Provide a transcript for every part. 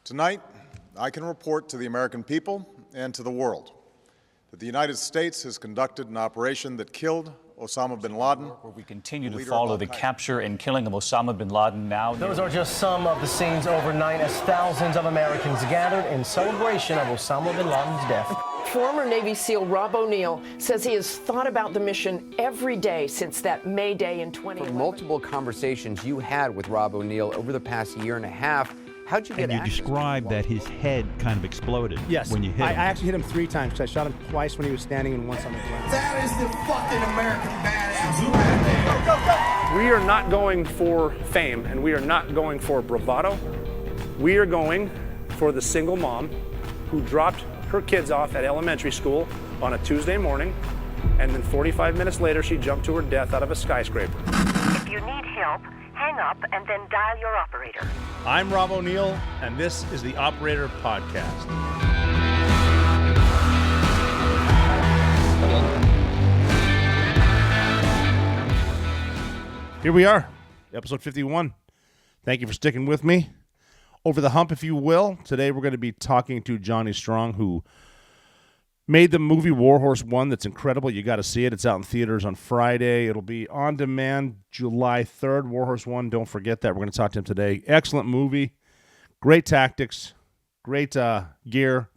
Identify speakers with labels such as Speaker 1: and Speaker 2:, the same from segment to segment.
Speaker 1: Tonight, I can report to the American people and to the world that the United States has conducted an operation that killed Osama bin Laden.
Speaker 2: Where we continue to follow the capture and killing of Osama bin Laden now.
Speaker 3: Those are just some of the scenes overnight as thousands of Americans gathered in celebration of Osama bin Laden's death.
Speaker 4: Former Navy SEAL Rob O'Neill says he has thought about the mission every day since that May Day in 2011.
Speaker 5: From multiple conversations you had with Rob O'Neill over the past year and a half, how'd you get
Speaker 6: access? And you described that his head kind of exploded when you hit him.
Speaker 7: I actually hit him 3 times because I shot him twice when he was standing and once on the ground.
Speaker 8: That is the fucking American badass right there.
Speaker 9: We are not going for fame and we are not going for bravado. We are going for the single mom who dropped her kids off at elementary school on a Tuesday morning, and then 45 minutes later she jumped to her death out of a skyscraper.
Speaker 10: If you need help, hang up and then dial your operator.
Speaker 11: I'm Rob O'Neill, and this is the Operator Podcast. Here we are, episode 51. Thank you for sticking with me. Over the hump, if you will. Today we're going to be talking to Johnny Strong, who made the movie WARHORSE ONE. That's incredible. You got to see it. It's out in theaters on Friday. It'll be on demand July 3rd. WARHORSE ONE. Don't forget that. We're going to talk to him today. Excellent movie. Great tactics. Great gear.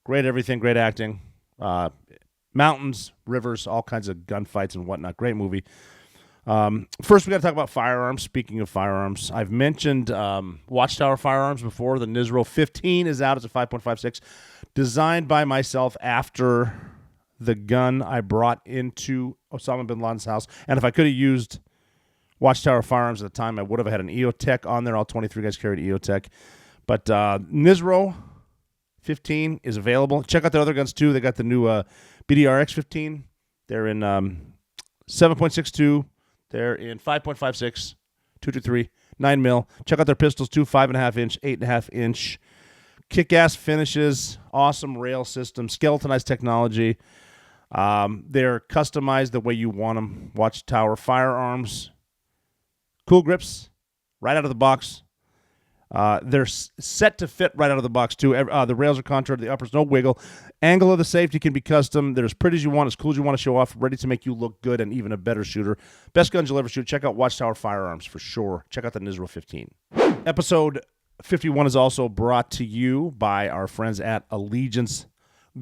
Speaker 11: Great everything. Great acting. Mountains, rivers, all kinds of gunfights and whatnot. Great movie. First, we got to talk about firearms. Speaking of firearms, I've mentioned Watchtower firearms before. The Nisro 15 is out. It's a 5.56, designed by myself after the gun I brought into Osama bin Laden's house. And if I could have used Watchtower firearms at the time, I would have had an EOTech on there. All 23 guys carried EOTech. But Nisro 15 is available. Check out the other guns, too. They got the new BDRX 15. They're in 7.62. They're in 5.56, 223, 9 mil. Check out their pistols too, 5.5 inch, 8.5 inch. Kick-ass finishes, awesome rail system, skeletonized technology. They're customized the way you want them. Watchtower firearms, cool grips, right out of the box. They're set to fit right out of the box too. The rails are contoured, the uppers no wiggle. Angle of the safety can be custom. They're as pretty as you want, as cool as you want to show off, ready to make you look good and even a better shooter. Best guns you'll ever shoot. Check out Watchtower firearms for sure. Check out the Nisro 15. Episode 51 is also brought to you by our friends at Allegiance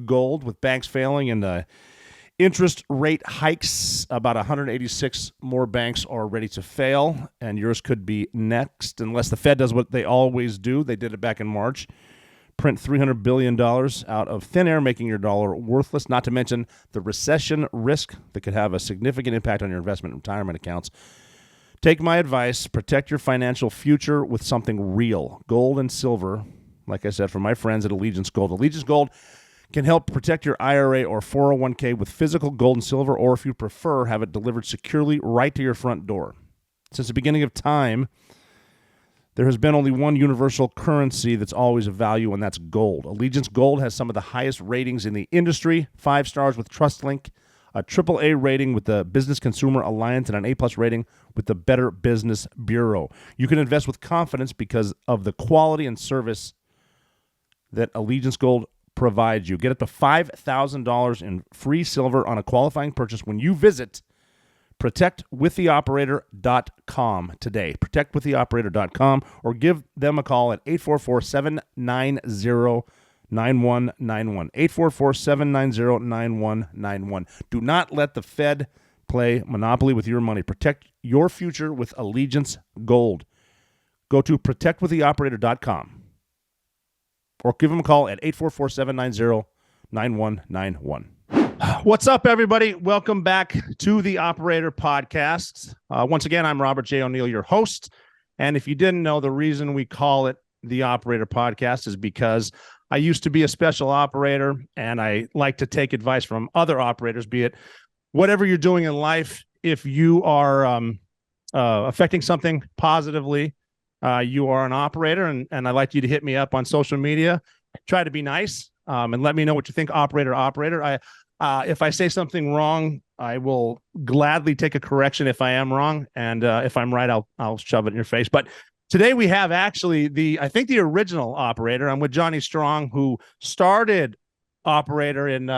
Speaker 11: Gold. With banks failing and interest rate hikes, about 186 more banks are ready to fail, and yours could be next unless the Fed does what they always do. They did it back in March. Print $300 billion out of thin air, making your dollar worthless, not to mention the recession risk that could have a significant impact on your investment and retirement accounts. Take my advice. Protect your financial future with something real. Gold and silver, like I said, from my friends at Allegiance Gold. Allegiance Gold can help protect your IRA or 401k with physical gold and silver, or if you prefer, have it delivered securely right to your front door. Since the beginning of time, there has been only one universal currency that's always of value, and that's gold. Allegiance Gold has some of the highest ratings in the industry, 5 stars with TrustLink, a AAA rating with the Business Consumer Alliance, and an A+ rating with the Better Business Bureau. You can invest with confidence because of the quality and service that Allegiance Gold provides you. Get up to $5,000 in free silver on a qualifying purchase when you visit protectwiththeoperator.com today. Protectwiththeoperator.com, or give them a call at 844-790-9191. 844-790-9191. Do not let the Fed play Monopoly with your money. Protect your future with Allegiance Gold. Go to protectwiththeoperator.com or give them a call at 844-790-9191. What's up, everybody? Welcome back to the Operator Podcast. Once again, I'm Robert J. O'Neill, your host. And if you didn't know, the reason we call it the Operator Podcast is because I used to be a special operator, and I like to take advice from other operators, be it whatever you're doing in life. If you are affecting something positively, you are an operator, and I'd like you to hit me up on social media. Try to be nice and let me know what you think, operator. If I say something wrong, I will gladly take a correction if I am wrong, and if I'm right, I'll shove it in your face. But Today we have actually I think the original operator. I'm with Johnny Strong, who started operator in.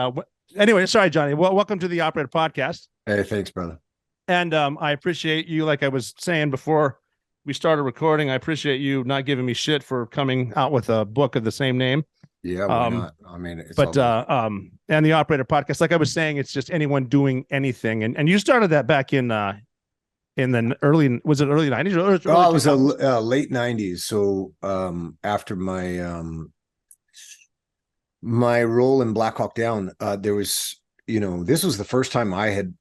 Speaker 11: Anyway, sorry, Johnny. Welcome to the Operator Podcast.
Speaker 12: Hey, thanks, brother.
Speaker 11: And I appreciate you. Like I was saying before we started recording, I appreciate you not giving me shit for coming out with a book of the same name.
Speaker 12: Yeah, why not? I mean, it's
Speaker 11: and the Operator Podcast, like I was saying, it's just anyone doing anything. And you started that back in the early, was it early 90s? Or early
Speaker 12: it was late 90s. So after my role in Black Hawk Down, there was, this was the first time I had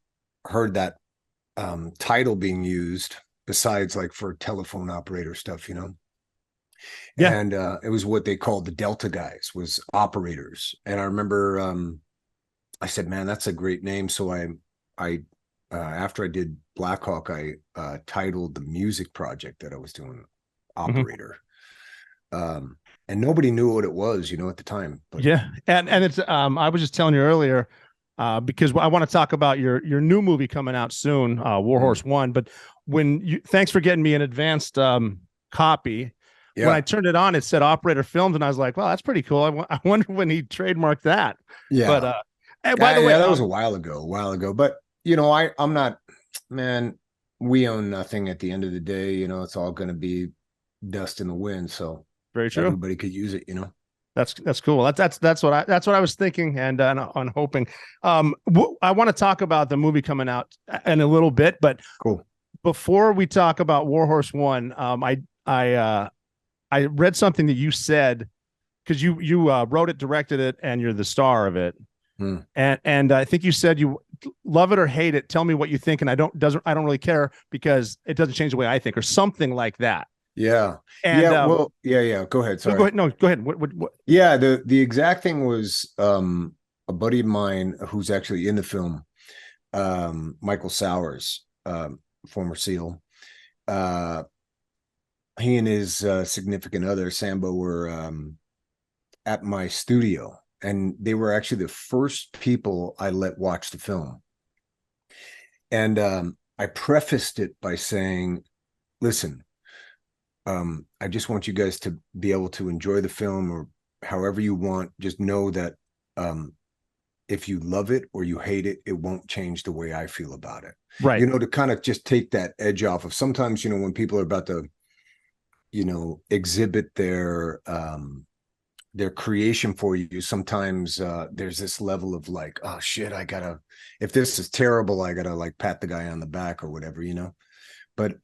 Speaker 12: heard that title being used besides like for telephone operator stuff, Yeah. And it was what they called the Delta guys, was operators. And I remember I said, man, that's a great name. So I after I did Black Hawk, I titled the music project that I was doing Operator. And nobody knew what it was, at the time. But.
Speaker 11: Yeah. And it's I was just telling you earlier, because I want to talk about your new movie coming out soon, WARHORSE ONE. But thanks for getting me an advanced copy. Yeah. When I turned it on, it said Operator Films, and I was like, "Well, that's pretty cool." I wonder when he trademarked that.
Speaker 12: Yeah.
Speaker 11: But by the way,
Speaker 12: that was a while ago. But I'm not, man. We own nothing at the end of the day. It's all going to be dust in the wind. So
Speaker 11: very true.
Speaker 12: Everybody could use it.
Speaker 11: That's cool. That's what I was thinking and on hoping. I want to talk about the movie coming out in a little bit, but
Speaker 12: cool.
Speaker 11: Before we talk about WARHORSE ONE, I read something that you said, because you wrote it, directed it, and you're the star of it. And I think you said you love it or hate it. Tell me what you think, and I don't really care because it doesn't change the way I think, or something like that.
Speaker 12: Yeah.
Speaker 11: And,
Speaker 12: yeah. Go ahead. Sorry.
Speaker 11: Go ahead. No, go ahead. What?
Speaker 12: Yeah. The exact thing was a buddy of mine who's actually in the film, Michael Sowers, former SEAL. He and his significant other, Sambo, were at my studio, and they were actually the first people I let watch the film. And I prefaced it by saying, listen, I just want you guys to be able to enjoy the film, or however you want. Just know that if you love it or you hate it, it won't change the way I feel about it.
Speaker 11: Right.
Speaker 12: To kind of just take that edge off of sometimes, when people are about to, exhibit their creation for you. Sometimes there's this level of like, oh shit, if this is terrible, I gotta like pat the guy on the back or whatever, But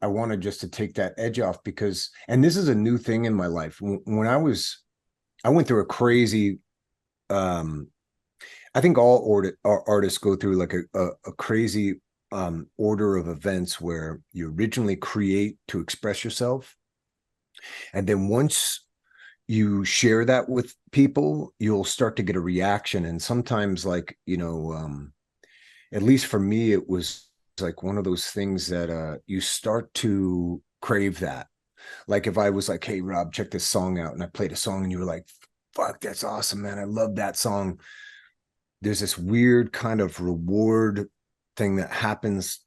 Speaker 12: I wanted just to take that edge off because, and this is a new thing in my life. When I went through a crazy, I think all artists go through like a crazy order of events where you originally create to express yourself. And then once you share that with people, you'll start to get a reaction. And sometimes like, at least for me, it was like one of those things that you start to crave that. Like if I was like, hey Rob, check this song out, and I played a song and you were like, fuck, that's awesome, man, I love that song. There's this weird kind of reward thing that happens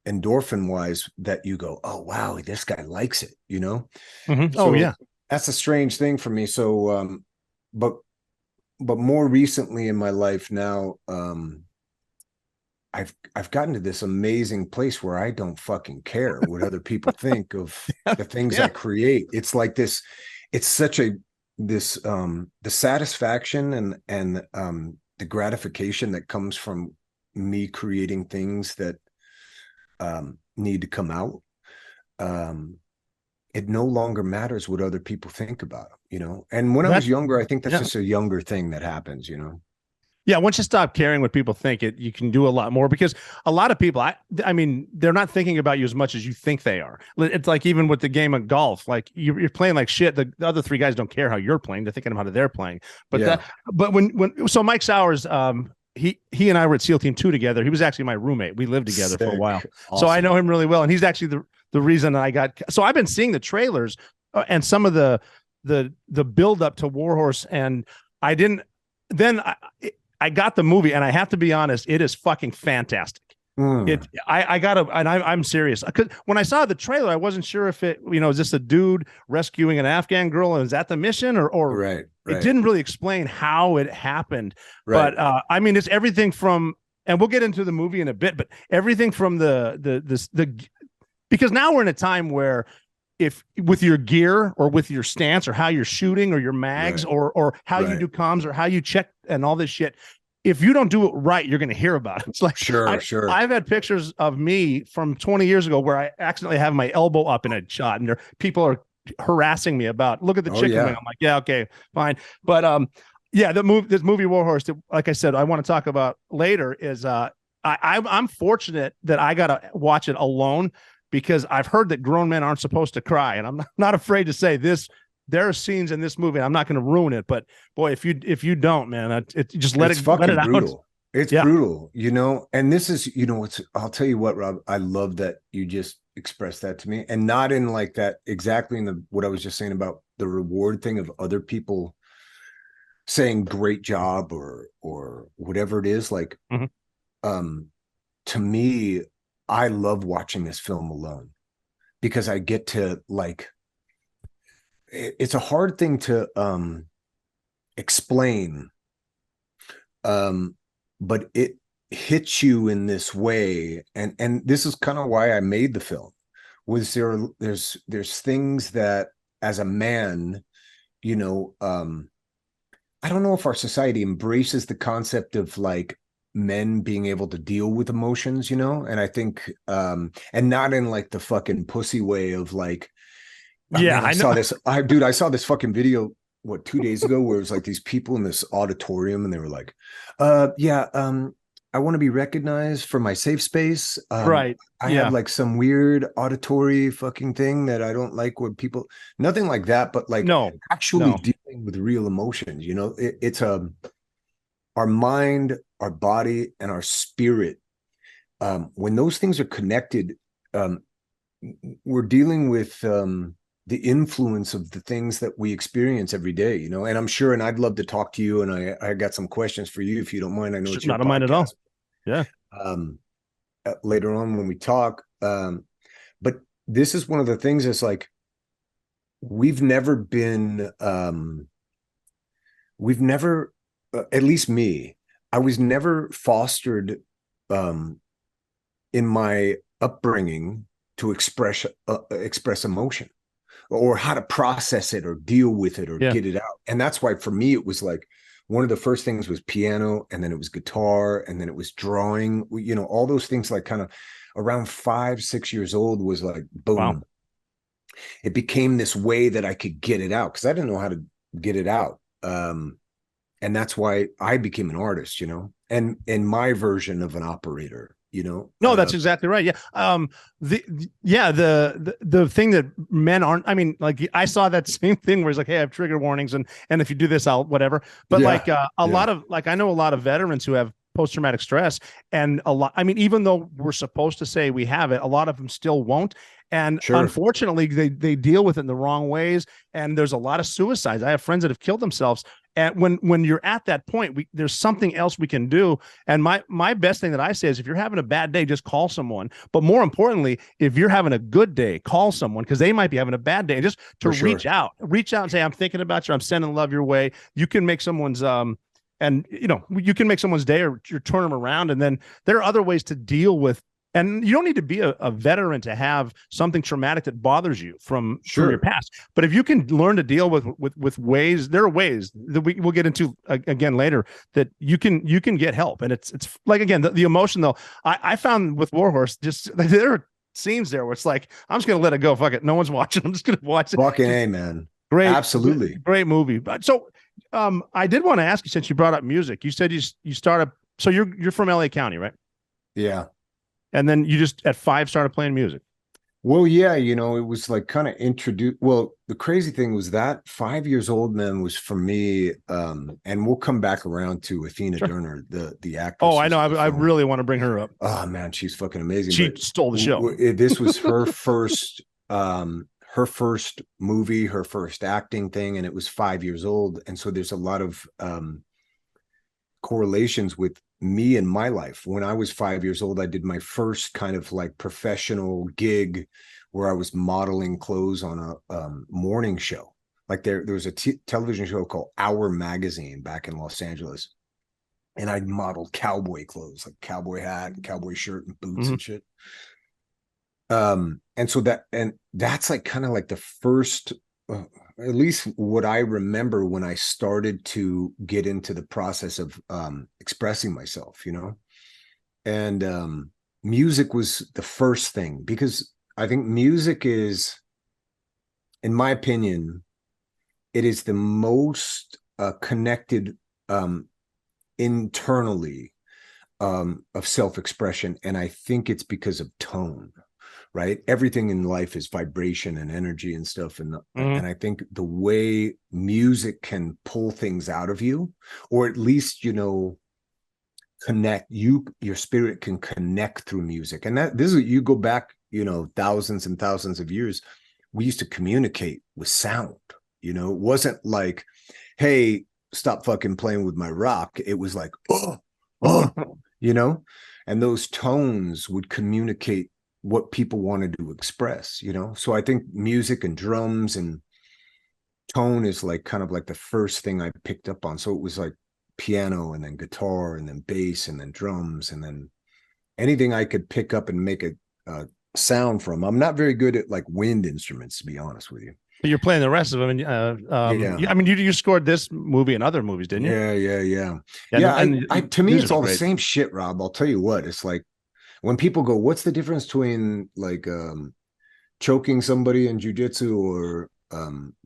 Speaker 12: endorphin wise, that you go, oh wow, this guy likes it,
Speaker 11: Mm-hmm.
Speaker 12: So
Speaker 11: yeah,
Speaker 12: that's a strange thing for me. So but more recently in my life now, I've gotten to this amazing place where I don't fucking care what other people think of the things I create. It's like this, it's such the satisfaction and the gratification that comes from me creating things that need to come out. It no longer matters what other people think about them, And when I was younger, I think that's just a younger thing that happens,
Speaker 11: Yeah, once you stop caring what people think, you can do a lot more, because a lot of people, I mean, they're not thinking about you as much as you think they are. It's like even with the game of golf, like you're playing like shit. The other three guys don't care how you're playing; they're thinking about how they're playing. But so Mike Sowers, he and I were at SEAL Team 2 together. He was actually my roommate. We lived together for a while, so I know him really well. And he's actually the reason I got. So I've been seeing the trailers and some of the build up to WARHORSE, and I didn't. Then I got the movie, and I have to be honest, it is fucking fantastic. I gotta, and I'm serious. Because when I saw the trailer, I wasn't sure if it, is this a dude rescuing an Afghan girl, and is that the mission, or
Speaker 12: right.
Speaker 11: It didn't really explain how it happened.
Speaker 12: Right.
Speaker 11: But I mean, it's everything from, and we'll get into the movie in a bit, but everything from the because now we're in a time where, if with your gear or with your stance or how you're shooting or your mags or how you do comms or how you check and all this shit, if you don't do it right, you're going to hear about it. It's like,
Speaker 12: sure.
Speaker 11: I've had pictures of me from 20 years ago where I accidentally have my elbow up in a shot, and people are harassing me about, look at the chicken wing. I'm like, yeah, okay, fine. But this movie Warhorse, that, like I said, I want to talk about later, is I'm fortunate that I got to watch it alone, because I've heard that grown men aren't supposed to cry, and I'm not afraid to say this. There are scenes in this movie, I'm not going to ruin it, but boy, if you don't, man, just let it
Speaker 12: brutal.
Speaker 11: out.
Speaker 12: It's brutal, and this is, I'll tell you what, Rob, I love that you just expressed that to me, and not in like that exactly in what I was just saying about the reward thing of other people saying great job or whatever it is. Like, to me, I love watching this film alone, because I get to, like, it's a hard thing to explain, but it hits you in this way, and this is kind of why I made the film. Was there's things that, as a man, I don't know if our society embraces the concept of like men being able to deal with emotions, and I think and not in like the fucking pussy way of like, I saw this. I saw this fucking video 2 days ago where it was like these people in this auditorium, and they were like, I want to be recognized for my safe space. I have like some weird auditory fucking thing that I don't like when people, nothing like that, but like actually dealing with real emotions. It's our mind, our body, and our spirit. When those things are connected, we're dealing with the influence of the things that we experience every day, and I'm sure, and I'd love to talk to you, and I got some questions for you if you don't mind. I know it's your
Speaker 11: not mind at all. Yeah.
Speaker 12: Later on when we talk, but this is one of the things that's like, we've never, at least me, I was never fostered in my upbringing to express emotion, or how to process it or deal with it or get it out. And that's why for me, it was like, one of the first things was piano, and then it was guitar, and then it was drawing, all those things, like kind of around 5-6 years old was like, boom. Wow. It became this way that I could get it out, because I didn't know how to get it out. And that's why I became an artist, and my version of an operator. No,
Speaker 11: that's exactly right. Yeah. The thing that men aren't, I mean, like, I saw that same thing where it's like, hey, I have trigger warnings, and if you do this, I'll whatever. But a lot of, like, I know a lot of veterans who have post-traumatic stress, and even though we're supposed to say we have it, a lot of them still won't. And unfortunately, they deal with it in the wrong ways. And there's a lot of suicides. I have friends that have killed themselves. And when you're at that point, there's something else we can do. And my best thing that I say is, if you're having a bad day, just call someone. But more importantly, if you're having a good day, call someone, because they might be having a bad day. And just to reach out and say, I'm thinking about you. I'm sending love your way. You can make someone's you can make someone's day, or you turn them around. And then there are other ways to deal with. And you don't need to be a veteran to have something traumatic that bothers you from your past. But if you can learn to deal with ways, there are ways that we'll get into again later, that you can get help. And it's like, again, the emotion, though, I found with Warhorse, just there are scenes there where it's like, I'm just going to let it go. Fuck it. No one's watching. I'm just going to watch it.
Speaker 12: Fucking A, man.
Speaker 11: Great.
Speaker 12: Absolutely.
Speaker 11: Great movie. But so I did want to ask you, since you brought up music, you said you started, so you're from LA County, right?
Speaker 12: Yeah.
Speaker 11: And then you just at 5 started playing music.
Speaker 12: Well, yeah, it was like kind of introduced. Well, the crazy thing was that 5 years old, man, was for me. And we'll come back around to Athena Turner, the actress.
Speaker 11: Oh, I know. I really want to bring her up.
Speaker 12: Oh man, she's fucking amazing.
Speaker 11: She stole the show.
Speaker 12: This was her first movie, her first acting thing, and it was 5 years old. And so there's a lot of correlations with me in my life. When I was 5 years old, I did my first kind of like professional gig where I was modeling clothes on a morning show. Like there was a television show called Our Magazine back in Los Angeles. And I modeled cowboy clothes, like cowboy hat and cowboy shirt and boots and shit. And so that's like kind of like the first, at least what I remember when I started to get into the process of expressing myself, you know. And music was the first thing, because I think music is, in my opinion, it is the most connected internally of self-expression. And I think it's because of tone, right? Everything in life is vibration and energy and stuff. And I think the way music can pull things out of you, or at least, you know, connect you, your spirit can connect through music. And this is, you go back, you know, thousands and thousands of years, we used to communicate with sound. You know, it wasn't like, hey, stop fucking playing with my rock. It was like, oh, you know, and those tones would communicate what people wanted to express, you know. So I think music and drums and tone is like kind of like the first thing I picked up on. So it was like piano and then guitar and then bass and then drums and then anything I could pick up and make a sound from. I'm not very good at like wind instruments, to be honest with you.
Speaker 11: But you're playing the rest of them, and I mean, you scored this movie and other movies, didn't you?
Speaker 12: Yeah. To me, it's all the same shit, Rob. I'll tell you what. It's like when people go, "What's the difference between like choking somebody in jujitsu or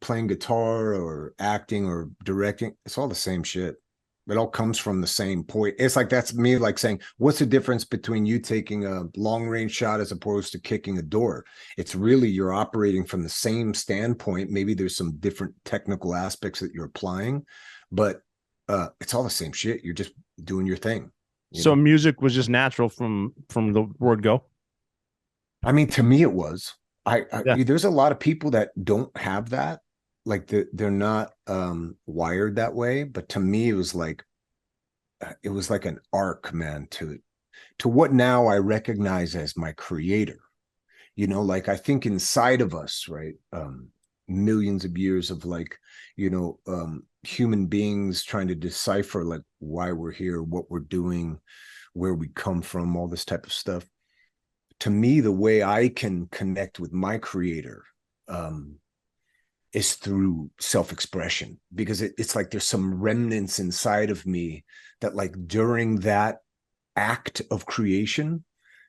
Speaker 12: playing guitar or acting or directing?" It's all the same shit. It all comes from the same point. It's like, that's me like saying, what's the difference between you taking a long range shot as opposed to kicking a door? It's really, you're operating from the same standpoint. Maybe there's some different technical aspects that you're applying, but it's all the same shit. You're just doing your thing.
Speaker 11: So music was just natural from the word go.
Speaker 12: I mean, to me, it was. There's a lot of people that don't have that. Like they're not wired that way, but to me it was like an arc, man, to what now I recognize as my creator. You know, like I think inside of us, right, millions of years of like, you know, human beings trying to decipher like why we're here, what we're doing, where we come from, all this type of stuff. To me, the way I can connect with my creator is through self-expression, because it's like there's some remnants inside of me that like during that act of creation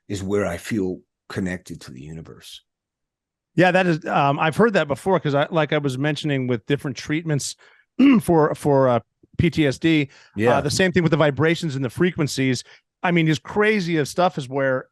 Speaker 12: is where I feel connected to the universe.
Speaker 11: Yeah, that is, I've heard that before, because I was mentioning with different treatments for PTSD, the same thing with the vibrations and the frequencies. I mean, as crazy as stuff is where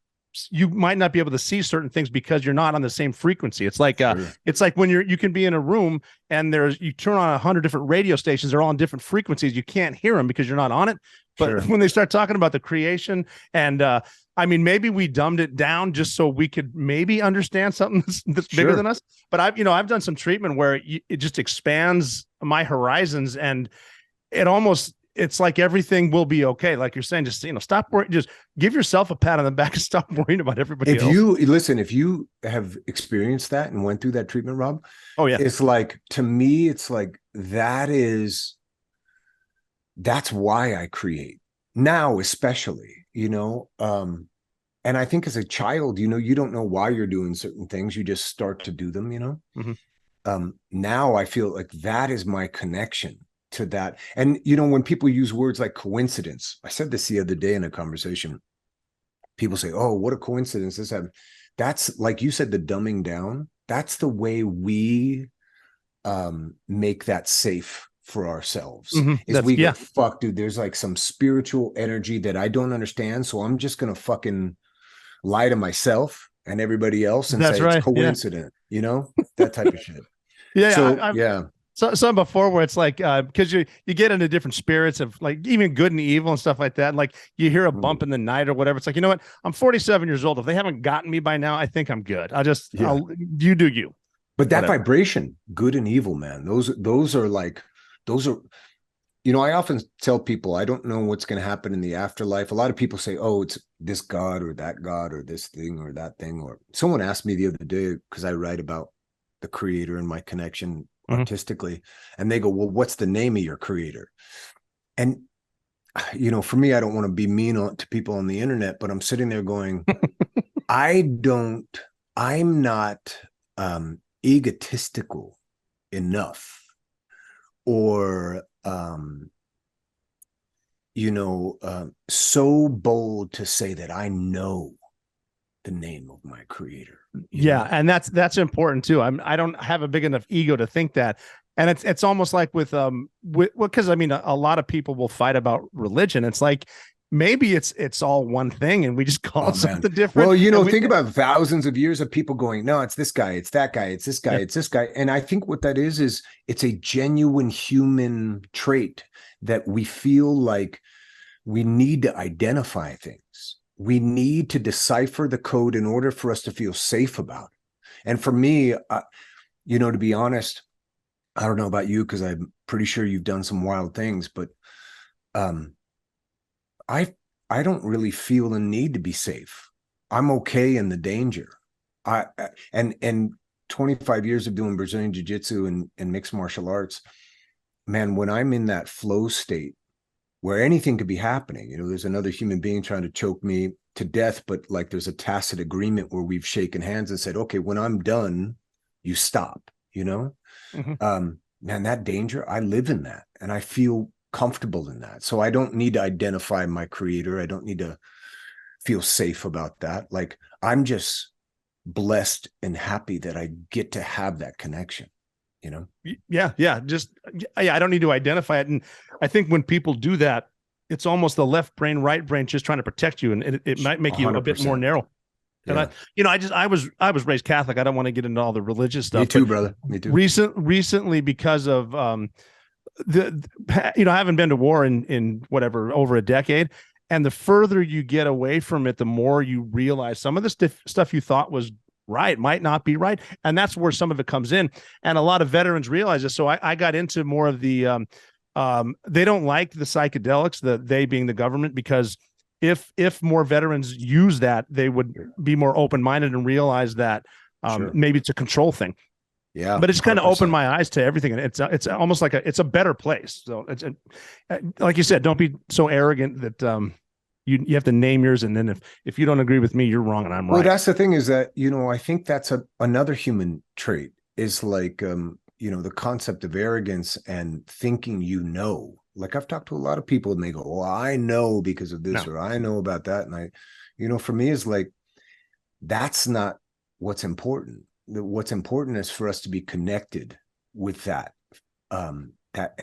Speaker 11: you might not be able to see certain things because you're not on the same frequency. It's like it's like when you can be in a room and you turn on 100 different radio stations, they're all on different frequencies. You can't hear them because you're not on it. But when they start talking about the creation and I mean, maybe we dumbed it down just so we could maybe understand something that's bigger than us. But I've done some treatment where it just expands my horizons, and it's like everything will be okay. Like you're saying, just, stop worrying, just give yourself a pat on the back and stop worrying about everybody else.
Speaker 12: If you have experienced that and went through that treatment, Rob, it's like, to me, it's like, that's why I create now, especially, and I think as a child, you don't know why you're doing certain things. You just start to do them, now I feel like that is my connection to that. And when people use words like coincidence, I said this the other day in a conversation, people say, oh, what a coincidence this happened. That's, like you said, the dumbing down. That's the way we make that safe for ourselves. We go, fuck, dude, there's like some spiritual energy that I don't understand, so I'm just gonna fucking lie to myself and everybody else and say it's coincident, that type of shit.
Speaker 11: So some before where it's like, because you get into different spirits of like even good and evil and stuff like that. And like you hear a bump in the night or whatever. It's like, you know what? I'm 47 years old. If they haven't gotten me by now, I think I'm good. You do you.
Speaker 12: But that vibration, good and evil, man, those are I often tell people I don't know what's going to happen in the afterlife. A lot of people say, oh, it's this God or this thing or that thing. Or someone asked me the other day, because I write about the creator and my connection artistically, and they go, well, what's the name of your creator? And, for me, I don't want to be mean to people on the internet, but I'm sitting there going, I'm not egotistical enough or so bold to say that I know the name of my creator.
Speaker 11: Yeah, and that's important too. I don't have a big enough ego to think that. And it's almost like with because I mean a lot of people will fight about religion. It's like maybe it's all one thing and we just call it something different.
Speaker 12: Well, think about thousands of years of people going, no, it's this guy, it's that guy, it's this guy, it's this guy. And I think what that is it's a genuine human trait that we feel like we need to identify things. We need to decipher the code in order for us to feel safe about it. And for me, to be honest, I don't know about you, because I'm pretty sure you've done some wild things, but I don't really feel the need to be safe. I'm okay in the danger. And 25 years of doing Brazilian Jiu-Jitsu and mixed martial arts, man, when I'm in that flow state where anything could be happening, there's another human being trying to choke me to death, but like there's a tacit agreement where we've shaken hands and said, okay, when I'm done, you stop, man, that danger, I live in that and I feel comfortable in that. So I don't need to identify my creator. I don't need to feel safe about that. Like I'm just blessed and happy that I get to have that connection.
Speaker 11: Yeah. I don't need to identify it. And I think when people do that, it's almost the left brain, right brain, just trying to protect you. And it might make you 100%. A bit more narrow. And I was raised Catholic. I don't want to get into all the religious stuff.
Speaker 12: Me too, brother. Me too.
Speaker 11: Recently, because of I haven't been to war in whatever, over a decade. And the further you get away from it, the more you realize some of the stuff you thought was right might not be right. And that's where some of it comes in. And a lot of veterans realize this. So I got into more of the, they don't like the psychedelics, they being the government, because if more veterans use that, they would be more open-minded and realize that maybe it's a control thing.
Speaker 12: Yeah.
Speaker 11: But it's kind of opened my eyes to everything. And it's almost like it's a better place. So it's like you said, don't be so arrogant that, you have to name yours, and then if you don't agree with me, you're wrong and I'm right.
Speaker 12: Well, that's the thing is that I think that's another human trait is like the concept of arrogance and thinking Like I've talked to a lot of people and they go, "Well, I know because of this or I know about that," and I, for me is like that's not what's important. What's important is for us to be connected with that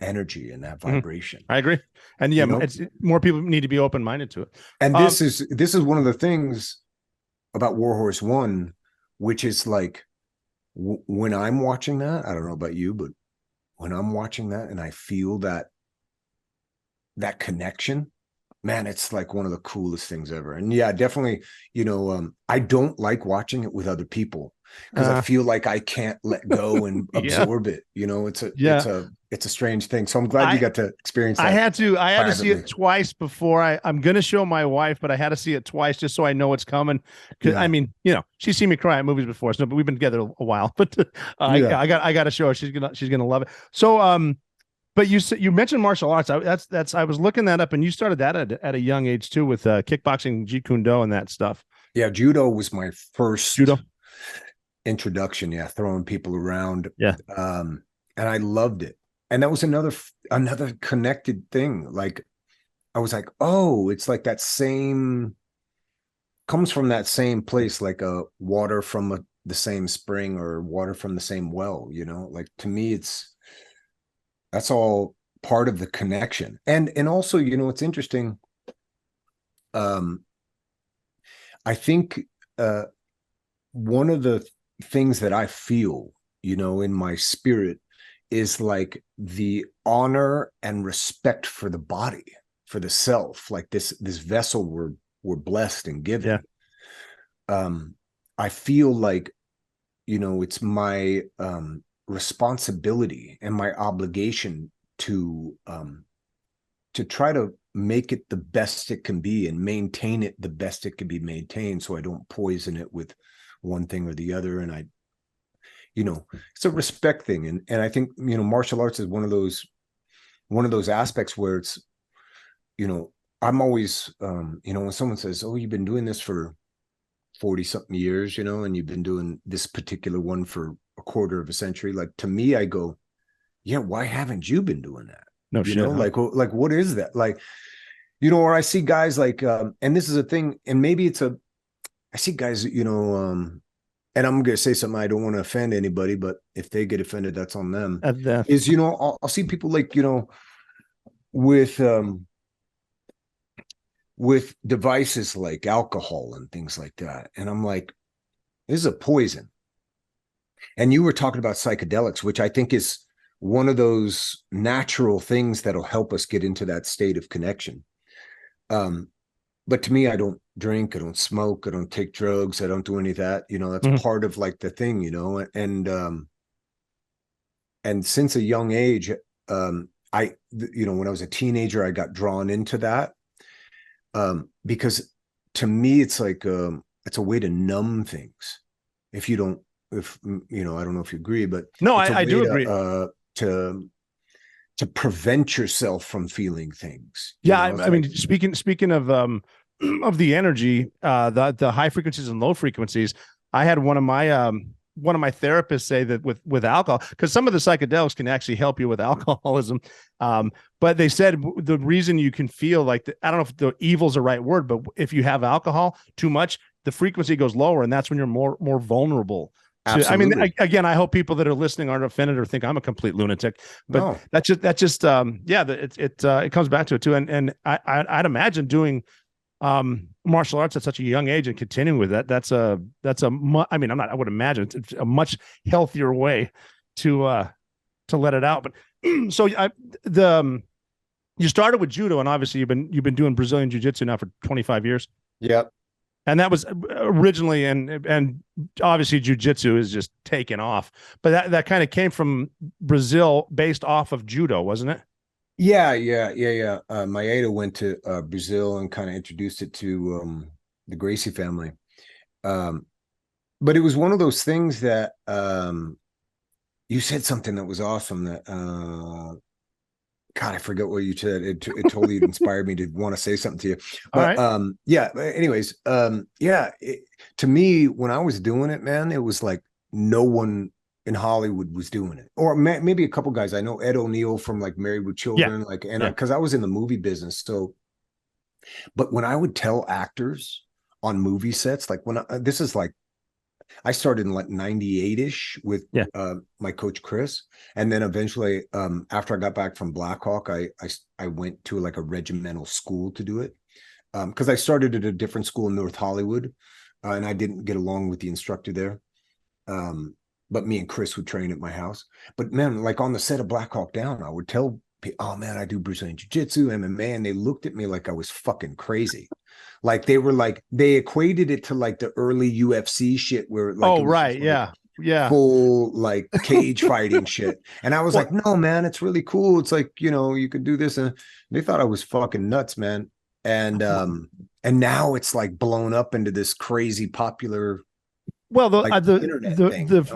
Speaker 12: energy and that vibration.
Speaker 11: I agree. And it's more people need to be open-minded to it.
Speaker 12: And this is one of the things about WARHORSE ONE, which is like when I'm watching that, I don't know about you, but when I'm watching that and I feel that connection, man, it's like one of the coolest things ever. And yeah, definitely, I don't like watching it with other people because I feel like I can't let go and absorb it. It's a strange thing. So I'm glad you got to experience that.
Speaker 11: I had to see it twice before I'm going to show my wife, but I had to see it twice just so I know it's coming. Cause I mean, she's seen me cry at movies before. So, but we've been together a while, but I got to show her. She's going to love it. So, but you mentioned martial arts. I was looking that up, and you started that at a young age too, with kickboxing, Jeet Kune Do, and that stuff.
Speaker 12: Yeah, judo was my first introduction. Yeah, throwing people around.
Speaker 11: Yeah,
Speaker 12: and I loved it. And that was another connected thing. Like I was like, oh, it's like that comes from that same place, like a water from the same spring or water from the same well. Like to me, that's all part of the connection. And also, it's interesting. I think one of the things that I feel, in my spirit is like the honor and respect for the body, for the self, like this vessel we're blessed and given. Yeah. I feel like, it's my responsibility and my obligation to to try to make it the best it can be and maintain it the best it can be maintained, so I don't poison it with one thing or the other. And it's a respect thing. And I think, martial arts is one of those aspects where it's, I'm always, when someone says, oh, you've been doing this for 40 something years, and you've been doing this particular one for a quarter of a century. Like, to me, I go, yeah, why haven't you been doing that?
Speaker 11: No shit.
Speaker 12: Like what is that? Like, or I see guys like, and this is a thing, and maybe I see guys, and I'm going to say something, I don't want to offend anybody, but if they get offended, that's on them. Is, I'll see people like, with devices like alcohol and things like that. And I'm like, this is a poison. And you were talking about psychedelics, which I think is one of those natural things that'll help us get into that state of connection. But to me, I don't drink, I don't smoke, I don't take drugs, I don't do any of that. That's part of like the thing, and since a young age, when I was a teenager, I got drawn into that. Because to me, it's like, it's a way to numb things. I don't know if you agree, but
Speaker 11: no, I do agree.
Speaker 12: To prevent yourself from feeling things.
Speaker 11: Yeah. I mean, speaking of the energy, the high frequencies and low frequencies, I had one of my therapists say that with alcohol, because some of the psychedelics can actually help you with alcoholism. But they said the reason you can feel like, I don't know if the evil's the right word, but if you have alcohol too much, the frequency goes lower, and that's when you're more vulnerable.
Speaker 12: Absolutely.
Speaker 11: I mean, again, I hope people that are listening aren't offended or think I'm a complete lunatic, but
Speaker 12: no.
Speaker 11: It comes back to it too. And I'd imagine doing martial arts at such a young age and continuing with that. I would imagine it's a much healthier way to let it out. But so you started with judo, and obviously you've been doing Brazilian jiu-jitsu now for 25 years.
Speaker 12: Yep.
Speaker 11: And that was originally, and obviously jiu-jitsu is just taken off, but that kind of came from Brazil based off of judo, wasn't it?
Speaker 12: Yeah. Maeda went to Brazil and kind of introduced it to the Gracie family. But it was one of those things that you said something that was awesome that God, I forget what you said. It totally inspired me to want to say something to you. But anyways, to me, when I was doing it, man, it was like no one in Hollywood was doing it, or maybe a couple guys. I know Ed O'Neill from like Married with Children, because I was in the movie business. So, but when I would tell actors on movie sets, like this is like, I started in like 98-ish with my coach Chris, and then eventually after I got back from Blackhawk, I went to like a regimental school to do it, because I started at a different school in North Hollywood, and I didn't get along with the instructor there. But me and Chris would train at my house. But man, like on the set of Blackhawk Down, I would tell people, oh man, I do Brazilian Jiu-Jitsu, MMA, and they looked at me like I was fucking crazy. Like they equated it to like the early UFC shit where full like cage fighting shit. And I was like, no man, it's really cool. It's like, you could do this. And they thought I was fucking nuts, man. And now it's like blown up into this crazy popular.
Speaker 11: Well, the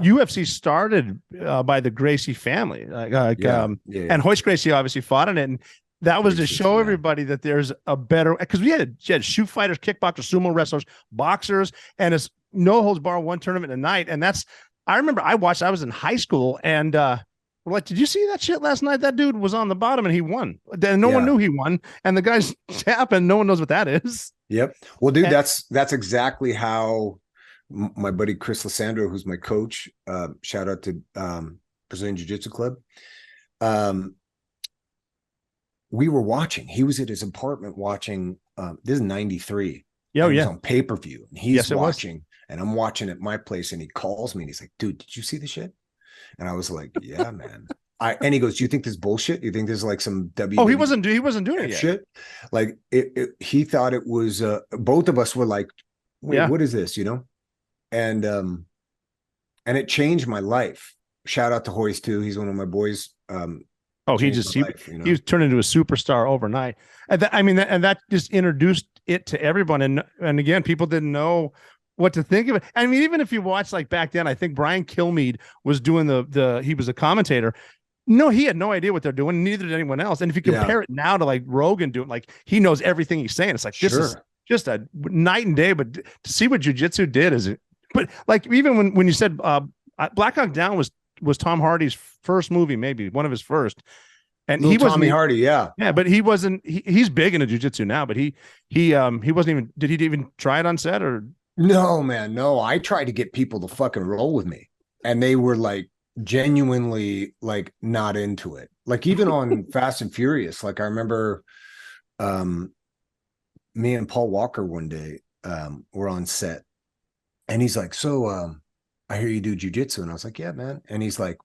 Speaker 11: UFC started by the Gracie family, and Hoist Gracie obviously fought in it, and that was to show everybody that there's a better, because we had shoot fighters, kickboxers, sumo wrestlers, boxers, and it's no holds barred one tournament a night. And I remember I was in high school, and we're like, did you see that shit last night? That dude was on the bottom and he won. Then no one knew he won, and the guy's tapping. No one knows what that is.
Speaker 12: Yep. Well, dude, that's exactly how my buddy Chris Lissandro, who's my coach, shout out to Brazilian Jiu-Jitsu Club. We were watching. He was at his apartment watching. This is 93.
Speaker 11: Yeah,
Speaker 12: it was on pay-per-view. And he's watching, and I'm watching at my place. And he calls me and he's like, "Dude, did you see the shit?" And I was like, "Yeah, man." And he goes, "Do you think this is bullshit? Do you think this is like some WWE?"
Speaker 11: Oh, he wasn't doing it yet.
Speaker 12: Shit. Like he thought it was. Both of us were like, "Wait, what is this?" And it changed my life. Shout out to Hoist too. He's one of my boys.
Speaker 11: Oh, he was turned into a superstar overnight. And that just introduced it to everyone. And again, people didn't know what to think of it. I mean, even if you watch like back then, I think Brian Kilmeade was doing he was a commentator. No, he had no idea what they're doing. Neither did anyone else. And if you compare it now to like Rogan doing, like he knows everything he's saying. It's like, this is just a night and day. But to see what jiu-jitsu did but like, even when you said Black Hawk Down was Tom Hardy's first movie, maybe one of his first. And he wasn't
Speaker 12: Tommy Hardy, yeah.
Speaker 11: But he wasn't, he's big into jiu-jitsu now, but he wasn't even, did he even try it on set or?
Speaker 12: No, man, no. I tried to get people to fucking roll with me, and they were like genuinely like not into it. Like even on Fast and Furious, like I remember me and Paul Walker one day were on set, and he's like, so I hear you do jiu-jitsu. And I was like, yeah, man. And he's like,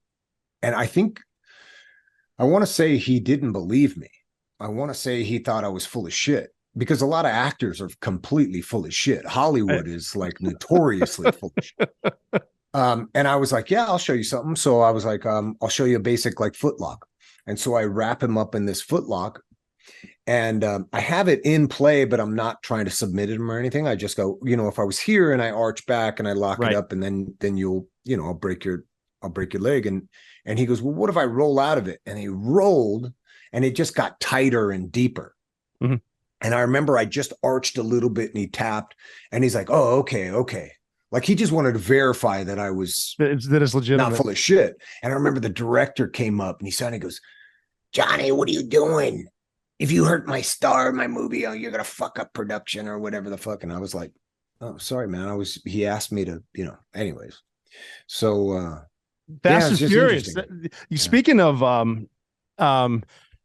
Speaker 12: and I want to say he didn't believe me. I want to say he thought I was full of shit, because a lot of actors are completely full of shit. Hollywood is like notoriously full of shit. And I was like, yeah, I'll show you something. So I was like, I'll show you a basic like footlock. And so I wrap him up in this footlock, and I have it in play, but I'm not trying to submit him or anything. I just go, if I was here and I arch back and I lock it up, and then you'll, I'll break your leg. And he goes, well, what if I roll out of it? And he rolled, and it just got tighter and deeper.
Speaker 11: Mm-hmm.
Speaker 12: And I remember I just arched a little bit, and he tapped, and he's like, oh, okay. Like he just wanted to verify that I was
Speaker 11: that it's legitimate,
Speaker 12: not full of shit. And I remember the director came up, and he goes, Johnny, what are you doing? If you hurt my star in my movie, you're going to fuck up production or whatever the fuck. And I was like, oh, sorry, man. He asked me to, anyways. So,
Speaker 11: Fast and Furious. Speaking of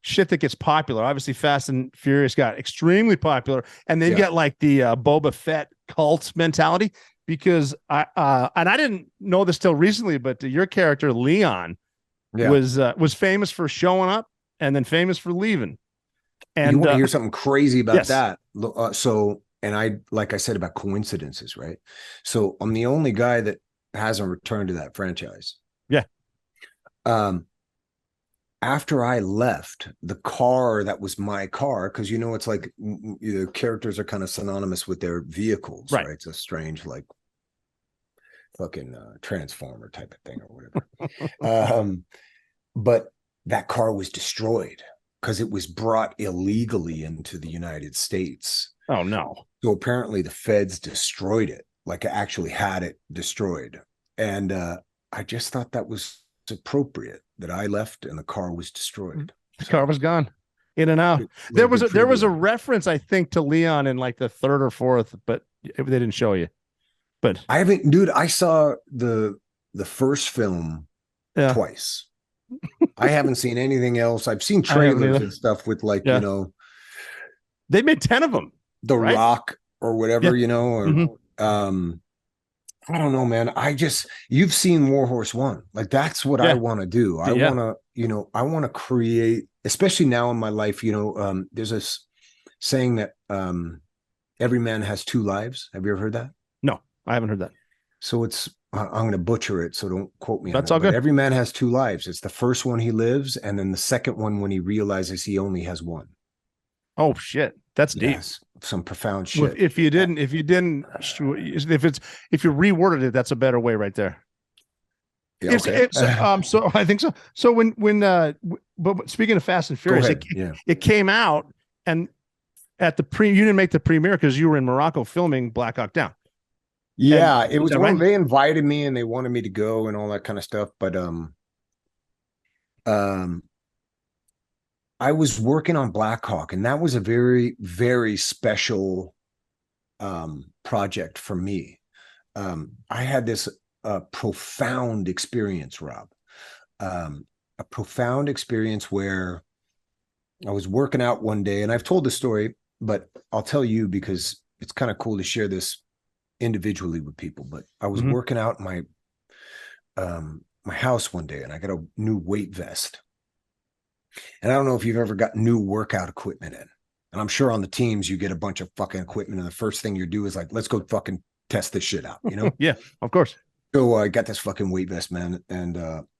Speaker 11: shit that gets popular, obviously Fast and Furious got extremely popular, and they've got like the Boba Fett cult mentality, because I didn't know this till recently, but your character Leon was famous for showing up and then famous for leaving. And
Speaker 12: you want to hear something crazy about that? And I, like I said about coincidences, right? So I'm the only guy that hasn't returned to that franchise.
Speaker 11: Yeah.
Speaker 12: After I left, the car that was my car, because it's like the characters are kind of synonymous with their vehicles, right? It's a strange like fucking transformer type of thing or whatever. But that car was destroyed because it was brought illegally into the United States.
Speaker 11: Oh no.
Speaker 12: So apparently the feds destroyed it, like actually had it destroyed. And I just thought that was appropriate that I left and the car was destroyed.
Speaker 11: The car was gone, in and out. There was a reference, I think, to Leon in like the third or fourth, but they didn't show you. But
Speaker 12: I haven't, dude. I saw the first film twice. I haven't seen anything else. I've seen trailers and stuff with like
Speaker 11: they made 10 of them.
Speaker 12: The Rock or whatever, or I don't know, man. You've seen Warhorse One. Like that's what I want to do. I want to create, especially now in my life, there's this saying that every man has two lives. Have you ever heard that?
Speaker 11: No, I haven't heard that.
Speaker 12: So I'm going to butcher it, so don't quote me on
Speaker 11: That's
Speaker 12: it.
Speaker 11: all good.
Speaker 12: But every man has two lives. It's the first one he lives, and then the second one when he realizes he only has one.
Speaker 11: Oh shit, that's deep.
Speaker 12: Yes, some profound shit.
Speaker 11: Well, if you reworded it, that's a better way right there.
Speaker 12: Yeah, okay.
Speaker 11: So I think so. So but speaking of Fast and Furious, it came out, and at you didn't make the premiere because you were in Morocco filming Black Hawk Down.
Speaker 12: Yeah, it was when they invited me and they wanted me to go and all that kind of stuff. But I was working on Black Hawk, and that was a very, very special project for me. I had this profound experience, Rob. A profound experience where I was working out one day, and I've told the story, but I'll tell you because it's kind of cool to share this individually with people. But I was working out my house one day, and I got a new weight vest. And I don't know if you've ever got new workout equipment in. And I'm sure on the teams you get a bunch of fucking equipment, and the first thing you do is like, let's go fucking test this shit out,
Speaker 11: Yeah, of course.
Speaker 12: So I got this fucking weight vest, man, and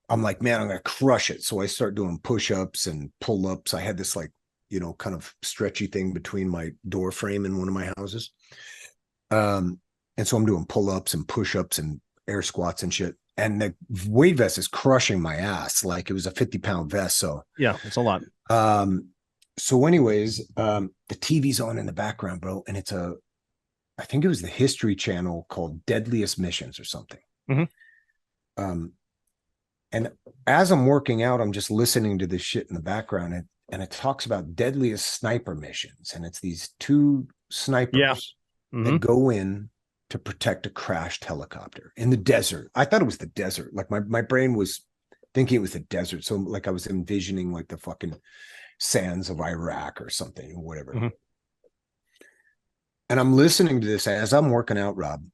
Speaker 12: I'm like, man, I'm going to crush it. So I start doing push-ups and pull-ups. I had this like, kind of stretchy thing between my door frame in one of my houses. And so I'm doing pull-ups and push-ups and air squats and shit. And the weight vest is crushing my ass. Like it was a 50-pound vest. So
Speaker 11: yeah, it's a lot.
Speaker 12: So anyways, the TV's on in the background, bro. And I think it was the History Channel called Deadliest Missions or something.
Speaker 11: Mm-hmm.
Speaker 12: And as I'm working out, I'm just listening to this shit in the background, and it talks about deadliest sniper missions. And it's these two snipers that go in to protect a crashed helicopter in the desert. I thought it was the desert. Like my brain was thinking it was the desert. So like I was envisioning like the fucking sands of Iraq or something or whatever.
Speaker 11: Mm-hmm.
Speaker 12: And I'm listening to this as I'm working out, Rob.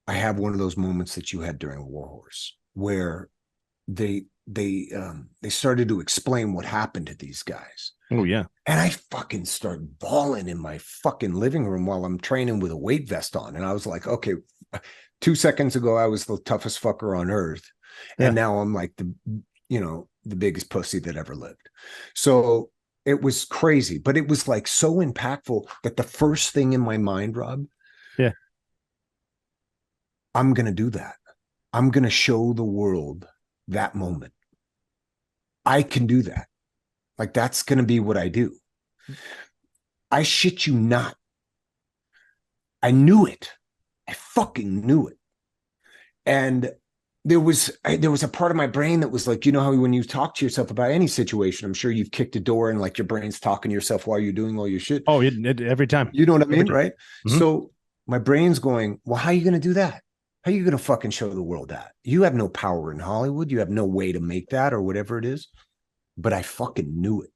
Speaker 12: I have one of those moments that you had during Warhorse where they started to explain what happened to these guys.
Speaker 11: Oh yeah.
Speaker 12: And I fucking start bawling in my fucking living room while I'm training with a weight vest on. And I was like, okay, 2 seconds ago I was the toughest fucker on earth. And now I'm like the biggest pussy that ever lived. So it was crazy, but it was like so impactful that the first thing in my mind, Rob, I'm going to do that. I'm going to show the world that moment. I can do that. Like that's going to be what I do. I shit you not. I knew it. I fucking knew it. And there was a part of my brain that was like, how when you talk to yourself about any situation, I'm sure you've kicked a door and like your brain's talking to yourself while you're doing all your shit.
Speaker 11: Oh, every time.
Speaker 12: You know what I mean? Right?
Speaker 11: Mm-hmm.
Speaker 12: So my brain's going, well, how are you going to do that? How are you going to fucking show the world that? You have no power in Hollywood. You have no way to make that or whatever it is. But I fucking knew it.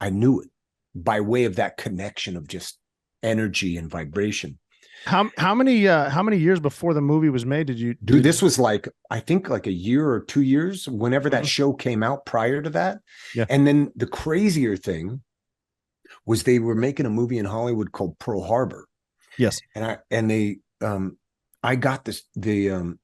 Speaker 12: I knew it by way of that connection of just energy and vibration.
Speaker 11: How many years before the movie was made did you
Speaker 12: do? This was like, I think like a year or 2 years, whenever that show came out prior to that.
Speaker 11: Yeah.
Speaker 12: And then the crazier thing was they were making a movie in Hollywood called Pearl Harbor.
Speaker 11: Yes.
Speaker 12: I got the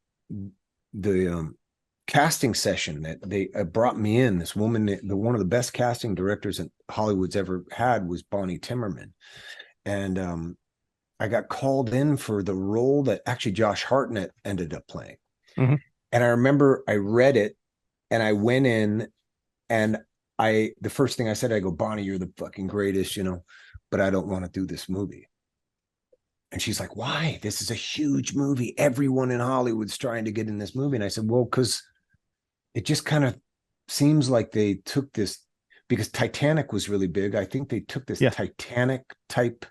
Speaker 12: casting session that they brought me in. This woman, one of the best casting directors that Hollywood's ever had was Bonnie Timmerman. And I got called in for the role that actually Josh Hartnett ended up playing.
Speaker 11: Mm-hmm.
Speaker 12: And I remember I read it and I went in and the first thing I said, I go, Bonnie, you're the fucking greatest, but I don't want to do this movie. And she's like, why? This is a huge movie. Everyone in Hollywood's trying to get in this movie. And I said, well, because it just kind of seems like they took this, because Titanic was really big. I think they took this Titanic type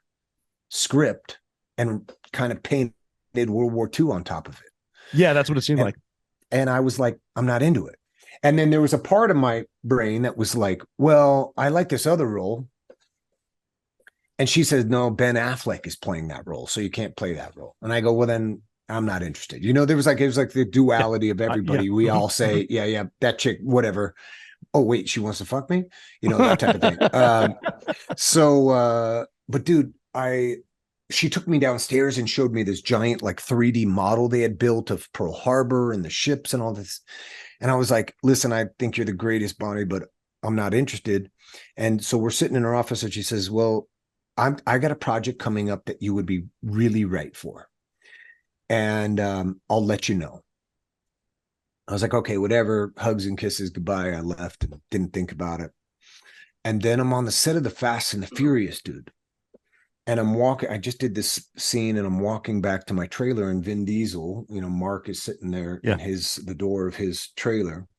Speaker 12: script and kind of painted World War II on top of it.
Speaker 11: Yeah, that's what it seemed like.
Speaker 12: And I was like, I'm not into it. And then there was a part of my brain that was like, well, I like this other role. And she says, no, Ben Affleck is playing that role, so you can't play that role. And I go, well, then I'm not interested. It was like the duality of everybody. We all say, yeah, that chick, whatever. Oh, wait, she wants to fuck me? That type of thing. But dude, she took me downstairs and showed me this giant like 3D model they had built of Pearl Harbor and the ships and all this. And I was like, listen, I think you're the greatest, Bonnie, but I'm not interested. And so we're sitting in her office and she says, well, I got a project coming up that you would be really right for. And I'll let you know. I was like, okay, whatever. Hugs and kisses. Goodbye. I left and didn't think about it. And then I'm on the set of The Fast and the Furious, dude. And I'm walking. I just did this scene and I'm walking back to my trailer and Vin Diesel, Mark is sitting there in the door of his trailer.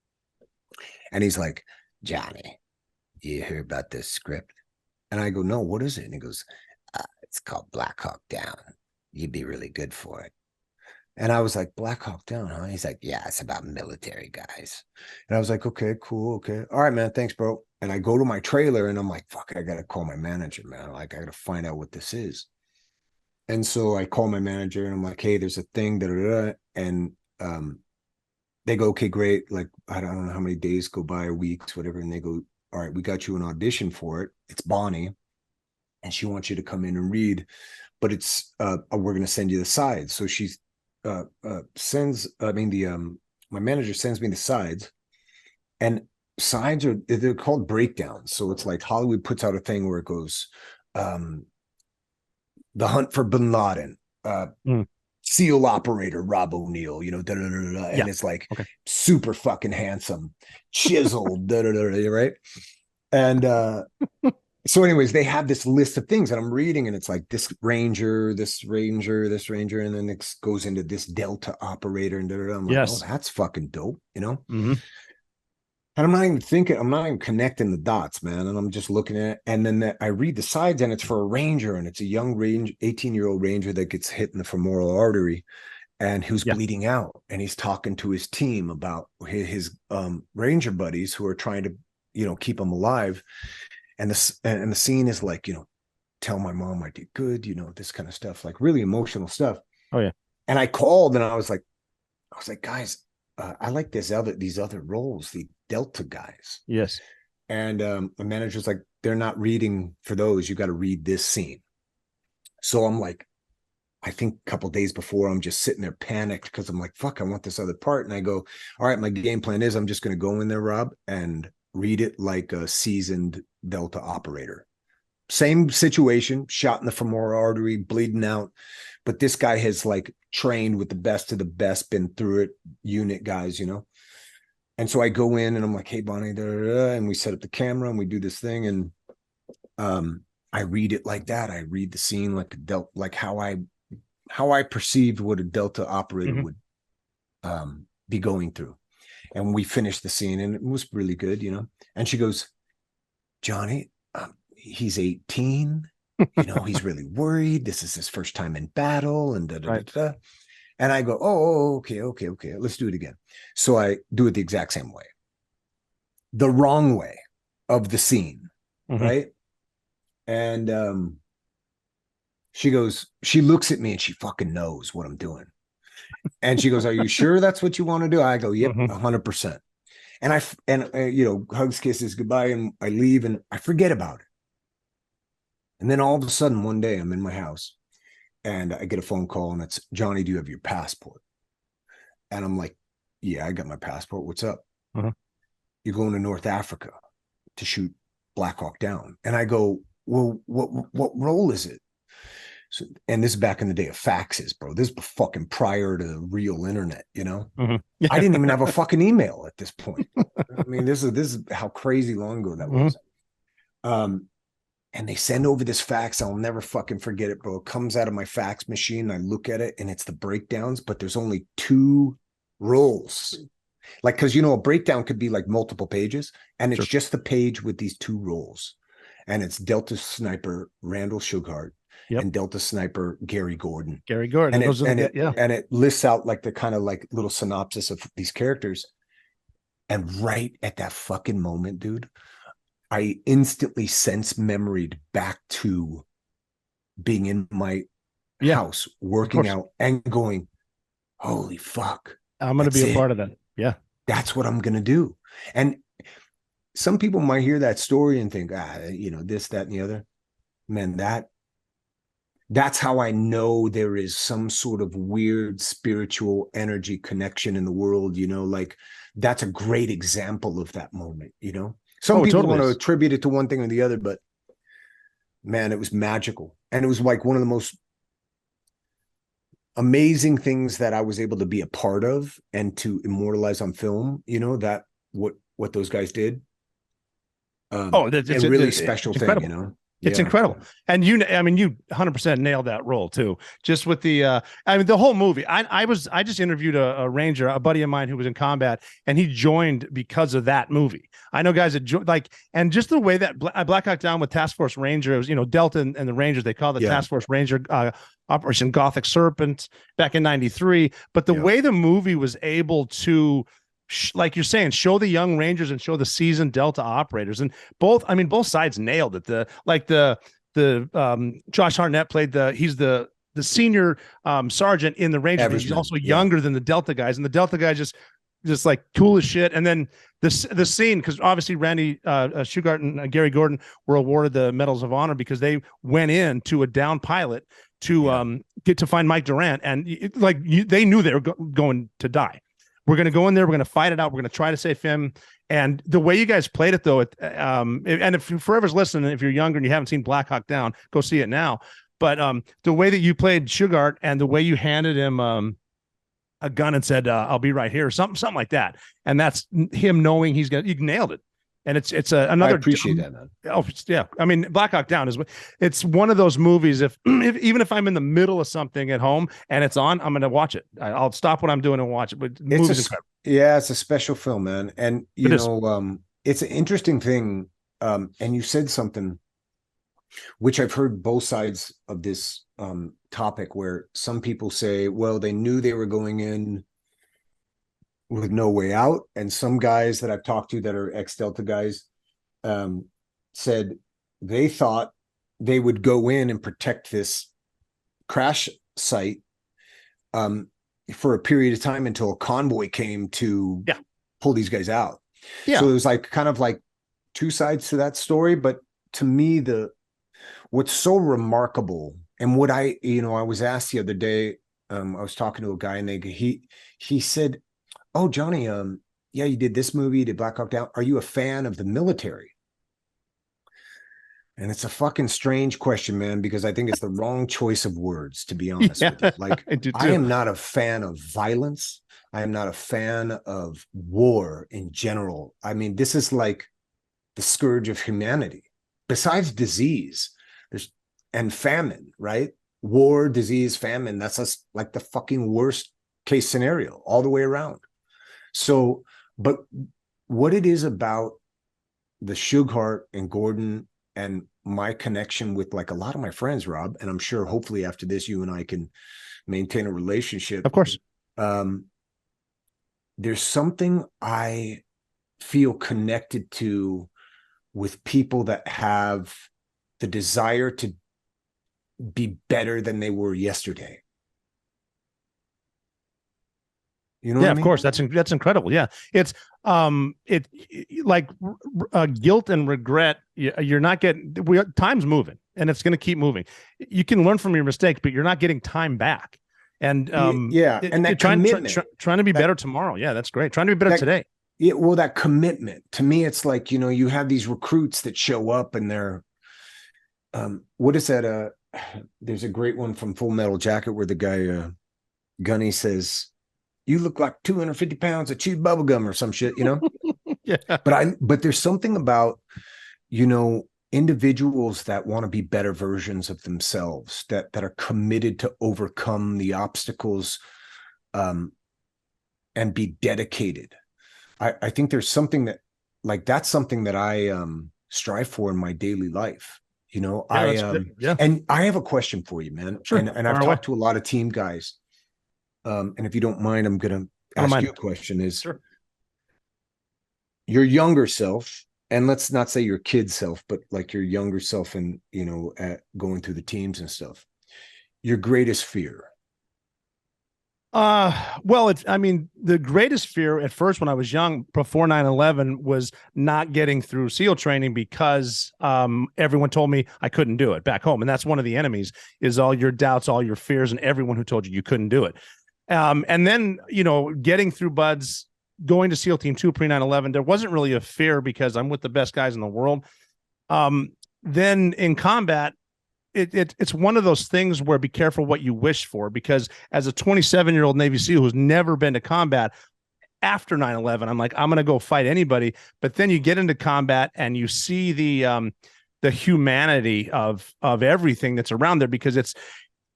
Speaker 12: And he's like, Johnny, you hear about this script? And I go, no, what is it? And he goes, it's called Black Hawk Down. You'd be really good for it. And I was like, Black Hawk Down, huh? He's like, yeah, it's about military guys. And I was like, okay, cool. Okay. All right, man. Thanks, bro. And I go to my trailer and I'm like, fuck, I got to call my manager, man. Like, I got to find out what this is. And so I call my manager and I'm like, hey, there's a thing. And they go, okay, great. Like, I don't know how many days go by or weeks, whatever. And they go, all right, we got you an audition for it. It's Bonnie. And she wants you to come in and read. But it's, we're going to send you the sides. So she's, my manager sends me the sides And sides they're called breakdowns. So it's like Hollywood puts out a thing where it goes, the hunt for bin Laden, SEAL operator Rob O'Neill, you know, and it's like super fucking handsome, chiseled, right? And so anyways, they have this list of things that I'm reading, and it's like this ranger, this ranger, this ranger, and then it goes into this Delta operator, and I'm like, oh, that's fucking dope, you know?
Speaker 11: Mm-hmm.
Speaker 12: And I'm not even thinking, I'm not even connecting the dots, man. And I'm just looking at it. And then I read the sides, and it's for a ranger, and it's a young 18-year-old ranger that gets hit in the femoral artery and who's bleeding out. And he's talking to his team about his ranger buddies who are trying to, you know, keep him alive. And the scene is like, you know, tell my mom I did good, you know, this kind of stuff, like really emotional stuff.
Speaker 11: Oh yeah.
Speaker 12: And I called, and I was like, guys, I like these other roles, the Delta guys.
Speaker 11: Yes.
Speaker 12: And the manager's like, they're not reading for those. You got to read this scene. So I'm like, I think a couple days before, I'm just sitting there panicked because I'm like, fuck, I want this other part. And I go, all right, my game plan is I'm just going to go in there, Rob, and read it like a seasoned Delta operator. Same situation, shot in the femoral artery, bleeding out. But this guy has like trained with the best of the best, been through it, unit guys, you know? And so I go in and I'm like, hey, Bonnie, and we set up the camera and we do this thing. And I read it like that. I read the scene like like how I perceived what a Delta operator would be going through. And we finished the scene, and it was really good, you know? And she goes, Johnny, he's 18, you know, he's really worried. This is his first time in battle, and And I go, oh, okay. Let's do it again. So I do it the exact same way. The wrong way of the scene, right? And she looks at me and she fucking knows what I'm doing. And she goes, are you sure that's what you want to do? I go, yep, 100%. And you know, hugs, kisses, goodbye. And I leave and I forget about it. And then all of a sudden, one day I'm in my house and I get a phone call, and it's, Johnny, do you have your passport? And I'm like, yeah, I got my passport. What's up? You're going to North Africa to shoot Black Hawk Down. And I go, well, what role is it? So, and this is back in the day of faxes, bro. This is fucking prior to the real internet, you know? I didn't even have a fucking email at this point. I mean, this is how crazy long ago that was. And they send over this fax. I'll never fucking forget it, bro. It comes out of my fax machine. I look at it, and it's the breakdowns, but there's only 2 roles. Like, because, you know, a breakdown could be like multiple pages, and it's just the page with these 2 roles. And it's Delta Sniper Randall Shughart and Delta Sniper Gary Gordon. And it lists out like the kind of like little synopsis of these characters. And right at that fucking moment, dude, I instantly sense memoried back to being in my house, working out and going, holy fuck.
Speaker 11: I'm going to be a part of that. Yeah.
Speaker 12: That's what I'm going to do. And some people might hear that story and think, you know, this, that, and the other. Man, that's how I know there is some sort of weird spiritual energy connection in the world, you know, like that's a great example of that moment, you know? Some people want to attribute it to one thing or the other, but man, it was magical. And it was like one of the most amazing things that I was able to be a part of and to immortalize on film, you know, that what those guys did. It's a really special thing, you know?
Speaker 11: It's incredible. And you 100% nailed that role too. Just with the, the whole movie. I just interviewed a ranger, a buddy of mine who was in combat, and he joined because of that movie. I know guys that and just the way that Black Hawk Down with Task Force Ranger, it was, you know, Delta and the Rangers, they call the Task Force Ranger Operation Gothic Serpent back in '93. But the way the movie was able to, like you're saying, show the young Rangers and show the seasoned Delta operators, and both sides nailed it. The Josh Hartnett played he's the senior sergeant in the Rangers, but he's also younger than the Delta guys, and the Delta guys just like cool as shit. And then the scene, because obviously Randy Shughart and Gary Gordon were awarded the Medals of Honor because they went in to a down pilot to get to find Mike Durant, and they knew they were going to die. We're going to go in there. We're going to fight it out. We're going to try to save him. And the way you guys played it, though, and if forever's listening, if you're younger and you haven't seen Black Hawk Down, go see it now. But the way that you played Sugart and the way you handed him a gun and said, "I'll be right here," or something like that, and that's him knowing he's gonna. You nailed it. And it's another.
Speaker 12: I appreciate that, man.
Speaker 11: Oh yeah, I mean, Black Hawk Down it's one of those movies. If even if I'm in the middle of something at home and it's on, I'm going to watch it. I'll stop what I'm doing and watch it. But
Speaker 12: it's a special film, man. And it's an interesting thing. And you said something, which I've heard both sides of this topic, where some people say, well, they knew they were going in with no way out, and some guys that I've talked to that are ex-Delta guys said they thought they would go in and protect this crash site for a period of time until a convoy came to pull these guys out. So it was like kind of like two sides to that story. But to me, what's so remarkable, and what I was asked the other day, I was talking to a guy, and he said, "Oh, Johnny, yeah, you did this movie, you did Black Hawk Down. Are you a fan of the military?" And it's a fucking strange question, man, because I think it's the wrong choice of words, to be honest with you. Like, I am not a fan of violence. I am not a fan of war in general. I mean, this is like the scourge of humanity. Besides disease, and famine, right? War, disease, famine, that's like the fucking worst case scenario all the way around. So, but what it is about the Sugart and Gordon and my connection with like a lot of my friends, Rob, and I'm sure hopefully after this, you and I can maintain a relationship.
Speaker 11: Of course.
Speaker 12: There's something I feel connected to with people that have the desire to be better than they were yesterday. You know what I mean?
Speaker 11: Of course. That's incredible. Yeah. It's like guilt and regret. You're not getting, time's moving, and it's going to keep moving. You can learn from your mistakes, but you're not getting time back. And
Speaker 12: and that
Speaker 11: trying to be
Speaker 12: that,
Speaker 11: better tomorrow. Yeah, that's great. Trying to be better today.
Speaker 12: Yeah, well, that commitment, to me, it's like, you have these recruits that show up and they're what is that? There's a great one from Full Metal Jacket where the guy Gunny says, "You look like 250 pounds of chewed bubble gum," or some shit,
Speaker 11: Yeah.
Speaker 12: But there's something about, individuals that want to be better versions of themselves, that are committed to overcome the obstacles and be dedicated. I think there's something that's something that I strive for in my daily life. And I have a question for you, man.
Speaker 11: Sure.
Speaker 12: And I've talked to a lot of team guys. And if you don't mind, I'm going to ask you a question. Is
Speaker 11: sure.
Speaker 12: Your younger self, and let's not say your kid self, but like your younger self, and at going through the teams and stuff, your greatest fear?
Speaker 11: Well, the greatest fear at first when I was young, before 9/11, was not getting through SEAL training because everyone told me I couldn't do it back home. And that's one of the enemies, is all your doubts, all your fears, and everyone who told you couldn't do it. And then, getting through BUD/S, going to SEAL Team 2 pre 9/11, there wasn't really a fear because I'm with the best guys in the world. Then in combat, it's one of those things where be careful what you wish for, because as a 27-year-old Navy SEAL who's never been to combat, after 9/11, I'm like, I'm going to go fight anybody. But then you get into combat and you see the humanity of everything that's around there, because it's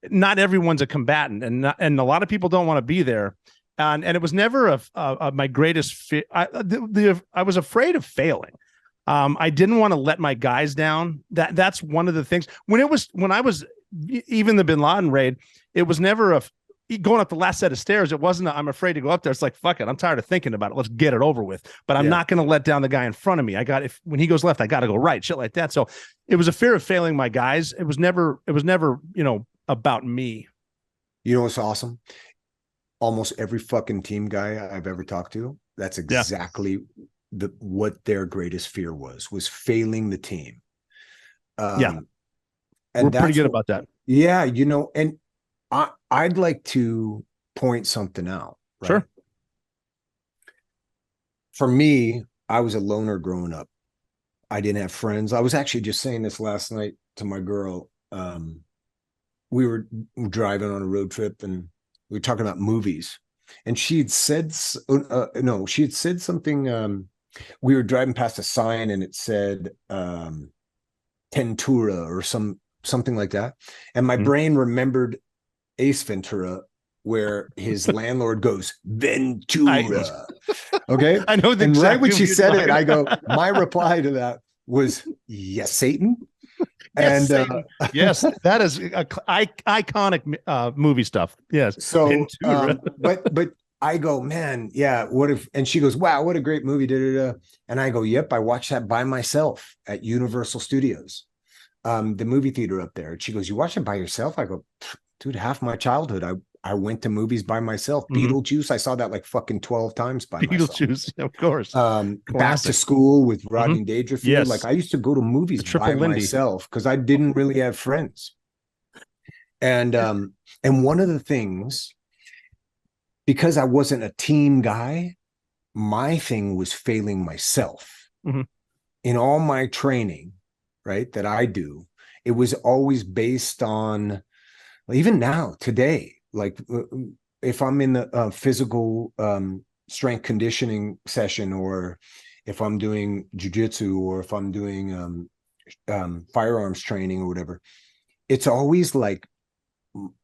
Speaker 11: not everyone's a combatant, and a lot of people don't want to be there. And it was never my greatest fear. I was afraid of failing. I didn't want to let my guys down. That's one of the things. When I was even the Bin Laden raid, it was never going up the last set of stairs. It wasn't I'm afraid to go up there. It's like, fuck it, I'm tired of thinking about it. Let's get it over with. But I'm not going to let down the guy in front of me. When he goes left, I got to go right. Shit like that. So it was a fear of failing my guys. It was never about me.
Speaker 12: You know what's awesome? Almost every fucking team guy I've ever talked to, that's exactly what their greatest fear was failing the team.
Speaker 11: And we're pretty good about that.
Speaker 12: Yeah, and I'd like to point something out. Right?
Speaker 11: Sure.
Speaker 12: For me, I was a loner growing up. I didn't have friends. I was actually just saying this last night to my girl. We were driving on a road trip and we were talking about movies. And she had said, no, she had said something. We were driving past a sign and it said Tentura or something like that. And my brain remembered Ace Ventura, where his landlord goes, Ventura. Okay.
Speaker 11: I know the
Speaker 12: and
Speaker 11: exact
Speaker 12: right when she
Speaker 11: movie
Speaker 12: said
Speaker 11: you're
Speaker 12: it, I go, my reply to that was, yes, Satan.
Speaker 11: Yes,
Speaker 12: And
Speaker 11: Satan. Yes, that is iconic movie stuff. Yes.
Speaker 12: so but I go, man, yeah, what if, and she goes, wow, what a great movie. Da, da, da. And I go, yep, I watched that by myself at Universal Studios, the movie theater up there. And she goes, you watched it by yourself? I go, dude, half my childhood, I went to movies by myself. Beetlejuice, I saw that like fucking 12 times by myself.
Speaker 11: Beetlejuice, of course.
Speaker 12: Back to School with Rodney Dangerfield.
Speaker 11: Yes.
Speaker 12: Like I used to go to movies by myself because I didn't really have friends. And one of the things, because I wasn't a team guy, my thing was failing myself. In all my training, right, that I do, it was always based on, even now, today, like if I'm in the physical strength conditioning session, or if I'm doing jujitsu, or if I'm doing firearms training or whatever, it's always like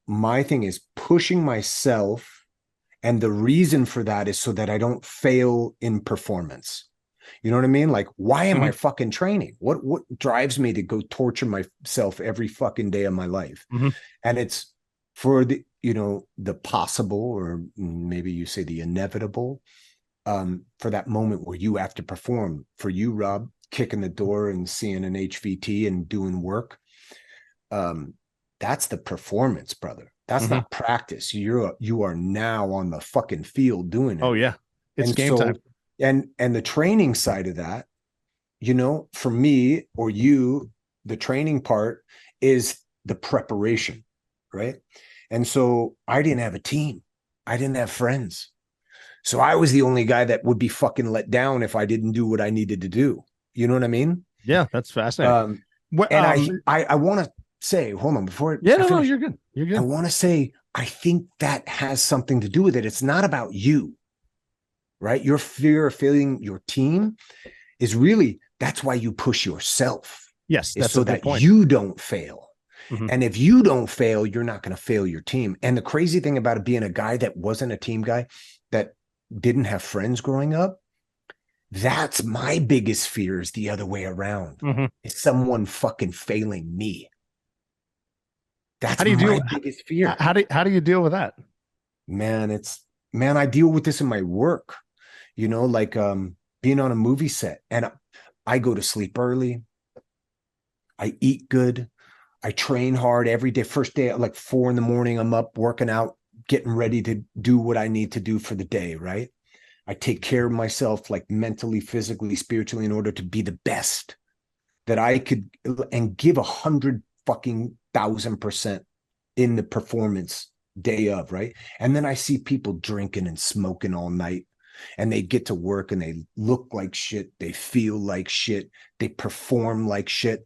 Speaker 12: my thing is pushing myself. And the reason for that is so that I don't fail in performance. You know what I mean? Like, why am I fucking training? What drives me to go torture myself every fucking day of my life? And it's for the, you know, the possible, or maybe you say the inevitable, for that moment where you have to perform. For you, Rob, kicking the door and seeing an HVT and doing work, that's the performance, brother. That's not practice. You are now on the fucking field doing it.
Speaker 11: Oh yeah, it's game time.
Speaker 12: And the training side of that, you know, for me or you, the training part is the preparation, right? And so I didn't have a team. I didn't have friends. So I was the only guy that would be fucking let down if I didn't do what I needed to do. You know what I mean?
Speaker 11: Yeah, that's fascinating.
Speaker 12: I want to say, hold on, before
Speaker 11: no, you're good. You're good.
Speaker 12: I want to say, I think that has something to do with it. It's not about you, right? Your fear of failing your team is really, that's why you push yourself.
Speaker 11: Yes, that's
Speaker 12: so
Speaker 11: a good
Speaker 12: that
Speaker 11: point.
Speaker 12: you don't fail. And if you don't fail, you're not going to fail your team. And the crazy thing about it, being a guy that wasn't a team guy, that didn't have friends growing up, that's my biggest fear, is the other way around. Is someone fucking failing me. That's my biggest fear.
Speaker 11: How do you deal with that?
Speaker 12: Man, I deal with this in my work, you know, like being on a movie set, and I go to sleep early. I eat good. I train hard every day. First day at like 4 a.m, I'm up working out, getting ready to do what I need to do for the day, right? I take care of myself, like mentally, physically, spiritually, in order to be the best that I could, and give 100,000% in the performance day of, right? And then I see people drinking and smoking all night, and they get to work and they look like shit, they feel like shit, they perform like shit,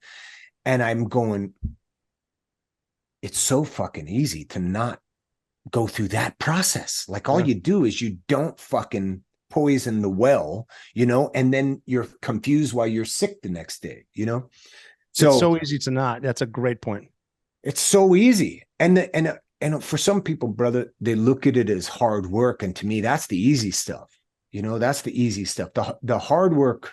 Speaker 12: and I'm going, it's so fucking easy to not go through that process. Like all you do is you don't fucking poison the well, you know, and then you're confused why you're sick the next day, you know? So
Speaker 11: it's so easy to not. That's a great point.
Speaker 12: It's so easy. And for some people, brother, they look at it as hard work. And to me, that's the easy stuff. You know, that's the easy stuff. The hard work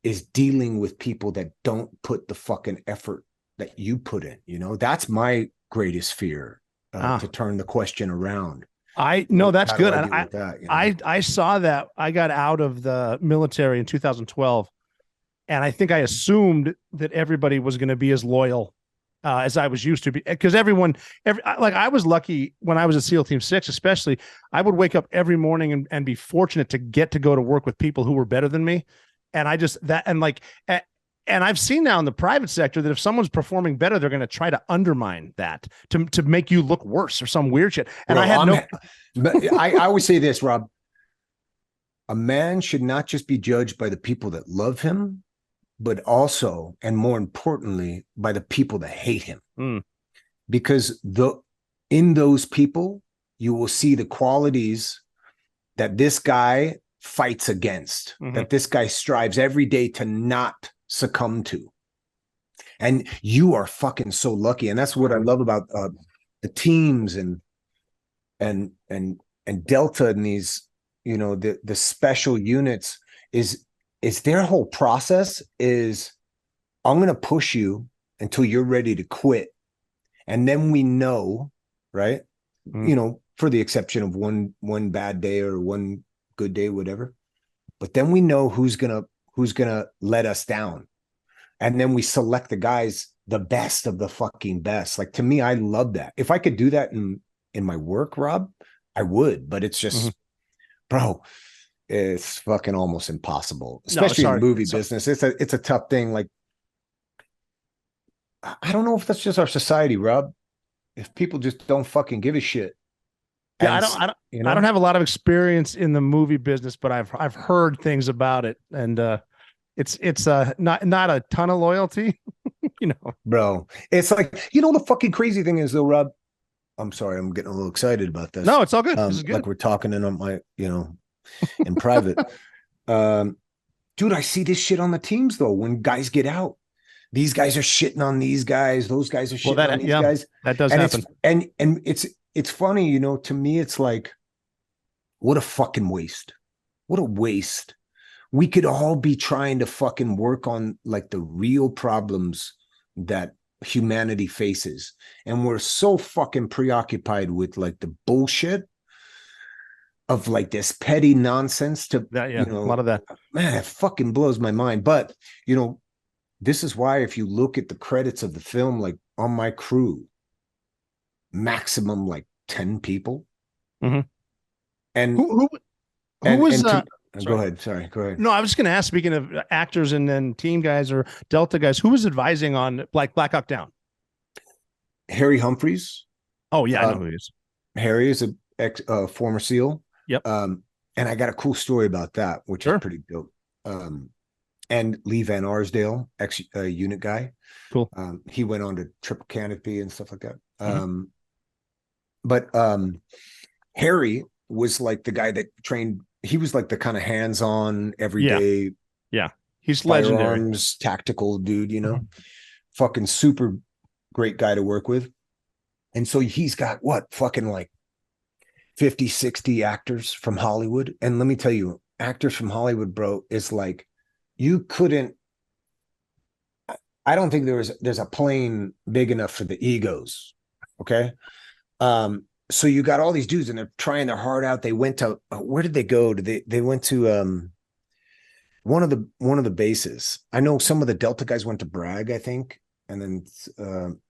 Speaker 12: is dealing with people that don't put the fucking effort that you put in. You know, that's my greatest fear, to turn the question around.
Speaker 11: That's good. And
Speaker 12: I
Speaker 11: saw that. I got out of the military in 2012. And I think I assumed that everybody was going to be as loyal as I was used to be, because like I was lucky when I was at SEAL Team 6, especially. I would wake up every morning and be fortunate to get to go to work with people who were better than me. And and I've seen now in the private sector that if someone's performing better, they're going to try to undermine that to make you look worse or some weird shit. And
Speaker 12: I always say this, Rob. a man should not just be judged by the people that love him, but also, and more importantly, by the people that hate him. Because in those people, you will see the qualities that this guy fights against, that this guy strives every day to not succumb to. And you are fucking so lucky. And that's what I love about the teams and Delta and these, the special units is their whole process is, I'm going to push you until you're ready to quit. And then we know, right? For the exception of one bad day or one good day, whatever. But then we know who's gonna let us down. And then we select the guys, the best of the fucking best. Like, to me, I love that. If I could do that in my work, Rob, I would, but it's just, bro, it's fucking almost impossible, especially in the movie business. It's a tough thing. Like, I don't know if that's just our society, Rob. If people just don't fucking give a shit.
Speaker 11: Yeah, I don't have a lot of experience in the movie business, but I've heard things about it, and it's not a ton of loyalty,
Speaker 12: Bro. It's like, the fucking crazy thing is though, Rob. I'm sorry, I'm getting a little excited about this.
Speaker 11: No, it's all good. This is good.
Speaker 12: Like we're talking in my, in private. Dude, I see this shit on the teams though. When guys get out, these guys are shitting on these guys. Those guys are shitting on these guys.
Speaker 11: That does happen.
Speaker 12: And it's funny, to me, it's like, what a fucking waste. What a waste. We could all be trying to fucking work on like the real problems that humanity faces. And we're so fucking preoccupied with like the bullshit of like this petty nonsense to
Speaker 11: that. Yeah, a lot of that.
Speaker 12: Man, it fucking blows my mind. But, this is why if you look at the credits of the film, like on my crew, maximum like 10 people. And
Speaker 11: who was
Speaker 12: go ahead. Sorry, go ahead.
Speaker 11: No, I was just going to ask, speaking of actors and then team guys or Delta guys, who was advising on like Black Hawk Down?
Speaker 12: Harry Humphreys.
Speaker 11: Oh yeah, I know who he is.
Speaker 12: Harry is a former SEAL.
Speaker 11: Yep.
Speaker 12: And I got a cool story about that, which is pretty dope. And Lee Van Arsdale, ex-unit guy.
Speaker 11: Cool.
Speaker 12: He went on to Triple Canopy and stuff like that. But Harry was like the guy that trained. He was like the kind of hands-on, everyday.
Speaker 11: Yeah. He's legendary.
Speaker 12: Tactical dude, fucking super great guy to work with. And so he's got fucking like 50, 60 actors from Hollywood. And let me tell you, actors from Hollywood, bro, is like, you couldn't, I don't think there's a plane big enough for the egos. Okay. So you got all these dudes and they're trying their heart out. They went to, where did they go? They went to, one of the bases. I know some of the Delta guys went to Bragg, I think. And then,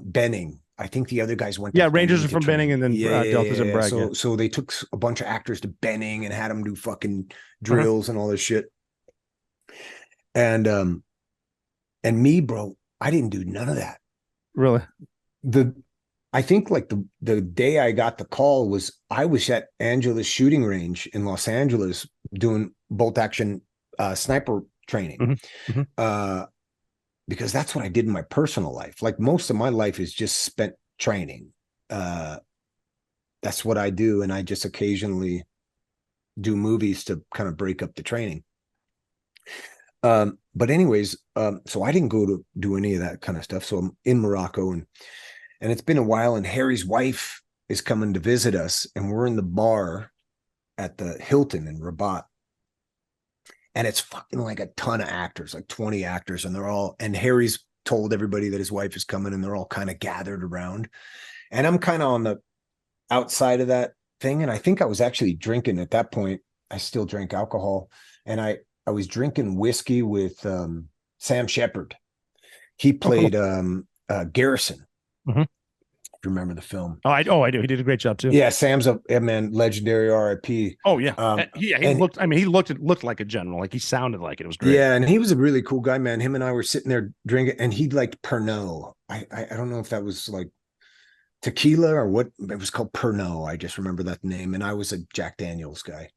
Speaker 12: Benning. I think the other guys went.
Speaker 11: Yeah, Rangers are from Benning, and then Delta's in Bragg.
Speaker 12: So they took a bunch of actors to Benning and had them do fucking drills and all this shit. And me, bro, I didn't do none of that.
Speaker 11: Really?
Speaker 12: I think like the day I got the call was I was at Angeles shooting range in Los Angeles doing bolt action sniper training. Because that's what I did in my personal life. Like most of my life is just spent training. That's what I do. And I just occasionally do movies to kind of break up the training. But anyways, so I didn't go to do any of that kind of stuff. So I'm in Morocco and it's been a while, and Harry's wife is coming to visit us, and we're in the bar at the Hilton in Rabat. And it's fucking like a ton of actors, like 20 actors, and Harry's told everybody that his wife is coming, and they're all kind of gathered around. And I'm kind of on the outside of that thing. And I think I was actually drinking at that point. I still drank alcohol, and I was drinking whiskey with Sam Shepard. He played Garrison. If you remember the film.
Speaker 11: Oh, I do. He did a great job too.
Speaker 12: Yeah, Sam's a man, legendary RIP.
Speaker 11: Oh yeah, he looked. I mean, he looked like a general. Like he sounded like it. It was great.
Speaker 12: Yeah, and he was a really cool guy, man. Him and I were sitting there drinking, and he liked Pernod. I don't know if that was like tequila or what. It was called Pernod. I just remember that name, and I was a Jack Daniels guy.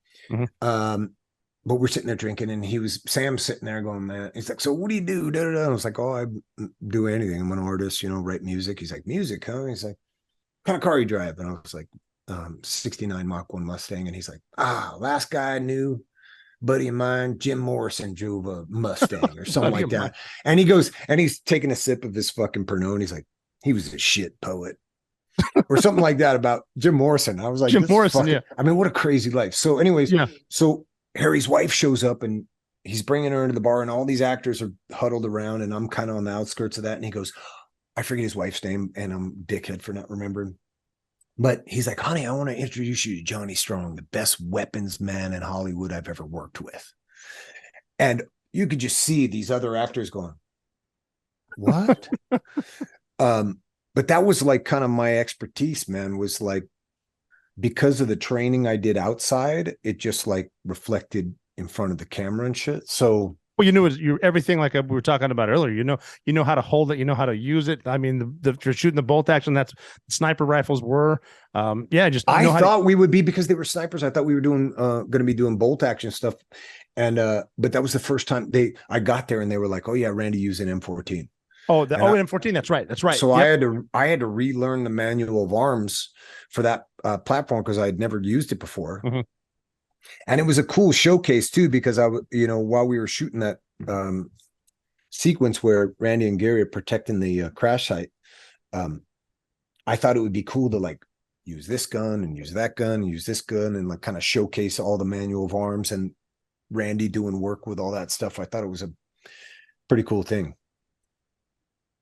Speaker 12: But we're sitting there drinking, and Sam's sitting there going, man, he's like, so what do you do? Da, da, da. I was like, oh, I do anything. I'm an artist, write music. He's like, music, huh? He's like, what kind of car you drive? And I was like, 69 Mach 1 Mustang. And he's like, last guy I knew, buddy of mine, Jim Morrison, drove a Mustang or something like that. And he goes, and he's taking a sip of his fucking Pernod, and he's like, he was a shit poet. Or something like that about Jim Morrison. I was like,
Speaker 11: Jim Morrison, yeah.
Speaker 12: I mean, what a crazy life. So anyways, so Harry's wife shows up, and he's bringing her into the bar, and all these actors are huddled around, and I'm kind of on the outskirts of that. And he goes, I forget his wife's name, and I'm dickhead for not remembering. But he's like, honey, I want to introduce you to Johnny Strong, the best weapons man in Hollywood I've ever worked with. And you could just see these other actors going, what? But that was like kind of my expertise, man, was like, because of the training I did outside, it just like reflected in front of the camera and shit. So,
Speaker 11: well, you everything like we were talking about earlier. You know how to hold it. You know how to use it. I mean, you're shooting the bolt action. That's sniper rifles were. I
Speaker 12: thought we would be, because they were snipers. I thought we were going to be doing bolt action stuff, and but that was the first time I got there, and they were like, "Oh yeah, Randy used an M14."
Speaker 11: M14. That's right. That's right.
Speaker 12: So yep. I had to relearn the manual of arms for that platform, because I had never used it before.
Speaker 11: Mm-hmm.
Speaker 12: And it was a cool showcase too, because while we were shooting that sequence where Randy and Gary are protecting the crash site, I thought it would be cool to like use this gun and use that gun and use this gun and like kind of showcase all the manual of arms, and Randy doing work with all that stuff. I thought it was a pretty cool thing.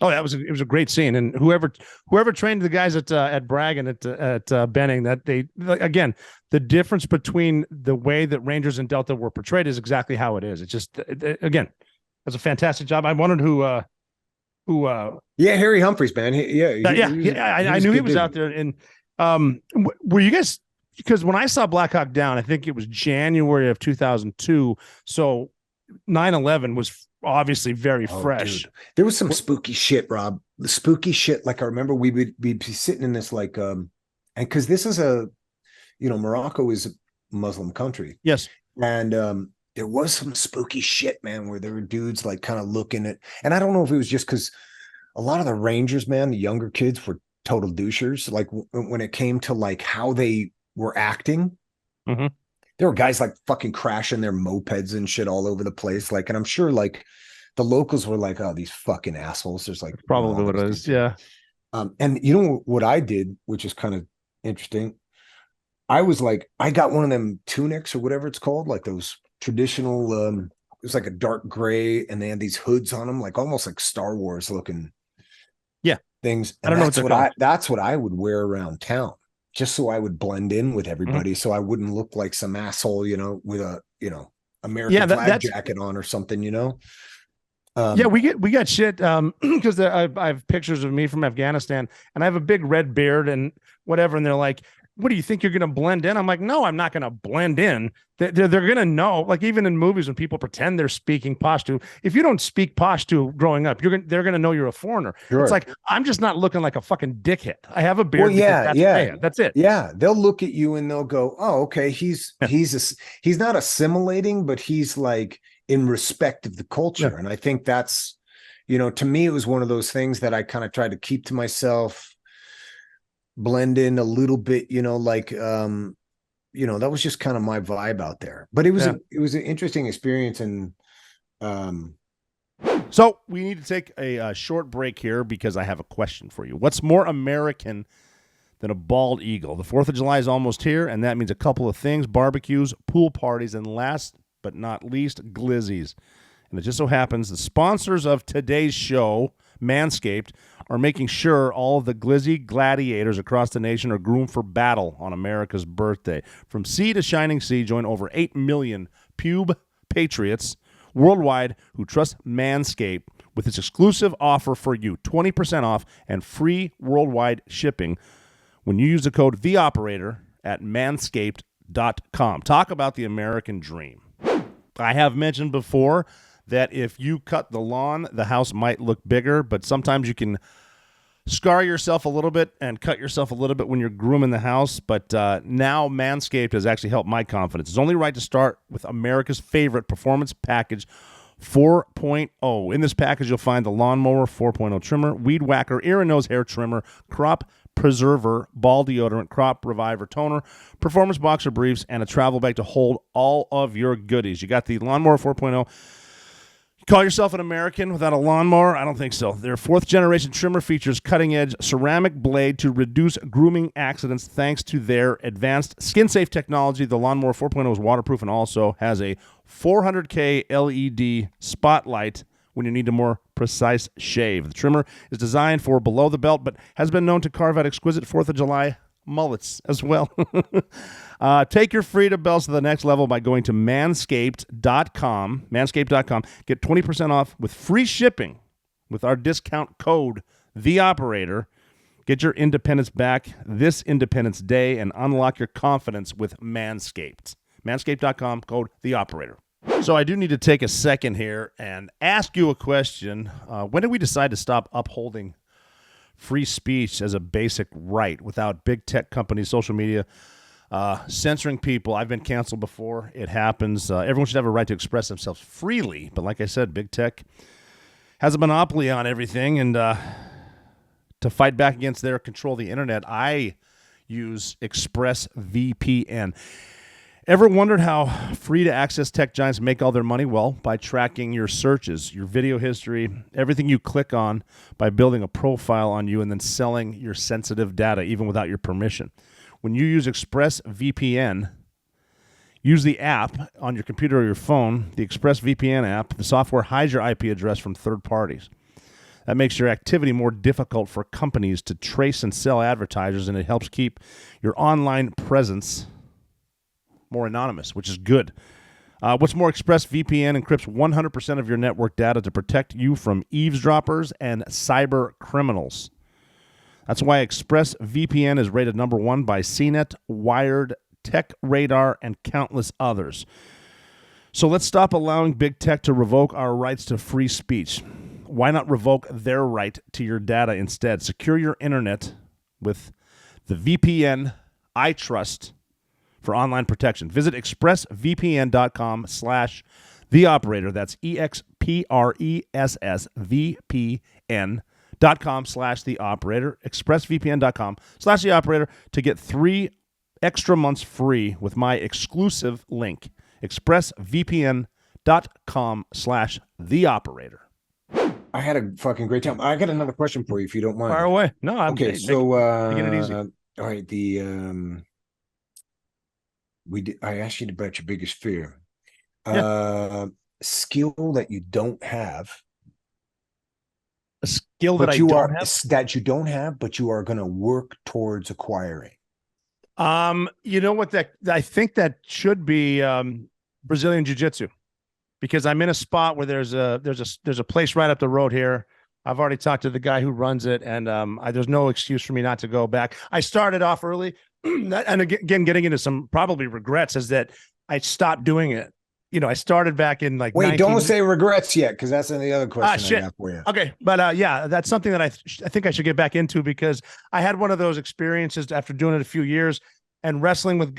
Speaker 11: Oh, it was a great scene, and whoever trained the guys at Bragg and at Benning, that again, the difference between the way that Rangers and Delta were portrayed is exactly how it is. It's just again, that's a fantastic job. I wondered who
Speaker 12: Harry Humphreys, man.
Speaker 11: I knew he was out there. And were you guys, because when I saw Black Hawk Down, I think it was January of 2002, so 9/11 was obviously very fresh.
Speaker 12: Dude. There was some spooky shit, Rob. The spooky shit. Like I remember we'd be sitting in this like and because this is Morocco is a Muslim country.
Speaker 11: Yes.
Speaker 12: And there was some spooky shit, man, where there were dudes like kind of looking at, and I don't know if it was just because a lot of the Rangers, man, the younger kids were total douchers. Like when it came to like how they were acting.
Speaker 11: Mm-hmm.
Speaker 12: There were guys like fucking crashing their mopeds and shit all over the place. Like, and I'm sure like the locals were like, oh, these fucking assholes. There's like
Speaker 11: probably what it is. Yeah.
Speaker 12: And you know what I did, which is kind of interesting. I was like, I got one of them tunics or whatever it's called, like those traditional, it was like a dark gray, and they had these hoods on them, like almost like Star Wars looking things. And I don't know that's what I would wear around town, just so I would blend in with everybody, so I wouldn't look like some asshole, with a, American flag jacket on or something,
Speaker 11: we got shit because I have pictures of me from Afghanistan, and I have a big red beard and whatever, and they're like, what do you think, you're going to blend in? I'm like, no, I'm not going to blend in. They're going to know, like even in movies when people pretend they're speaking Pashto, if you don't speak Pashto growing up, they're going to know you're a foreigner. Sure. It's like, I'm just not looking like a fucking dickhead. I have a beard.
Speaker 12: Well,
Speaker 11: that's it.
Speaker 12: Yeah. They'll look at you and they'll go, oh, okay. He's not assimilating, but he's like in respect of the culture. Yeah. And I think that's, to me, it was one of those things that I kind of tried to keep to myself, blend in a little bit, that was just kind of my vibe out there. But it was an interesting experience. And
Speaker 11: so we need to take a short break here because I have a question for you. What's more American than a bald eagle? The 4th of July is almost here, and that means a couple of things: barbecues, pool parties, and last but not least, glizzies. And it just so happens the sponsors of today's show, Manscaped, are making sure all of the glizzy gladiators across the nation are groomed for battle on America's birthday. From sea to shining sea, join over 8 million pube patriots worldwide who trust Manscaped with its exclusive offer for you: 20% off and free worldwide shipping when you use the code THEOPERATOR at manscaped.com. Talk about the American dream. I have mentioned before that if you cut the lawn, the house might look bigger, but sometimes you can scar yourself a little bit and cut yourself a little bit when you're grooming the house, but now Manscaped has actually helped my confidence. It's only right to start with America's favorite performance package 4.0. In this package, you'll find the Lawnmower 4.0 trimmer, Weed Whacker ear and nose hair trimmer, Crop Preserver ball deodorant, Crop Reviver toner, performance boxer briefs, and a travel bag to hold all of your goodies. You got the Lawnmower 4.0. Call yourself an American without a lawnmower? I don't think so. Their 4th-generation trimmer features cutting-edge ceramic blade to reduce grooming accidents thanks to their advanced skin-safe technology. The Lawnmower 4.0 is waterproof and also has a 400K LED spotlight when you need a more precise shave. The trimmer is designed for below the belt, but has been known to carve out exquisite 4th of July mullets as well. Take your freedom belts to the next level by going to manscaped.com. Manscaped.com. Get 20% off with free shipping with our discount code, The Operator. Get your independence back this Independence Day and unlock your confidence with Manscaped. Manscaped.com, code The Operator. So I do need to take a second here and ask you a question. When did we decide to stop upholding free speech as a basic right without big tech companies, social media, censoring people? I've been canceled before. It happens. Everyone should have a right to express themselves freely. But like I said, big tech has a monopoly on everything. And to fight back against their control of the internet, I use ExpressVPN. Ever wondered how free-to-access tech giants make all their money? Well, by tracking your searches, your video history, everything you click on, by building a profile on you and then selling your sensitive data, even without your permission. When you use ExpressVPN, use the app on your computer or your phone, the ExpressVPN app. The software hides your IP address from third parties. That makes your activity more difficult for companies to trace and sell advertisers, and it helps keep your online presence more anonymous, which is good. What's more, ExpressVPN encrypts 100% of your network data to protect you from eavesdroppers and cyber criminals. That's why ExpressVPN is rated number 1 by CNET, Wired, Tech Radar, and countless others. So let's stop allowing big tech to revoke our rights to free speech. Why not revoke their right to your data instead? Secure your internet with the VPN I trust for online protection. Visit expressvpn.com/theoperator. That's expressvpn.com/theoperator. expressvpn.com/theoperator to get 3 extra months free with my exclusive link. expressvpn.com/theoperator.
Speaker 12: I had a fucking great time. I got another question for you, if you don't mind.
Speaker 11: Fire away. No, I'm
Speaker 12: okay.
Speaker 11: making it easy.
Speaker 12: All right. I asked you about your biggest fear. Skill that you don't have.
Speaker 11: A skill that you
Speaker 12: don't have, but you are going to work towards acquiring.
Speaker 11: You know what? I think that should be Brazilian Jiu-Jitsu, because I'm in a spot where there's a place right up the road here. I've already talked to the guy who runs it, and there's no excuse for me not to go back. I started off early, and again, getting into some probably regrets is that I stopped doing it. You know, I started back in like.
Speaker 12: Wait, don't say regrets yet, because that's the other question I got for you.
Speaker 11: Okay, but yeah, that's something that I think I should get back into, because I had one of those experiences after doing it a few years and wrestling with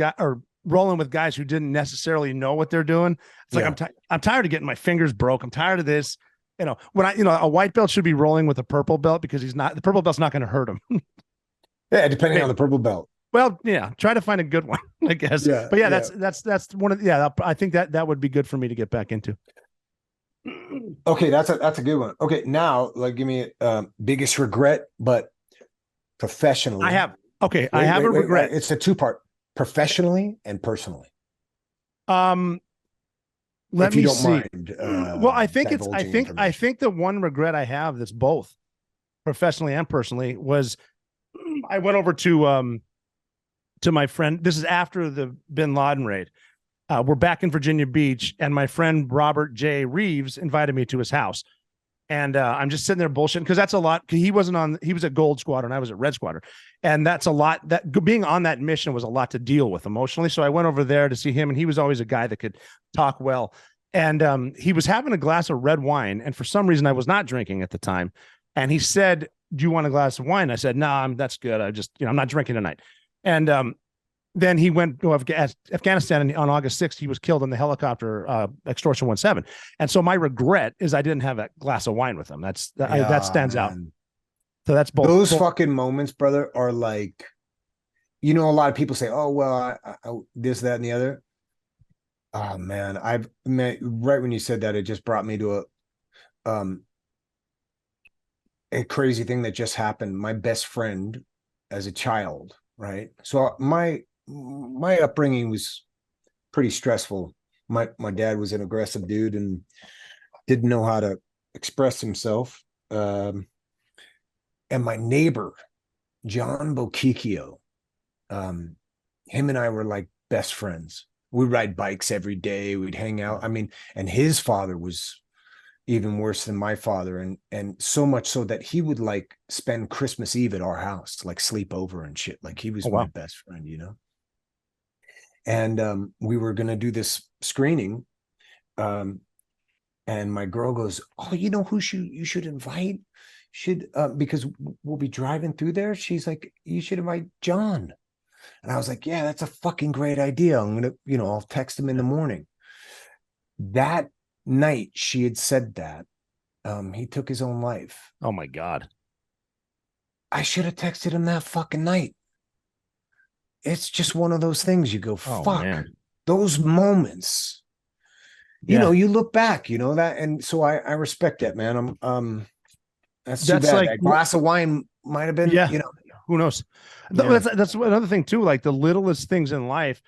Speaker 11: rolling with guys who didn't necessarily know what they're doing. It's like I'm tired of getting my fingers broke. I'm tired of this. You know, a white belt should be rolling with a purple belt, because the purple belt's not going to hurt him.
Speaker 12: Yeah, depending on the purple belt.
Speaker 11: Well, yeah, try to find a good one, I guess. Yeah, but that's one of I think that would be good for me to get back into.
Speaker 12: Okay, that's a good one. Okay, now give me biggest regret, but professionally.
Speaker 11: I have a regret.
Speaker 12: It's a 2-part: professionally and personally.
Speaker 11: Let me see.
Speaker 12: Mind,
Speaker 11: well, I think the one regret I have that's both professionally and personally was I went over to my friend. This is after the Bin Laden raid. We're back in Virginia Beach, and my friend Robert J. Reeves invited me to his house. And I'm just sitting there bullshitting, because that's a lot. He was at Gold Squadron, I was at Red Squadron. And that's a lot. That being on that mission was a lot to deal with emotionally. So I went over there to see him, and he was always a guy that could talk well. And he was having a glass of red wine. And for some reason, I was not drinking at the time. And he said,
Speaker 3: do you want a glass of wine? I said, no, that's good. I just, I'm not drinking tonight. And then he went to Afghanistan, and on August 6th, he was killed in the helicopter extortion 17. And so my regret is I didn't have a glass of wine with him. That stands out. So that's both.
Speaker 12: Those fucking moments, brother, are like, a lot of people say, oh, well, I this, that, and the other. Oh man, right when you said that, it just brought me to a crazy thing that just happened. My best friend as a child, right? So my upbringing was pretty stressful. My dad was an aggressive dude and didn't know how to express himself. And my neighbor, John Bokikio, him and I were like best friends. We ride bikes every day. We'd hang out. I mean, and his father was even worse than my father. And so much so that he would like spend Christmas Eve at our house, like sleep over and shit. Like he was my best friend, And we were going to do this screening. And my girl goes, oh, you know who you should invite? Because we'll be driving through there. She's like, you should invite John. And I was like, yeah, that's a fucking great idea. I'm going to, I'll text him in the morning. That night she had said that, he took his own life.
Speaker 3: Oh my God.
Speaker 12: I should have texted him that fucking night. It's just one of those things you go, fuck, those moments, you look back, that. And so I respect that, man. That's too bad. Like a glass of wine might've been,
Speaker 3: who knows? That's another thing too. Like the littlest things in life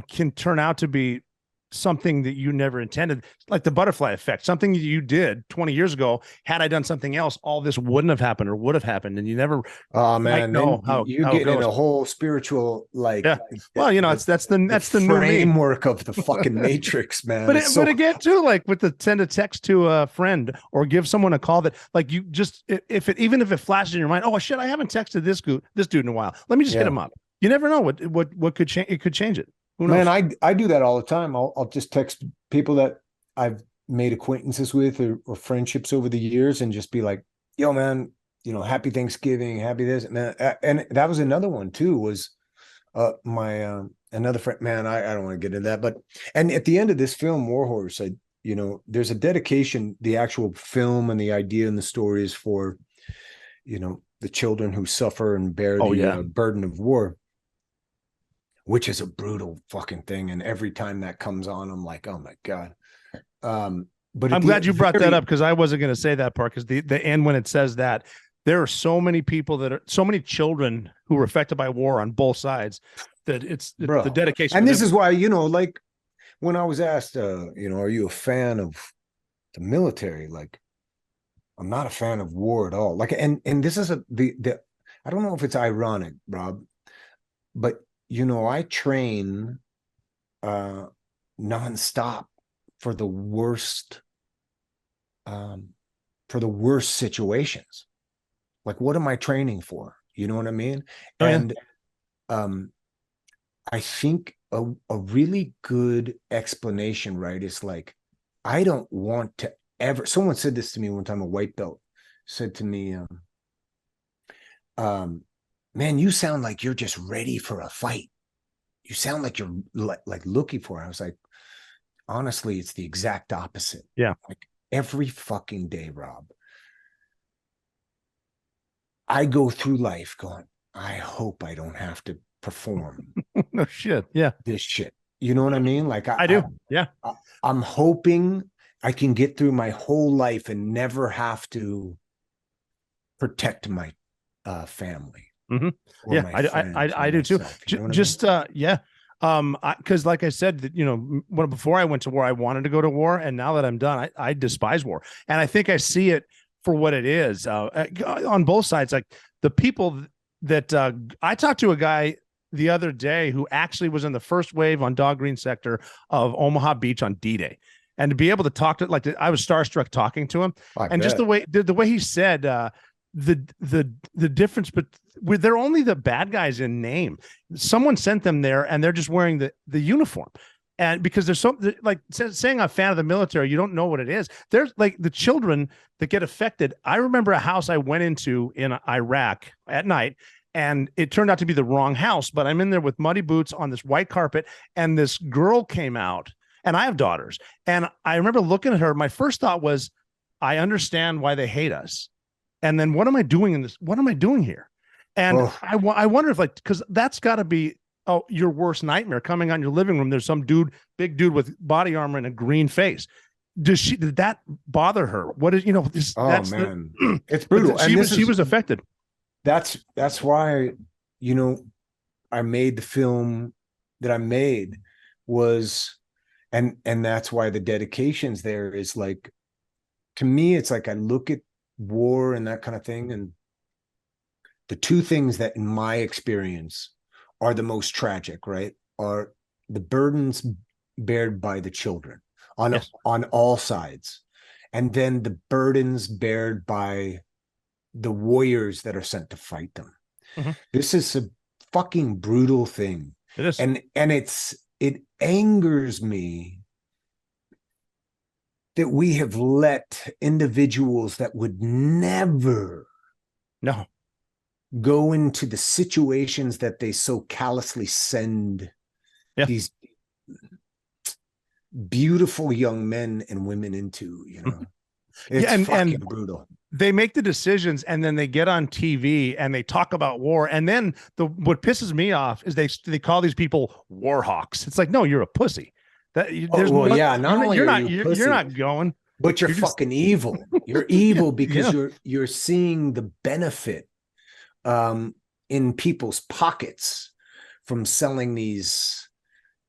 Speaker 3: can turn out to be something that you never intended, like the butterfly effect, something that you did 20 years ago. Had I done something else, all this wouldn't have happened or would have happened. And you never
Speaker 12: know how you get in a whole spiritual, like,
Speaker 3: well, that's the
Speaker 12: framework of the fucking Matrix, man.
Speaker 3: But again, too, like with the send a text to a friend or give someone a call that, like, you just, even if it flashes in your mind, oh shit, I haven't texted this dude in a while. Let me just hit him up. You never know what could change. It could change it.
Speaker 12: Man, I do that all the time. I'll just text people that I've made acquaintances with or friendships over the years and just be like, yo, man, happy Thanksgiving, happy this. Man, and that was another one too, was my another friend, man, I don't want to get into that. But, and at the end of this film, Warhorse, there's a dedication, the actual film and the idea and the story is for, the children who suffer and bear the burden of war, which is a brutal fucking thing. And every time that comes on, I'm like, oh my God. But
Speaker 3: I'm glad you brought that up, because I wasn't going to say that part, because the end, when it says that, there are so many people so many children who were affected by war on both sides, that it's the dedication.
Speaker 12: And this is why, like when I was asked, are you a fan of the military? Like, I'm not a fan of war at all. Like, and this is I don't know if it's ironic, Rob, but I train nonstop for the worst situations. Like, what am I training for? You know what I mean? And I think a really good explanation, right, is like, I don't want to ever. Someone said this to me one time, a white belt said to me, man, you sound like you're just ready for a fight. You sound like you're like looking for it. I was like, honestly, it's the exact opposite.
Speaker 3: Yeah.
Speaker 12: Like every fucking day, Rob, I go through life going, I hope I don't have to perform.
Speaker 3: No shit. Yeah.
Speaker 12: This shit. You know what I mean? Like
Speaker 3: I do.
Speaker 12: I'm hoping I can get through my whole life and never have to protect my family.
Speaker 3: Mm-hmm. Yeah, I do too. Just because like I said, that before I went to war, I wanted to go to war, and now that I'm done, I despise war, and I think I see it for what it is on both sides. Like the people that I talked to a guy the other day who actually was in the first wave on Dog Green sector of Omaha Beach on D-Day, and to be able to talk to I was starstruck talking to him, and just the way he said the difference, but they're only the bad guys in name. Someone sent them there and they're just wearing the uniform. And because there's like saying I'm a fan of the military, you don't know what it is. There's like the children that get affected. I remember a house I went into in Iraq at night, and it turned out to be the wrong house, but I'm in there with muddy boots on this white carpet, and this girl came out, and I have daughters. And I remember looking at her. My first thought was, I understand why they hate us. And then what am I doing in this? What am I doing here? And I wonder if, like, because that's got to be your worst nightmare, coming on your living room. There's some big dude with body armor and a green face. Did that bother her? What is, that's
Speaker 12: man, it's brutal.
Speaker 3: She was affected.
Speaker 12: That's why, I made the film that I made and that's why the dedications there is like, to me, it's like I look at war and that kind of thing. And the two things that in my experience are the most tragic, right, are the burdens bared by the children on all sides, and then the burdens bared by the warriors that are sent to fight them. Mm-hmm. This is a fucking brutal thing.
Speaker 3: It is.
Speaker 12: And it angers me that we have let individuals that would never go into the situations that they so callously send these beautiful young men and women into, It's fucking brutal.
Speaker 3: They make the decisions, and then they get on TV and they talk about war. And then what pisses me off is they call these people war hawks. It's like, no, you're a pussy. You're not going,
Speaker 12: but you're fucking evil. You're evil because you're seeing the benefit in people's pockets from selling these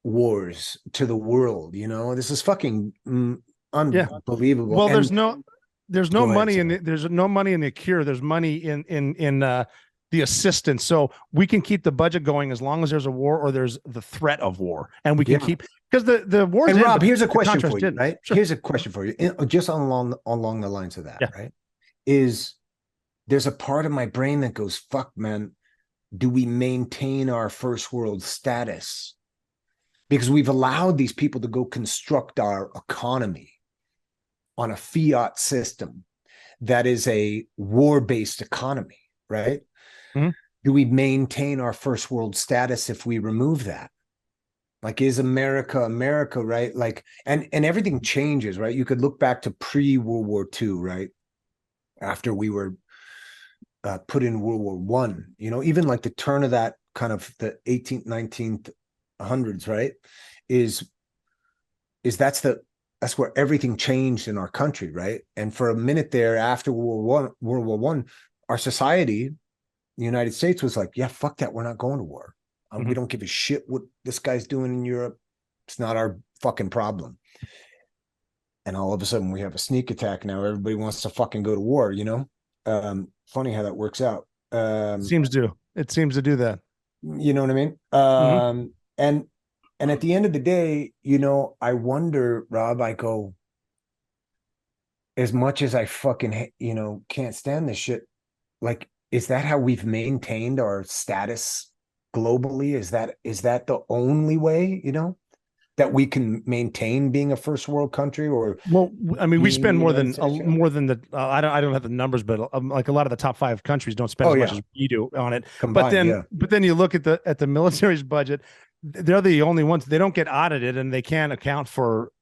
Speaker 12: wars to the world. This is fucking unbelievable.
Speaker 3: Well, there's no money in the cure. There's money in the assistance. So we can keep the budget going as long as there's a war or there's the threat of war, and we can keep, because the war.
Speaker 12: And Rob, here's a question for you, right? Sure. Here's a question for you, just along the lines of that, right? There's a part of my brain that goes, fuck, man, do we maintain our first world status? Because we've allowed these people to go construct our economy on a fiat system that is a war-based economy, right? Mm-hmm. Do we maintain our first world status if we remove that? Like, is America, right? Like, and everything changes, right? You could look back to pre-World War II, right? After we were put in World War One, even like the turn of that kind of the 18th, 1900s, right? That's where everything changed in our country, right? And for a minute there, after World War One, our society, the United States, was like, yeah, fuck that, we're not going to war. We don't give a shit what this guy's doing in Europe. It's not our fucking problem. And all of a sudden, we have a sneak attack now. Everybody wants to fucking go to war. Funny how that works out.
Speaker 3: It seems to do that.
Speaker 12: You know what I mean? And at the end of the day, I wonder, Rob, I go, as much as I fucking, can't stand this shit, like, is that how we've maintained our status globally? Is that the only way, that we can maintain being a first world country? Or,
Speaker 3: well, I mean, we spend more than the I don't have the numbers, but like a lot of the top 5 countries don't spend as much as we do on it.
Speaker 12: Combined,
Speaker 3: but then you look at the military's budget. They're the only ones, they don't get audited, and they can't account for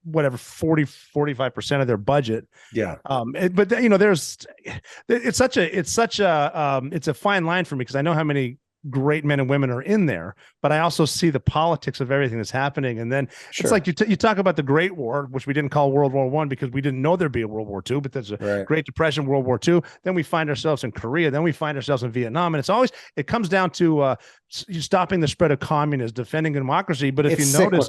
Speaker 3: whatever 45% of their budget. But it's a fine line for me, because I know how many great men and women are in there, but I also see the politics of everything that's happening. And then it's like you talk about the Great War, which we didn't call World War One because we didn't know there'd be a World War II, but there's a Great Depression, World War II. Then we find ourselves in Korea. Then we find ourselves in Vietnam. And it comes down to stopping the spread of communism, defending democracy. But if you notice,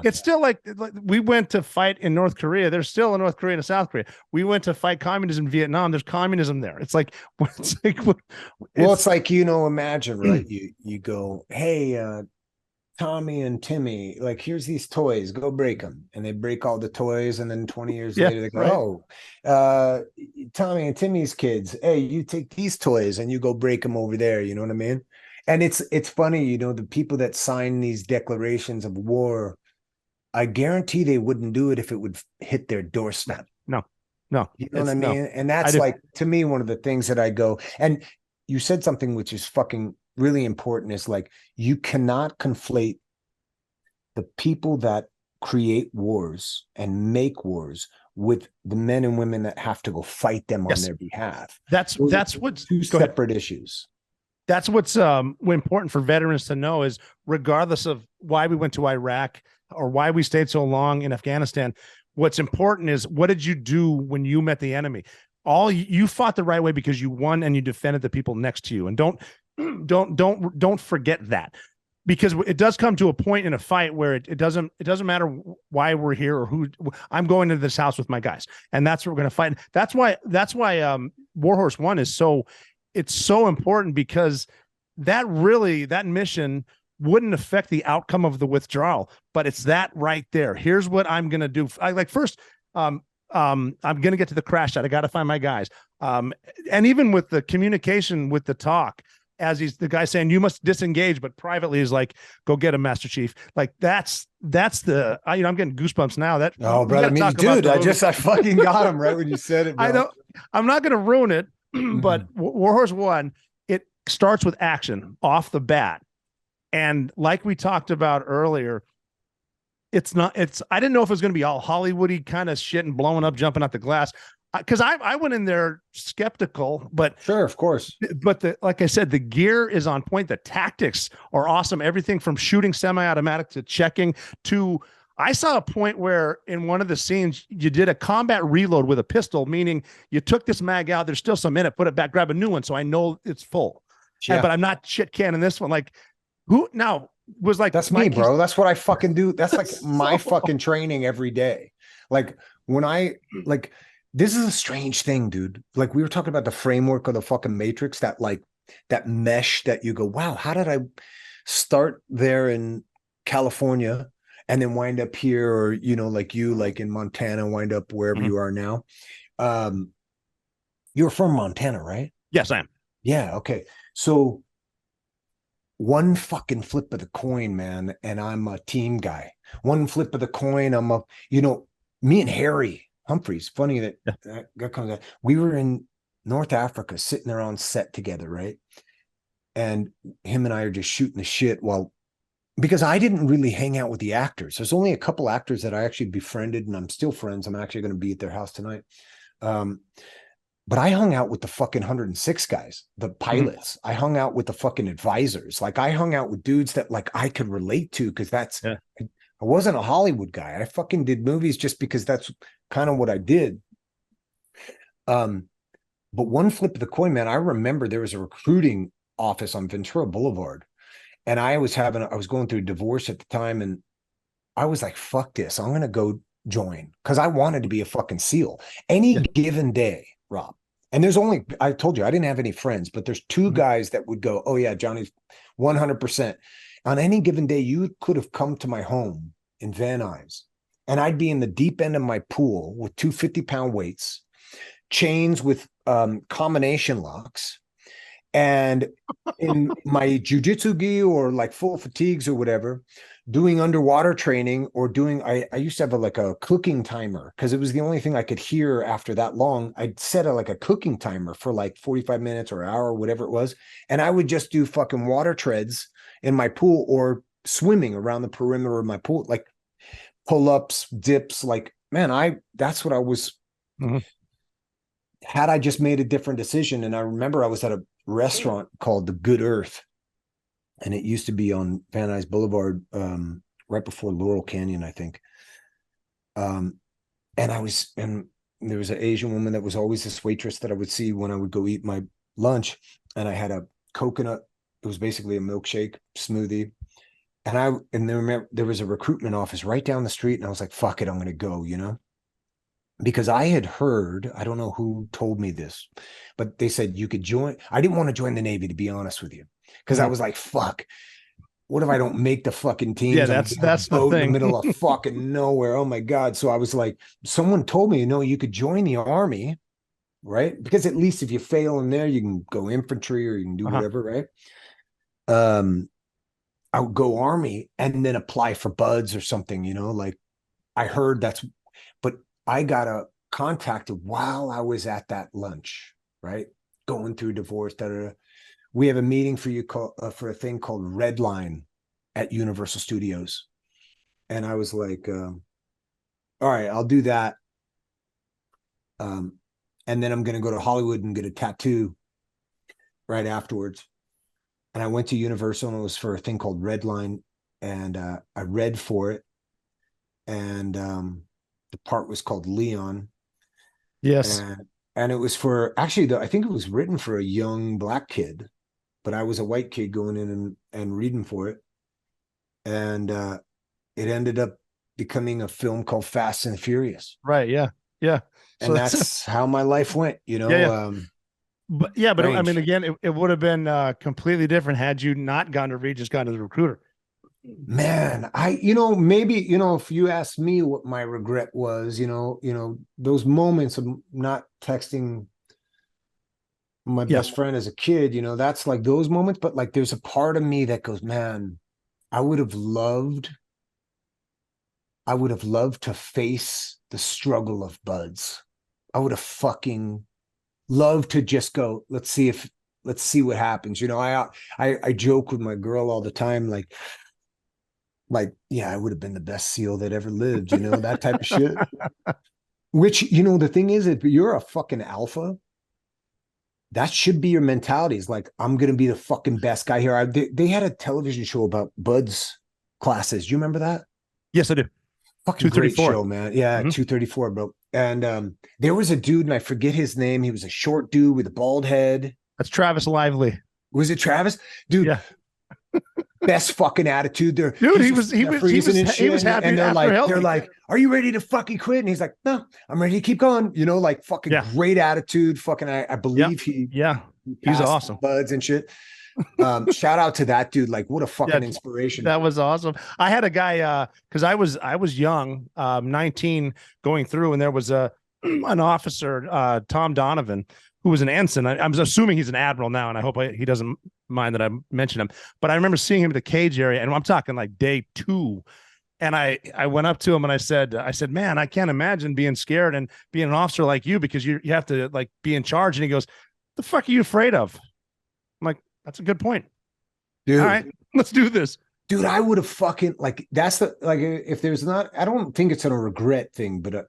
Speaker 3: it's still like we went to fight in North Korea. There's still a North Korea and a South Korea. We went to fight communism in Vietnam. There's communism there. It's like,
Speaker 12: imagine, right? You go, hey, Tommy and Timmy, like, here's these toys, go break them. And they break all the toys. And then 20 years later, they go, Tommy and Timmy's kids, hey, you take these toys and you go break them over there. You know what I mean? And it's funny, the people that sign these declarations of war I guarantee they wouldn't do it if it would hit their doorstep.
Speaker 3: No.
Speaker 12: You know what I mean?
Speaker 3: No.
Speaker 12: And that's like, to me, one of the things that I go, and you said something which is fucking really important, is like, you cannot conflate the people that create wars and make wars with the men and women that have to go fight them on their behalf.
Speaker 3: That's what's
Speaker 12: two separate issues.
Speaker 3: That's what's important for veterans to know is, regardless of why we went to Iraq or why we stayed so long in Afghanistan, what's important is, what did you do when you met the enemy? You fought the right way because you won and you defended the people next to you. And don't forget that, because it does come to a point in a fight where it doesn't matter why we're here or who. I'm going to this house with my guys, and that's what we're going to fight. That's why Warhorse One is so important, because that mission wouldn't affect the outcome of the withdrawal, but it's that right there. Here's what I'm going to do. First, I'm going to get to the crash site. I got to find my guys. And even with the communication, with the talk, as the guy saying, you must disengage, but privately is like, go get him, Master Chief. Like that's the, I'm getting goosebumps now.
Speaker 12: Oh, brother, me dude, I fucking got him right when you said it, bro.
Speaker 3: I know, I'm not going to ruin it, but Warhorse One, it starts with action off the bat. And like we talked about earlier, I didn't know if it was going to be all Hollywoody kind of shit and blowing up, jumping out the glass. Because I went in there skeptical, but
Speaker 12: sure, of course.
Speaker 3: But like I said, the gear is on point. The tactics are awesome. Everything from shooting semi-automatic to checking to, I saw a point where in one of the scenes you did a combat reload with a pistol, meaning you took this mag out, there's still some in it, put it back, grab a new one, so I know it's full. Yeah. But I'm not shit canning this one. Like, who now was like,
Speaker 12: that's me, bro. That's what I fucking do. That's like my fucking training every day. Like when this is a strange thing, dude. Like we were talking about the framework of the fucking Matrix, that mesh that you go, wow, how did I start there in California and then wind up here, or, like in Montana, wind up wherever you are now. You're from Montana, right?
Speaker 3: Yes, I am.
Speaker 12: Yeah. Okay. So one fucking flip of the coin, man. And I'm a team guy. One flip of the coin. Me and Harry Humphreys, funny that comes out. We were in North Africa sitting there on set together, right? And him and I are just shooting the shit because I didn't really hang out with the actors. There's only a couple actors that I actually befriended, and I'm still friends. I'm actually going to be at their house tonight. But I hung out with the fucking 106 guys, the pilots. I hung out with the fucking advisors. Like I hung out with dudes that like I could relate to, because I wasn't a Hollywood guy. I fucking did movies just because that's kind of what I did. But one flip of the coin, man, I remember there was a recruiting office on Ventura Boulevard, and I was going through a divorce at the time, and I was like, fuck this, I'm gonna go join, because I wanted to be a fucking SEAL. Any given day, Rob, and I told you I didn't have any friends, but there's two guys that would go, oh yeah, Johnny's 100%. On any given day, you could have come to my home in Van Nuys, and I'd be in the deep end of my pool with 2 50-pound weights, chains with combination locks, and in my jujitsu gi or like full fatigues or whatever, doing underwater training, or I used to have a cooking timer, because it was the only thing I could hear after that long. I'd set a cooking timer for like 45 minutes or an hour, whatever it was. And I would just do fucking water treads in my pool, or swimming around the perimeter of my pool, like pull-ups, dips. Like, man, that's what I was. Had I just made a different decision. And I remember I was at a restaurant called The Good Earth, and it used to be on Van Nuys Boulevard, right before Laurel Canyon, I think. And there was an Asian woman that was always this waitress that I would see when I would go eat my lunch, and I had a coconut. It was basically a milkshake smoothie. And then remember, there was a recruitment office right down the street, and I was like, fuck it, I'm going to go, because I had heard, I don't know who told me this, but they said you could join. I didn't want to join the Navy, to be honest with you, because I was like, fuck, what if I don't make the fucking team?
Speaker 3: Yeah, that's the thing.
Speaker 12: In the middle of fucking nowhere. Oh my God. So I was like, someone told me, you could join the Army, right? Because at least if you fail in there, you can go infantry, or you can do whatever, right? I would go Army and then apply for buds or something, like I heard but I got contacted while I was at that lunch, right? Going through divorce, we have a meeting for you for a thing called Red Line at Universal Studios. And I was like, all right, I'll do that. And then I'm going to go to Hollywood and get a tattoo right afterwards. And I went to Universal, and it was for a thing called Red Line. And I read for it. And the part was called Leon.
Speaker 3: Yes.
Speaker 12: And it was for, actually, I think it was written for a young black kid, but I was a white kid going in and reading for it. And it ended up becoming a film called Fast and Furious.
Speaker 3: Right. Yeah. Yeah.
Speaker 12: So and that's how my life went, you know?
Speaker 3: Yeah. But yeah, but
Speaker 12: strange.
Speaker 3: I mean, again, it would have been completely different had you not gone to Reed, just gone to the recruiter.
Speaker 12: Man, maybe, if you asked me what my regret was, those moments of not texting my best friend as a kid, that's like those moments. But like, there's a part of me that goes, man, I would have loved to face the struggle of buds. I would have fucking loved to just go, let's see what happens. I joke with my girl all the time, like, yeah, I would have been the best SEAL that ever lived, that type of shit. Which, the thing is, if you're a fucking alpha, that should be your mentality. Is like, I'm going to be the fucking best guy here. They had a television show about buds classes. Do you remember that?
Speaker 3: Yes, I do.
Speaker 12: Fucking great show, man. Yeah, 234, bro. And there was a dude, and I forget his name. He was a short dude with a bald head.
Speaker 3: That's Travis Lively.
Speaker 12: Was it Travis? Dude, yeah. Best fucking attitude there.
Speaker 3: Dude, he was happy.
Speaker 12: And they're like, are you ready to fucking quit? And he's like, no, I'm ready to keep going. Like fucking great attitude. Fucking, I believe he's
Speaker 3: awesome.
Speaker 12: Buds and shit. Shout out to that dude. Like, what a fucking inspiration.
Speaker 3: That was awesome. I had a guy, cause I was young, 19 going through, and there was an officer, Tom Donovan, who was an ensign. I'm assuming he's an admiral now, and I hope he doesn't mind that I mentioned him. But I remember seeing him at the cage area, and I'm talking like day 2. And I went up to him and I said, man, I can't imagine being scared and being an officer like you, because you have to like be in charge. And he goes, the fuck are you afraid of? I'm like, that's a good point.
Speaker 12: Dude.
Speaker 3: All right, let's do this.
Speaker 12: Dude, I would have fucking that's if there's not, I don't think it's a regret thing, but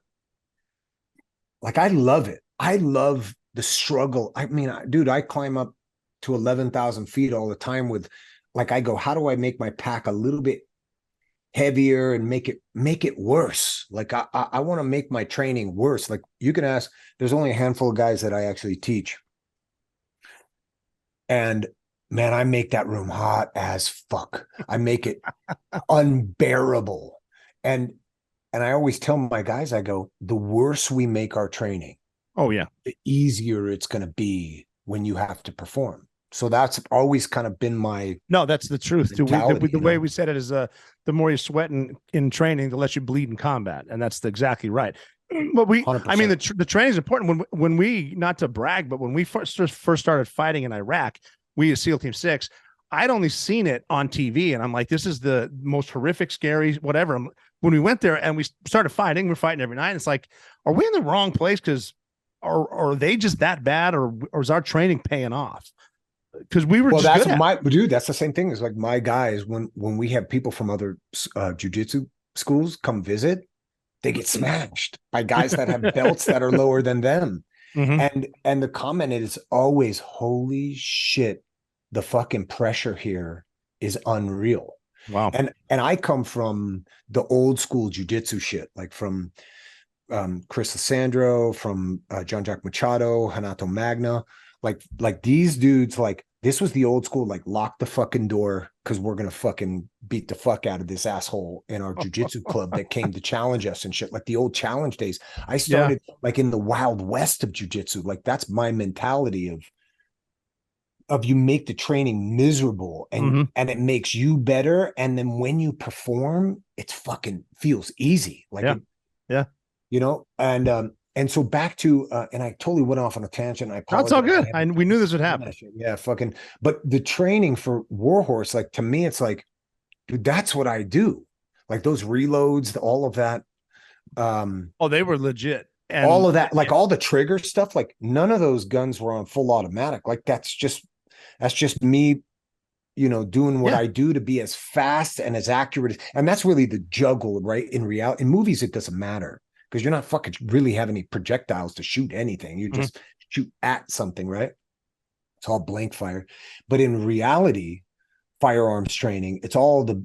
Speaker 12: I love it. I love the struggle. I mean, dude, I climb up to 11,000 feet all the time with I go, how do I make my pack a little bit heavier and make it worse? Like I want to make my training worse. Like, you can ask, there's only a handful of guys that I actually teach. And man, I make that room hot as fuck. I make it unbearable. And I always tell my guys, I go, the worse we make our training,
Speaker 3: oh yeah,
Speaker 12: the easier it's going to be when you have to perform. So that's always kind of been
Speaker 3: that's the truth too. The way we said it is the more you sweat in training, the less you bleed in combat. And that's exactly right. But 100%. I mean, the training is important. When we, not to brag, but when we first started fighting in Iraq, we as SEAL Team 6, I'd only seen it on TV, and I'm like, this is the most horrific, scary, whatever. When we went there and we started fighting, we're fighting every night. It's like, are we in the wrong place? Because are they just that bad, or is our training paying off? Because we were
Speaker 12: dude, that's the same thing as like my guys. When we have people from other jiu-jitsu schools come visit, they get smashed by guys that have belts that are lower than them. Mm-hmm. And the comment is always, holy shit, the fucking pressure here is unreal.
Speaker 3: Wow.
Speaker 12: And I come from the old school jiu-jitsu shit, like from Chris Lissandro, from John Jack Machado, Hanato Magna, like these dudes, like this was the old school, like lock the fucking door because we're gonna fucking beat the fuck out of this asshole in our jiu-jitsu club that came to challenge us and shit. Like the old challenge days. I started like in the wild west of jiu-jitsu. Like that's my mentality of you make the training miserable and it makes you better. And then when you perform, it's fucking feels easy. Like and so back to and I totally went off on a tangent. I apologize.
Speaker 3: That's all good. We knew this would happen.
Speaker 12: Yeah, fucking. But the training for Warhorse, like to me, it's like, dude, that's what I do. Like those reloads, all of that.
Speaker 3: Oh, they were legit. And
Speaker 12: all of that, like all the trigger stuff, like none of those guns were on full automatic. Like that's just me, doing what I do to be as fast and as accurate. And that's really the juggle, right? In reality, in movies, it doesn't matter because you're not fucking really have any projectiles to shoot anything. You just shoot at something, right? It's all blank fire. But in reality, firearms training, it's all the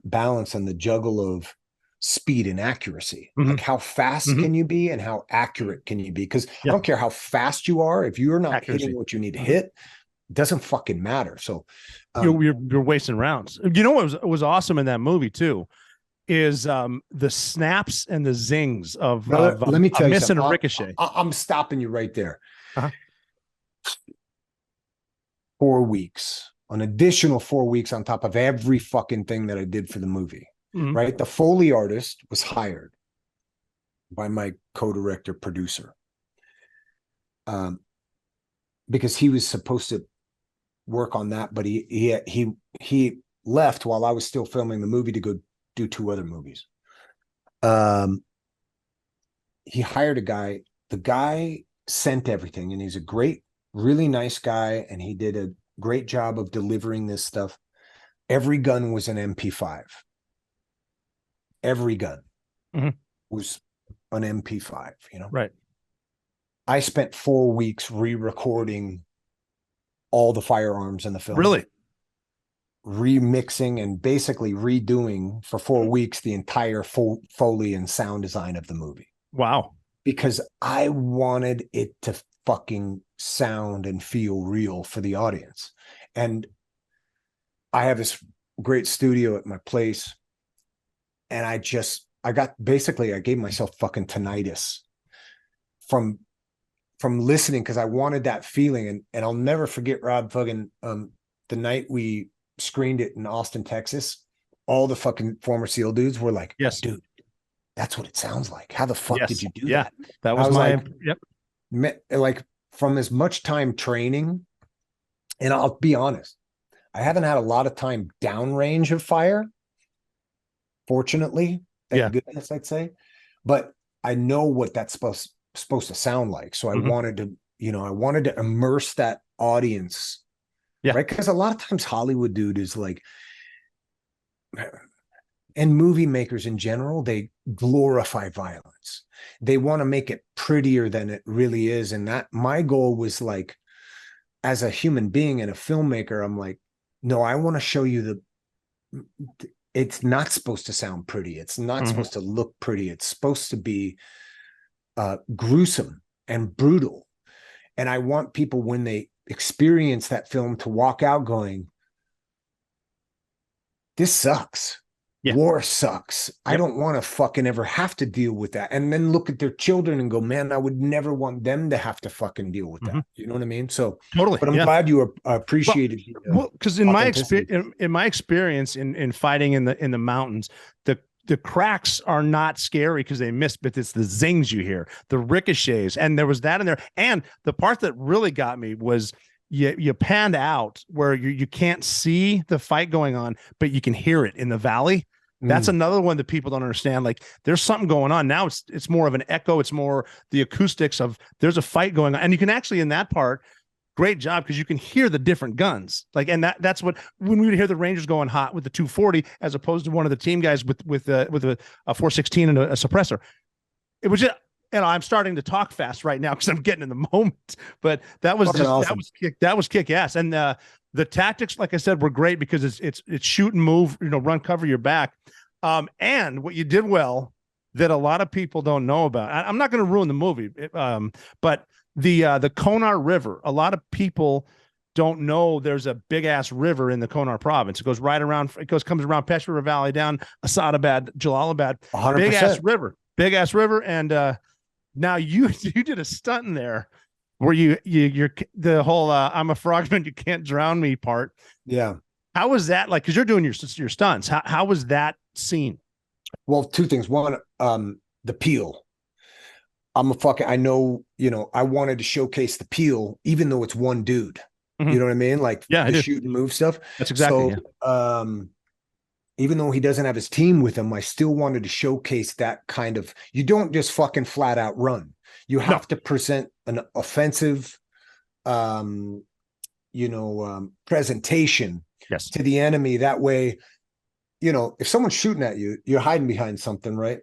Speaker 12: balance and the juggle of speed and accuracy. Like how fast can you be and how accurate can you be? Because I don't care how fast you are, if you're not hitting what you need to hit, it doesn't fucking matter. So
Speaker 3: you're wasting rounds. You know what was awesome in that movie too is the snaps and the zings of
Speaker 12: let me tell you
Speaker 3: missing
Speaker 12: something.
Speaker 3: a ricochet.
Speaker 12: I'm stopping you right there. 4 weeks, an additional 4 weeks on top of every fucking thing that I did for the movie. Right? The Foley artist was hired by my co-director producer because he was supposed to work on that, but he left while I was still filming the movie to go do 2 other movies. He hired a guy. The guy sent everything, and he's a great, really nice guy, and he did a great job of delivering this stuff. Every gun was an MP5. Every gun was an MP5,
Speaker 3: Right.
Speaker 12: I spent 4 weeks re-recording all the firearms in the film.
Speaker 3: Really?
Speaker 12: Remixing and basically redoing for 4 weeks the entire Foley and sound design of the movie.
Speaker 3: Wow.
Speaker 12: Because I wanted it to fucking sound and feel real for the audience. And I have this great studio at my place. And I gave myself fucking tinnitus from listening because I wanted that feeling. And I'll never forget, Rob, fucking the night we screened it in Austin, Texas, all the fucking former SEAL dudes were like,
Speaker 3: yes,
Speaker 12: dude, that's what it sounds like. How the fuck did you do that?
Speaker 3: That was my,
Speaker 12: like from as much time training, and I'll be honest, I haven't had a lot of time downrange of fire. Fortunately, thank goodness, I'd say, but I know what that's supposed to sound like. So I wanted to immerse that audience, right? Because a lot of times Hollywood, dude, is like, and movie makers in general, they glorify violence. They want to make it prettier than it really is. And that my goal was like, as a human being and a filmmaker, I'm like, no, I want to show you it's not supposed to sound pretty. It's not supposed to look pretty. It's supposed to be gruesome and brutal. And I want people, when they experience that film, to walk out going, this sucks. War sucks. I don't want to fucking ever have to deal with that. And then look at their children and go, man, I would never want them to have to fucking deal with that. You know what I mean? So
Speaker 3: totally.
Speaker 12: But I'm glad you appreciated.
Speaker 3: Well, because in my experience in fighting in the mountains, the cracks are not scary because they miss, but it's the zings you hear, the ricochets, and there was that in there. And the part that really got me was you panned out where you can't see the fight going on, but you can hear it in the valley. That's another one that people don't understand. Like there's something going on now. It's more of an echo. It's more the acoustics of there's a fight going on, and you can actually in that part. Great job, because you can hear the different guns. Like, and that's what when we would hear the Rangers going hot with the 240 as opposed to one of the team guys with a 416 and a suppressor. It was just, I'm starting to talk fast right now because I'm getting in the moment. But that was just awesome. that was kick ass. And the tactics, like I said, were great because it's shoot and move, run, cover your back. And what you did well that a lot of people don't know about. I'm not going to ruin the movie, but the Konar River, a lot of people don't know there's a big ass river in the Konar province. It goes right around, comes around Pesh River Valley down Asadabad, Jalalabad,
Speaker 12: 100%.
Speaker 3: big ass river. And now you did a stunt in there where you're the whole I'm a frogman, you can't drown me part.
Speaker 12: Yeah.
Speaker 3: How was that like? Because you're doing your stunts. How was that scene?
Speaker 12: Well, 2 things. One, the peel. I know, I wanted to showcase the peel, even though it's one dude. You know what I mean? Like the shoot and move stuff.
Speaker 3: That's exactly.
Speaker 12: So, even though he doesn't have his team with him, I still wanted to showcase that kind of, you don't just fucking flat out run. You have to present an offensive, presentation to the enemy. That way, if someone's shooting at you, you're hiding behind something, right?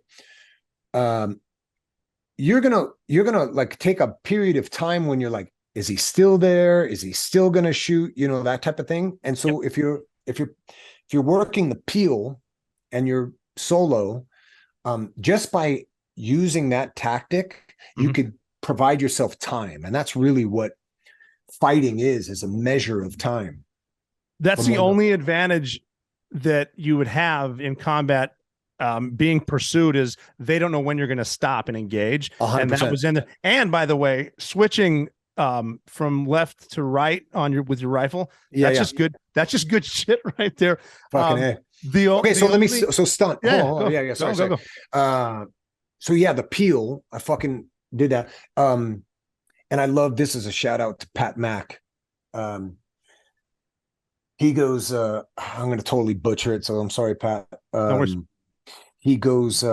Speaker 12: You're gonna like take a period of time when you're like, is he still there? Is he still gonna shoot? That type of thing. And so if you're working the peel and you're solo, just by using that tactic, you could provide yourself time. And that's really what fighting is a measure of time.
Speaker 3: That's the only advantage that you would have in combat, being pursued, is they don't know when you're going to stop and engage.
Speaker 12: 100%.
Speaker 3: And that was in the, and by the way, switching from left to right with your rifle, just good. That's just good shit right there.
Speaker 12: Fucking so stunt.
Speaker 3: Yeah,
Speaker 12: Sorry.
Speaker 3: Go.
Speaker 12: The peel, I fucking did that. And I love, this is a shout out to Pat Mack. He goes, I'm going to totally butcher it, so I'm sorry, Pat.
Speaker 3: No worries.
Speaker 12: He goes,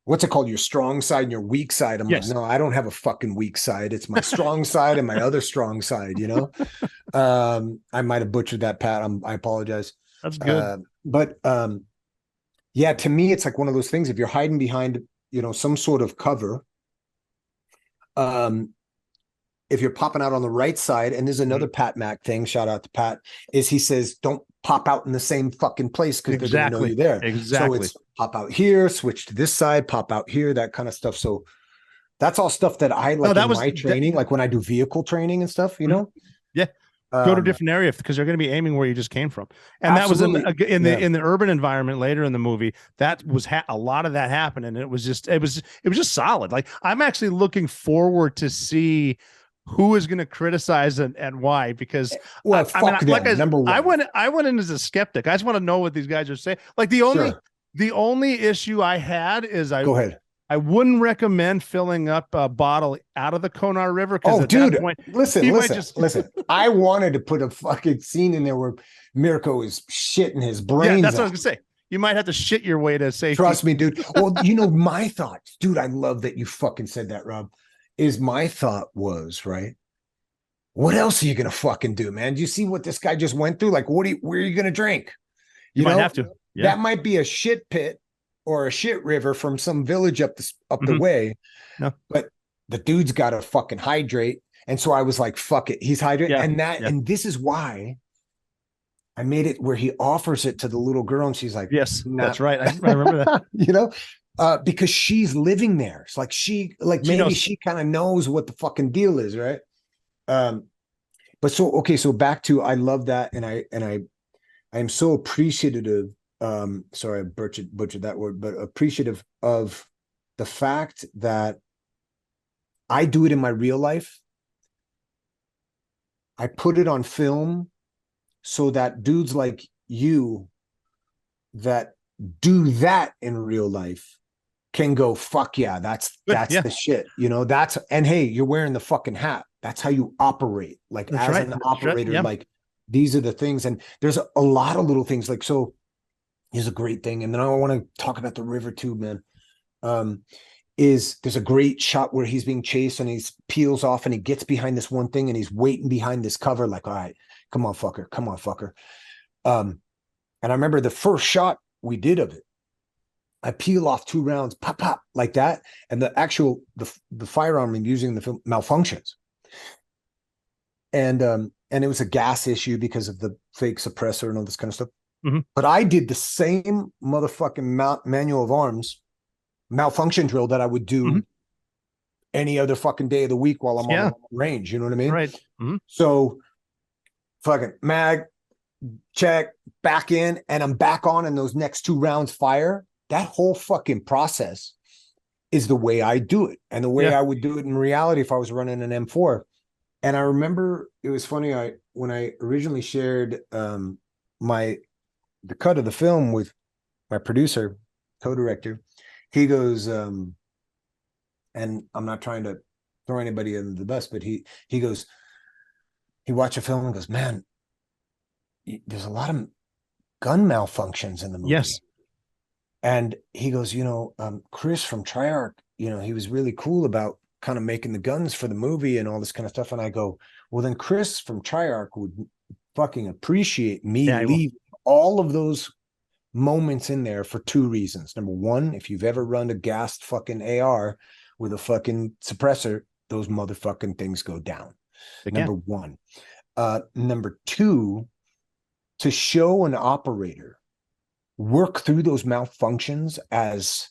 Speaker 12: what's it called? Your strong side and your weak side. I'm like, no, I don't have a fucking weak side. It's my strong side and my other strong side, I might have butchered that, Pat. I apologize.
Speaker 3: That's good.
Speaker 12: But to me, it's like one of those things. If you're hiding behind, some sort of cover, if you're popping out on the right side, and there's another Pat Mack thing, shout out to Pat, is he says, don't pop out in the same fucking place because they're going to know you're there.
Speaker 3: Exactly.
Speaker 12: So it's pop out here, switch to this side, pop out here, that kind of stuff. So that's all stuff that I like in my training, like when I do vehicle training and stuff,
Speaker 3: Yeah. Go to a different area because they're going to be aiming where you just came from. And absolutely. That was in the urban environment later in the movie. That was a lot of that happened. And it was just solid. Like, I'm actually looking forward to see who is going to criticize and why, because
Speaker 12: number one.
Speaker 3: I went in as a skeptic. I just want to know what these guys are saying. Like, the only issue I had is
Speaker 12: go ahead.
Speaker 3: I wouldn't recommend filling up a bottle out of the Konar River.
Speaker 12: That point, listen. I wanted to put a fucking scene in there where Mirko is shitting his brains.
Speaker 3: Yeah, that's what I was gonna say. You might have to shit your way to safety.
Speaker 12: Trust me, dude. Well, my thought, dude, I love that you fucking said that, Rob. My thought was, right, what else are you gonna fucking do, man? Do you see what this guy just went through? Like, where are you gonna drink?
Speaker 3: You might have to. Yeah.
Speaker 12: That might be a shit pit or a shit river from some village up the way.
Speaker 3: No.
Speaker 12: But the dude's got to fucking hydrate. And so I was like, fuck it. He's hydrating.
Speaker 3: Yeah.
Speaker 12: And this is why I made it where he offers it to the little girl. And she's like,
Speaker 3: yes, that's right. I remember that.
Speaker 12: Because she's living there. It's like, maybe she kind of knows what the fucking deal is. Right. But so back to, I love that. And I am so appreciative. Sorry, I butchered that word, but appreciative of the fact that I do it in my real life. I put it on film so that dudes like you that do that in real life can go, fuck yeah, that's the shit. And hey, you're wearing the fucking hat. That's how you operate. Like, that's as an operator, like, these are the things. And there's a lot of little things, like, so here's a great thing. And then I want to talk about the river too, man. There's a great shot where he's being chased and he peels off and he gets behind this one thing and he's waiting behind this cover, like, all right, come on, fucker. And I remember the first shot we did of it, I peel off 2 rounds, pop, pop, like that. And the firearm I'm using in the film malfunctions. And it was a gas issue because of the fake suppressor and all this kind of stuff.
Speaker 3: Mm-hmm.
Speaker 12: But I did the same motherfucking manual of arms malfunction drill that I would do any other fucking day of the week while I'm on range. You know what I mean?
Speaker 3: Right. Mm-hmm.
Speaker 12: So fucking mag, check, back in, and I'm back on, and those next 2 rounds fire. That whole fucking process is the way I do it, and the way I would do it in reality if I was running an M4. And I remember it was funny. When I originally shared the cut of the film with my producer, co-director, he goes, and I'm not trying to throw anybody under the bus, but he goes, he watched a film and goes, man, there's a lot of gun malfunctions in the movie.
Speaker 3: Yes.
Speaker 12: And he goes, Chris from Triarch, he was really cool about kind of making the guns for the movie and all this kind of stuff. And I go, well, then Chris from Triarch would fucking appreciate me leaving all of those moments in there for two reasons. Number one, if you've ever run a gassed fucking AR with a fucking suppressor, those motherfucking things go down. Number one. Number two, to show an operator work through those malfunctions as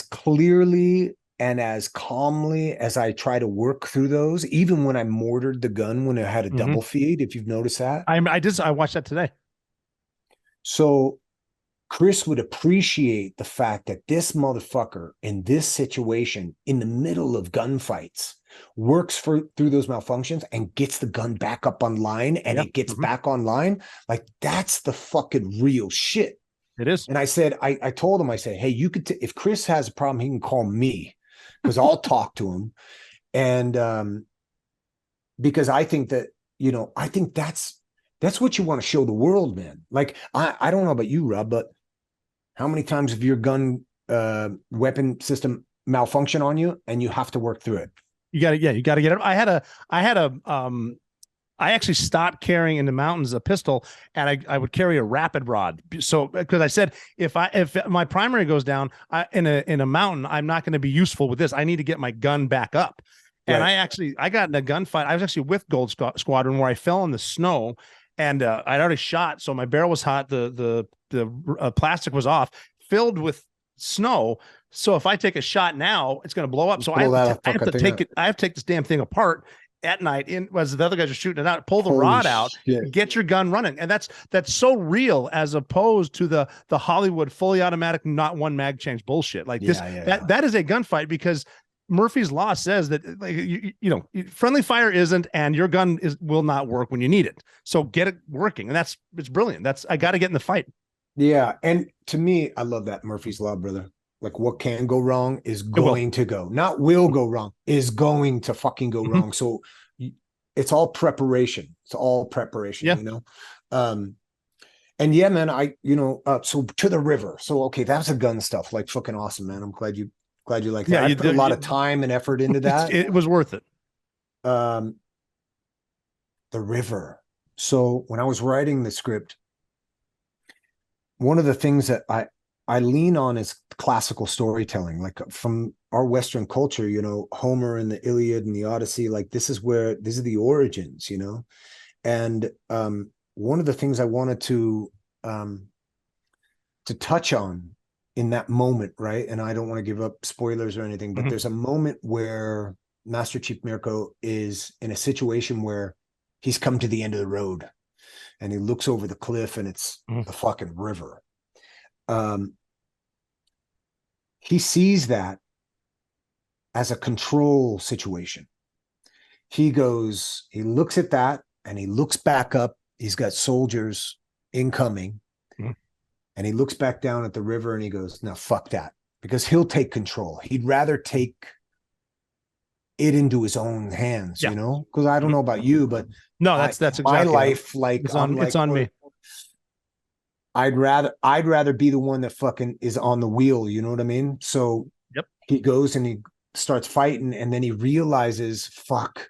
Speaker 12: clearly and as calmly as I try to work through those, even when I mortared the gun when it had a double feed, if you've noticed that.
Speaker 3: I watched that today.
Speaker 12: So Chris would appreciate the fact that this motherfucker in this situation, in the middle of gunfights, works through those malfunctions and gets the gun back up online, and it gets back online. Like, that's the fucking real shit.
Speaker 3: It is.
Speaker 12: And I said, I told him, I said, hey, you could, if Chris has a problem, he can call me, because I'll talk to him. And because I think that, I think that's what you want to show the world, man. Like, I don't know about you, Rob, but how many times have your gun weapon system malfunction on you and you have to work through it?
Speaker 3: You got to get it. I actually stopped carrying in the mountains a pistol, and I would carry a rapid rod. So, because I said, if my primary goes down in a mountain, I'm not going to be useful with this. I need to get my gun back up. And I got in a gunfight. I was actually with Gold Squadron, where I fell in the snow, and I'd already shot. So my barrel was hot. The plastic was off, filled with snow. So if I take a shot now, it's going to blow up. So I have to take this damn thing apart at night as the other guys are shooting it out, pull the rod out, get your gun running. And that's so real, as opposed to the Hollywood fully automatic, not one mag change bullshit. Like that is a gunfight, because Murphy's Law says that, like, friendly fire isn't, and your gun will not work when you need it. So get it working. And it's brilliant. I got to get in the fight.
Speaker 12: Yeah. And to me, I love that Murphy's Law, brother. Like, what can go wrong is going to go, not will go wrong, is going to fucking go wrong. So it's all preparation. It's all preparation, And yeah, man, so to the river. So, okay, that's a gun stuff, like, fucking awesome, man. I'm glad you like that. Yeah, I put a lot of time and effort into that.
Speaker 3: It was worth it.
Speaker 12: The river. So when I was writing the script, one of the things that I lean on is classical storytelling, like from our Western culture, Homer and the Iliad and the Odyssey, like these are the origins, and one of the things I wanted to touch on in that moment, right? And I don't want to give up spoilers or anything, but there's a moment where Master Chief Mirko is in a situation where he's come to the end of the road, and he looks over the cliff, and it's the fucking river. He sees that as a control situation. He looks at that, and he looks back up. He's got soldiers incoming, and he looks back down at the river, and he goes, "No, fuck that," because he'll take control. He'd rather take it into his own hands, because I don't know about you, but
Speaker 3: no, that's exactly
Speaker 12: my life. Like,
Speaker 3: it's on me.
Speaker 12: I'd rather be the one that fucking is on the wheel. You know what I mean? So he goes and he starts fighting, and then he realizes, fuck,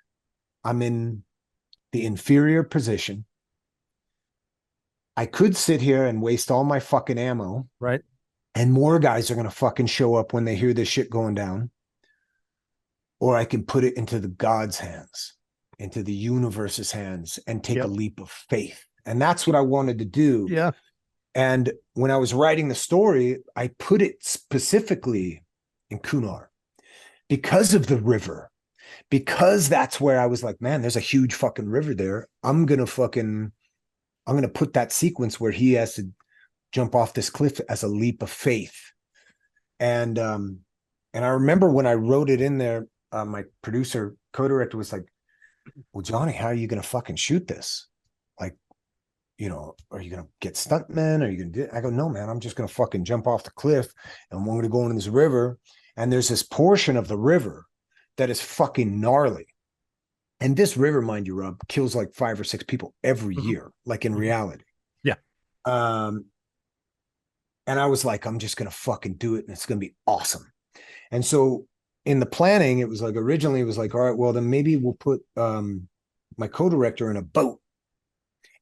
Speaker 12: I'm in the inferior position. I could sit here and waste all my fucking ammo.
Speaker 3: Right.
Speaker 12: And more guys are going to fucking show up when they hear this shit going down. Or I can put it into the God's hands, into the universe's hands, and take a leap of faith. And that's what I wanted to do.
Speaker 3: Yeah.
Speaker 12: And when I was writing the story, I put it specifically in Kunar because of the river, because that's where I was like, man, there's a huge fucking river there. I'm going to put that sequence where he has to jump off this cliff as a leap of faith. And I remember when I wrote it in there, my producer, co-director was like, well, Johnny, how are you going to fucking shoot this? Like, are you going to get stuntmen? Are you going to do it? I go, no, man, I'm just going to fucking jump off the cliff, and I'm going to go into this river. And there's this portion of the river that is fucking gnarly. And this river, mind you, Rob, kills like 5 or 6 people every year, like in reality.
Speaker 3: Yeah.
Speaker 12: And I was like, I'm just going to fucking do it. And it's going to be awesome. And so in the planning, it was like, originally it was like, all right, well, then maybe we'll put my co-director in a boat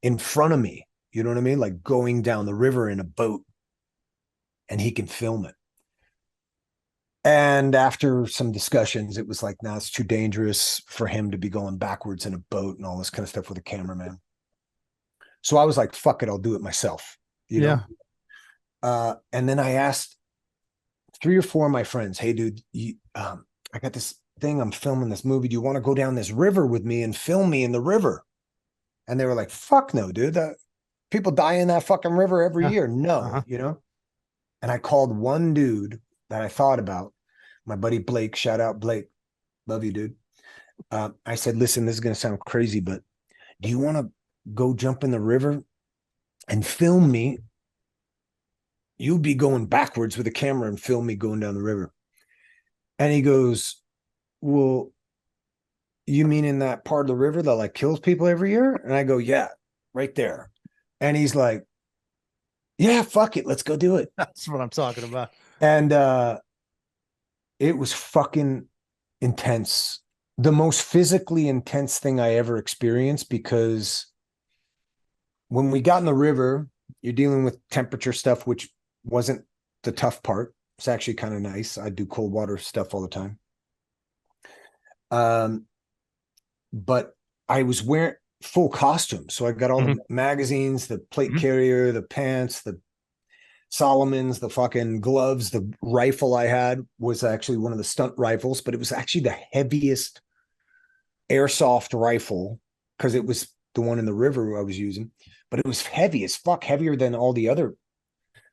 Speaker 12: in front of me. You know what I mean? Like going down the river in a boat, and he can film it. And after some discussions, it was like, nah, it's too dangerous for him to be going backwards in a boat and all this kind of stuff with a cameraman. So I was like, fuck it, I'll do it myself. You know? And then I asked 3 or 4 of my friends, hey, dude, I got this thing, I'm filming this movie. Do you want to go down this river with me and film me in the river? And they were like, fuck no, dude. People die in that fucking river every year. No, you know? And I called one dude that I thought about, my buddy Blake. Shout out, Blake. Love you, dude. I said, listen, this is going to sound crazy, but do you want to go jump in the river and film me? You'll be going backwards with a camera and film me going down the river. And he goes, well, you mean in that part of the river that like kills people every year? And I go, yeah, right there. And he's like, yeah, fuck it, let's go do it.
Speaker 3: That's what I'm talking about.
Speaker 12: And it was fucking intense. The most physically intense thing I ever experienced, because when we got in the river, you're dealing with temperature stuff, which wasn't the tough part. It's actually kind of nice. I do cold water stuff all the time. But I was wearing full costume. So I got all the magazines, the plate carrier, the pants, the Solomons, the fucking gloves. The rifle I had was actually one of the stunt rifles, but it was actually the heaviest airsoft rifle, because it was the one in the river I was using, but it was heavy as fuck, heavier than all the other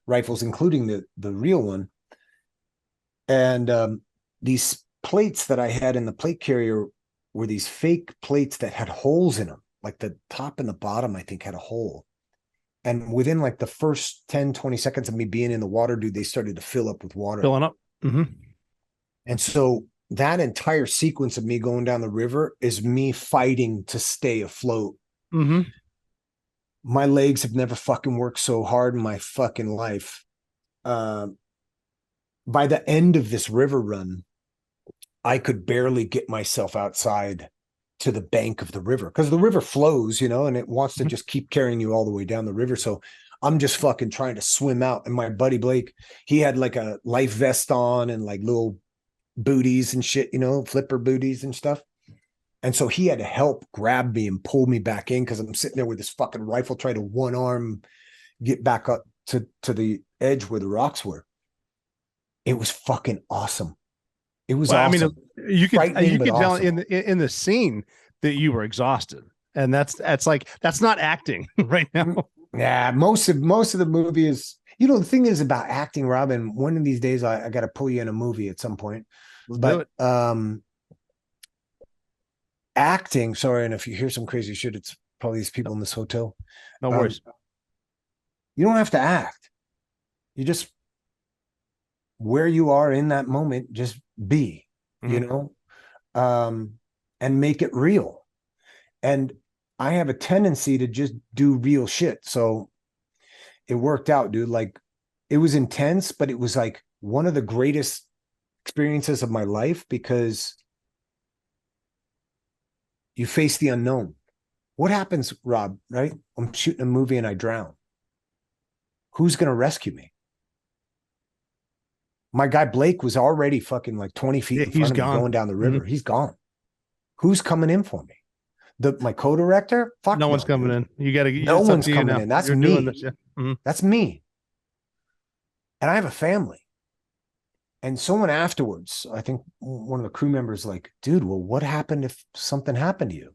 Speaker 12: rifles, including the real one. And these plates that I had in the plate carrier were these fake plates that had holes in them. Like the top and the bottom, I think, had a hole. And within like the first 10, 20 seconds of me being in the water, dude, they started to fill up with water.
Speaker 3: Filling up.
Speaker 12: And so that entire sequence of me going down the river is me fighting to stay afloat. My legs have never fucking worked so hard in my fucking life. By the end of this river run, I could barely get myself outside to the bank of the river, because the river flows, you know, and it wants to just keep carrying you all the way down the river. So I'm just fucking trying to swim out. And my buddy Blake, he had like a life vest on and like little booties and shit, you know, flipper booties and stuff. And so he had to help grab me and pull me back in, because I'm sitting there with this fucking rifle trying to one arm get back up to the edge where the rocks were. It was fucking awesome. It was awesome.
Speaker 3: I mean, you could tell
Speaker 12: awesome.
Speaker 3: in the scene that you were exhausted, and that's not acting right now.
Speaker 12: Yeah, most of the movie is, you know, the thing is about acting, Robin. One of these days, I got to pull you in a movie at some point. But acting, sorry, and if you hear some crazy shit, it's probably these people in this hotel.
Speaker 3: No worries.
Speaker 12: You don't have to act. You just, where you are in that moment, just be, you know, and make it real. And I have a tendency to just do real shit. So it worked out, dude. Like, it was intense, but it was like one of the greatest experiences of my life, because you face the unknown. What happens, Rob, right? I'm shooting a movie and I drown. Who's going to rescue me? My guy Blake was already fucking like 20 feet in front of me going down the river. He's gone. Who's coming in for me? My co-director? Fuck
Speaker 3: no one's coming in. You got to.
Speaker 12: No one's coming in. That's me.
Speaker 3: This,
Speaker 12: That's me. And I have a family. And someone afterwards, I think one of the crew members, like, dude, well, what happened if something happened to you?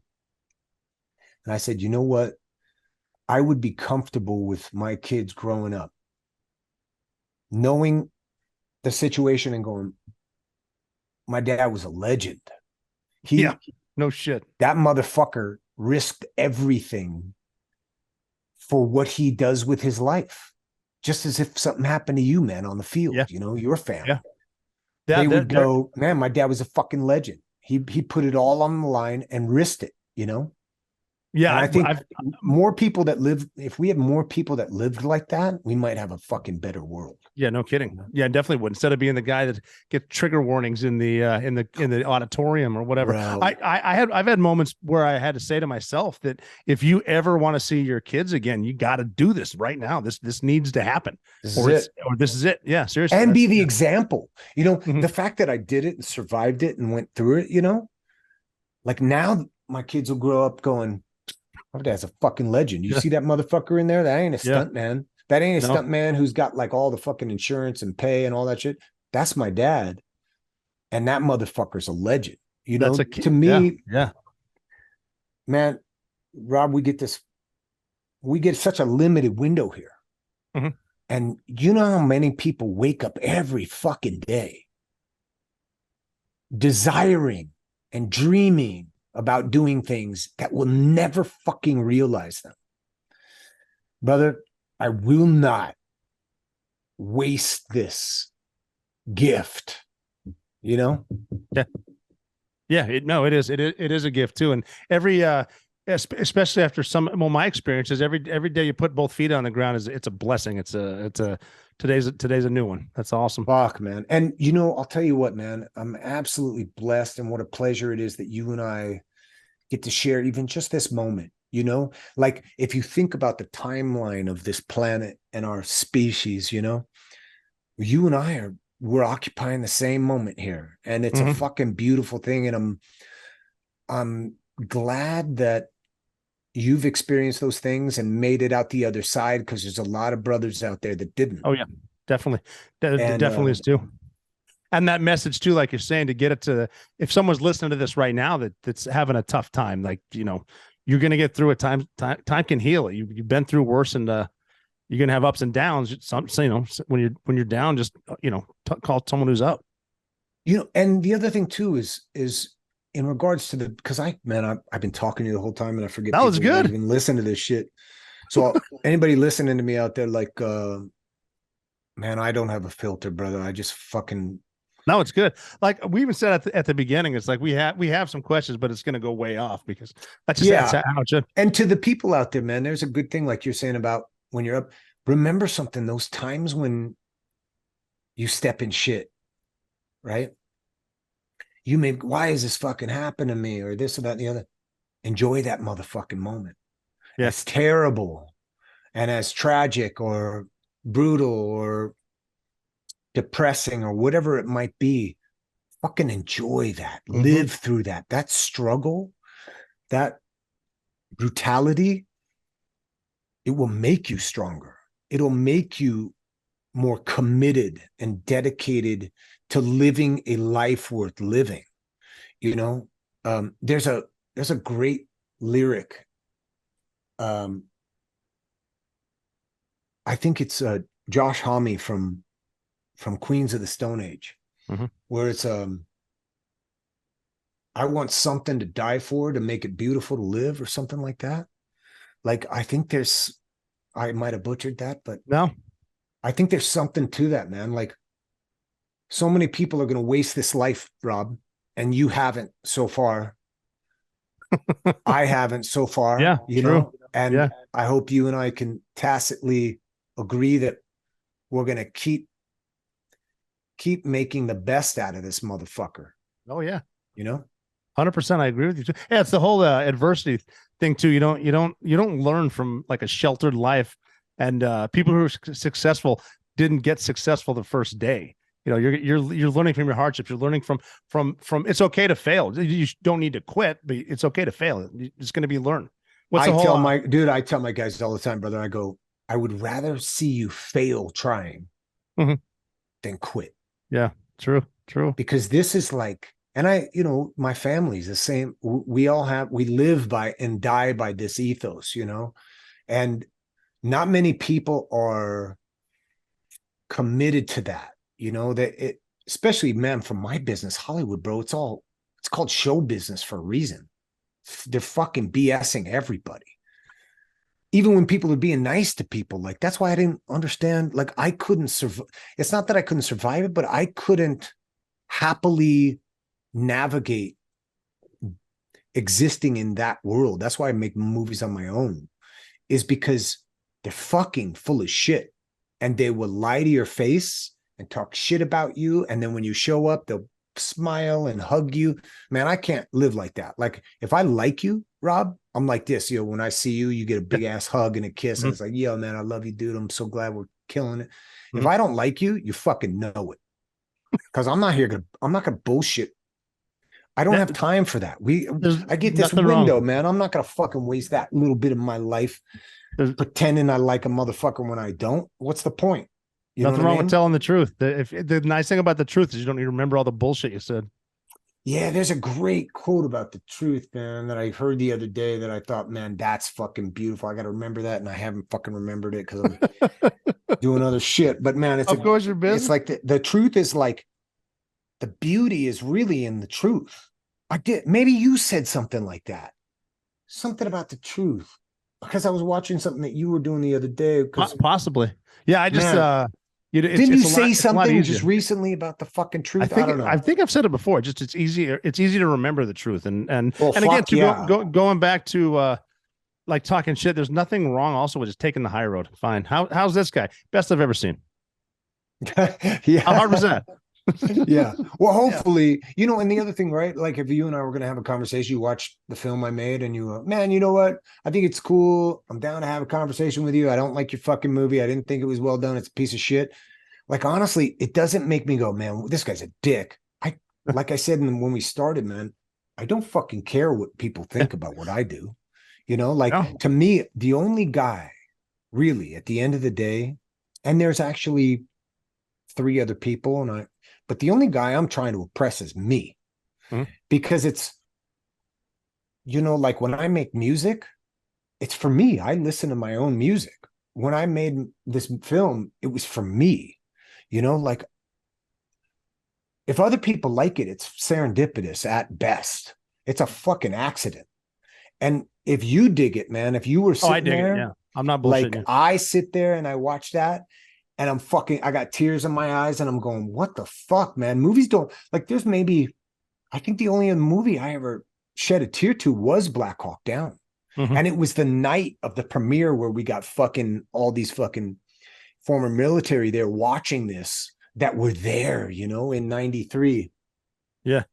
Speaker 12: And I said, you know what? I would be comfortable with my kids growing up, knowing the situation and going, my dad was a legend.
Speaker 3: No shit.
Speaker 12: That motherfucker risked everything for what he does with his life. Just as if something happened to you, man, on the field, you know, your family. They would go, man, my dad was a fucking legend. He put it all on the line and risked it,
Speaker 3: Yeah,
Speaker 12: and I think more people that live, if we had more people that lived like that, we might have a fucking better world.
Speaker 3: Yeah, no kidding. Yeah, definitely would. Instead of being the guy that gets trigger warnings in the auditorium or whatever.
Speaker 12: Bro.
Speaker 3: I've had moments where I had to say to myself that if you ever want to see your kids again, you got to do this right now. This needs to happen. This is it. Yeah, seriously.
Speaker 12: And be the example. The fact that I did it and survived it and went through it, like now my kids will grow up going, my dad's a fucking legend. You see that motherfucker in there? That ain't a stunt man. That ain't a stunt man who's got like all the fucking insurance and pay and all that shit. That's my dad. And that motherfucker's a legend. To me, man, Rob, we get such a limited window here.
Speaker 3: Mm-hmm.
Speaker 12: And you know how many people wake up every fucking day desiring and dreaming about doing things that will never fucking realize them. Brother, I will not waste this gift,
Speaker 3: Yeah. It is a gift too. And every, especially after my experiences, every day you put both feet on the ground it's a blessing. Today's a new one. That's awesome.
Speaker 12: Fuck, man. And I'll tell you what, man, I'm absolutely blessed, and what a pleasure it is that you and I get to share even just this moment. Like if you think about the timeline of this planet and our species, you and we're occupying the same moment here, and it's a fucking beautiful thing. And I'm glad that you've experienced those things and made it out the other side, because there's a lot of brothers out there that didn't.
Speaker 3: Oh yeah, definitely. That definitely is too. And that message too, like you're saying, to get it to, if someone's listening to this right now that's having a tough time, like, you're going to get through it. Time can heal it. You've been through worse, and you're going to have ups and downs. When you're down, just, call someone who's up.
Speaker 12: And the other thing too is in regards to because I've been talking to you the whole time, and I forget.
Speaker 3: That was good.
Speaker 12: Even listen to this shit. So anybody listening to me out there, like, man, I don't have a filter, brother. I just fucking.
Speaker 3: No, it's good. Like we even said at the beginning, it's like we have some questions, but it's going to go way off, because that's just how it should.
Speaker 12: And to the people out there, man, there's a good thing, like you're saying about when you're up. Remember something: those times when you step in shit, right? You may, why is this fucking happen to me, or this or that and the other? Enjoy that motherfucking moment.
Speaker 3: Yeah.
Speaker 12: As terrible and as tragic or brutal or depressing or whatever it might be, fucking enjoy that. Live through that struggle, that brutality. It will make you stronger. It'll make you more committed and dedicated to living a life worth living. There's a great lyric. I think it's Josh Homme from Queens of the Stone Age, where it's I want something to die for, to make it beautiful to live, or something like that. Like, I think I might have butchered that, but
Speaker 3: no,
Speaker 12: I think there's something to that, man. Like, so many people are going to waste this life, Rob, and you haven't so far. I haven't so far.
Speaker 3: Yeah,
Speaker 12: true. And I hope you and I can tacitly agree that we're going to keep making the best out of this motherfucker.
Speaker 3: Oh yeah.
Speaker 12: 100%.
Speaker 3: I agree with you too. Yeah, it's the whole adversity thing too. You don't learn from like a sheltered life, and people who are successful didn't get successful the first day. You're learning from your hardships. You're learning from it's okay to fail. You don't need to quit, but it's okay to fail. It's going to be learned.
Speaker 12: I tell my guys all the time, brother, I go, I would rather see you fail trying than quit.
Speaker 3: Yeah, true.
Speaker 12: Because this is like, and my family's the same. We live by and die by this ethos, and not many people are committed to that. Especially, man, from my business, Hollywood, bro, it's called show business for a reason. They're fucking BSing everybody. Even when people are being nice to people, like, that's why I didn't understand. Like, I couldn't survive. It's not that I couldn't survive it, but I couldn't happily navigate existing in that world. That's why I make movies on my own, is because they're fucking full of shit, and they will lie to your face and talk shit about you. And then when you show up, they'll smile and hug you. Man, I can't live like that. Like, if I like you, Rob, I'm like this, when I see you, you get a big ass hug and a kiss. And it's like, yo, man, I love you, dude. I'm so glad we're killing it. If I don't like you, you fucking know it. Because I'm not gonna bullshit. I don't have time for that. I get this window, man. I'm not gonna fucking waste that little bit of my life pretending I like a motherfucker when I don't. What's the point?
Speaker 3: Nothing wrong with telling the truth. The nice thing about the truth is you don't need to remember all the bullshit you said.
Speaker 12: Yeah, there's a great quote about the truth, man, that I heard the other day that I thought, man, that's fucking beautiful. I got to remember that, and I haven't fucking remembered it because I'm doing other shit. But man,
Speaker 3: of course you're busy.
Speaker 12: It's like the truth is like, the beauty is really in the truth. Maybe you said something like that. Something about the truth. Because I was watching something that you were doing the other day.
Speaker 3: Possibly. Yeah, I just
Speaker 12: didn't you say something just recently about the fucking truth? I don't know.
Speaker 3: I think I've said it before. Just it's easy to remember the truth. And again, going back to like talking shit, there's nothing wrong also with just taking the high road. Fine. How's this guy? Best I've ever seen.
Speaker 12: Yeah.
Speaker 3: How hard was that?
Speaker 12: Yeah. Well, hopefully, and the other thing, right? Like, if you and I were going to have a conversation, you watch the film I made and you, man, you know what? I think it's cool. I'm down to have a conversation with you. I don't like your fucking movie. I didn't think it was well done. It's a piece of shit. Like, honestly, it doesn't make me go, man, this guy's a dick. Like I said when we started, man, I don't fucking care what people think about what I do. To me, the only guy really at the end of the day, and there's actually 3 other people, but the only guy I'm trying to impress is me. Because it's, like when I make music, it's for me. I listen to my own music. When I made this film, it was for me, like, if other people like it, it's serendipitous at best. It's a fucking accident. And if you dig it, man, if you were sitting there,
Speaker 3: yeah. I'm not bullshitting.
Speaker 12: Like, I sit there and I watch that, and I got tears in my eyes, and I'm going, what the fuck, man? Movies don't, like, there's I think the only movie I ever shed a tear to was Black Hawk Down. And it was the night of the premiere where we got fucking all these fucking former military there watching this that were there, in 93.
Speaker 3: Yeah.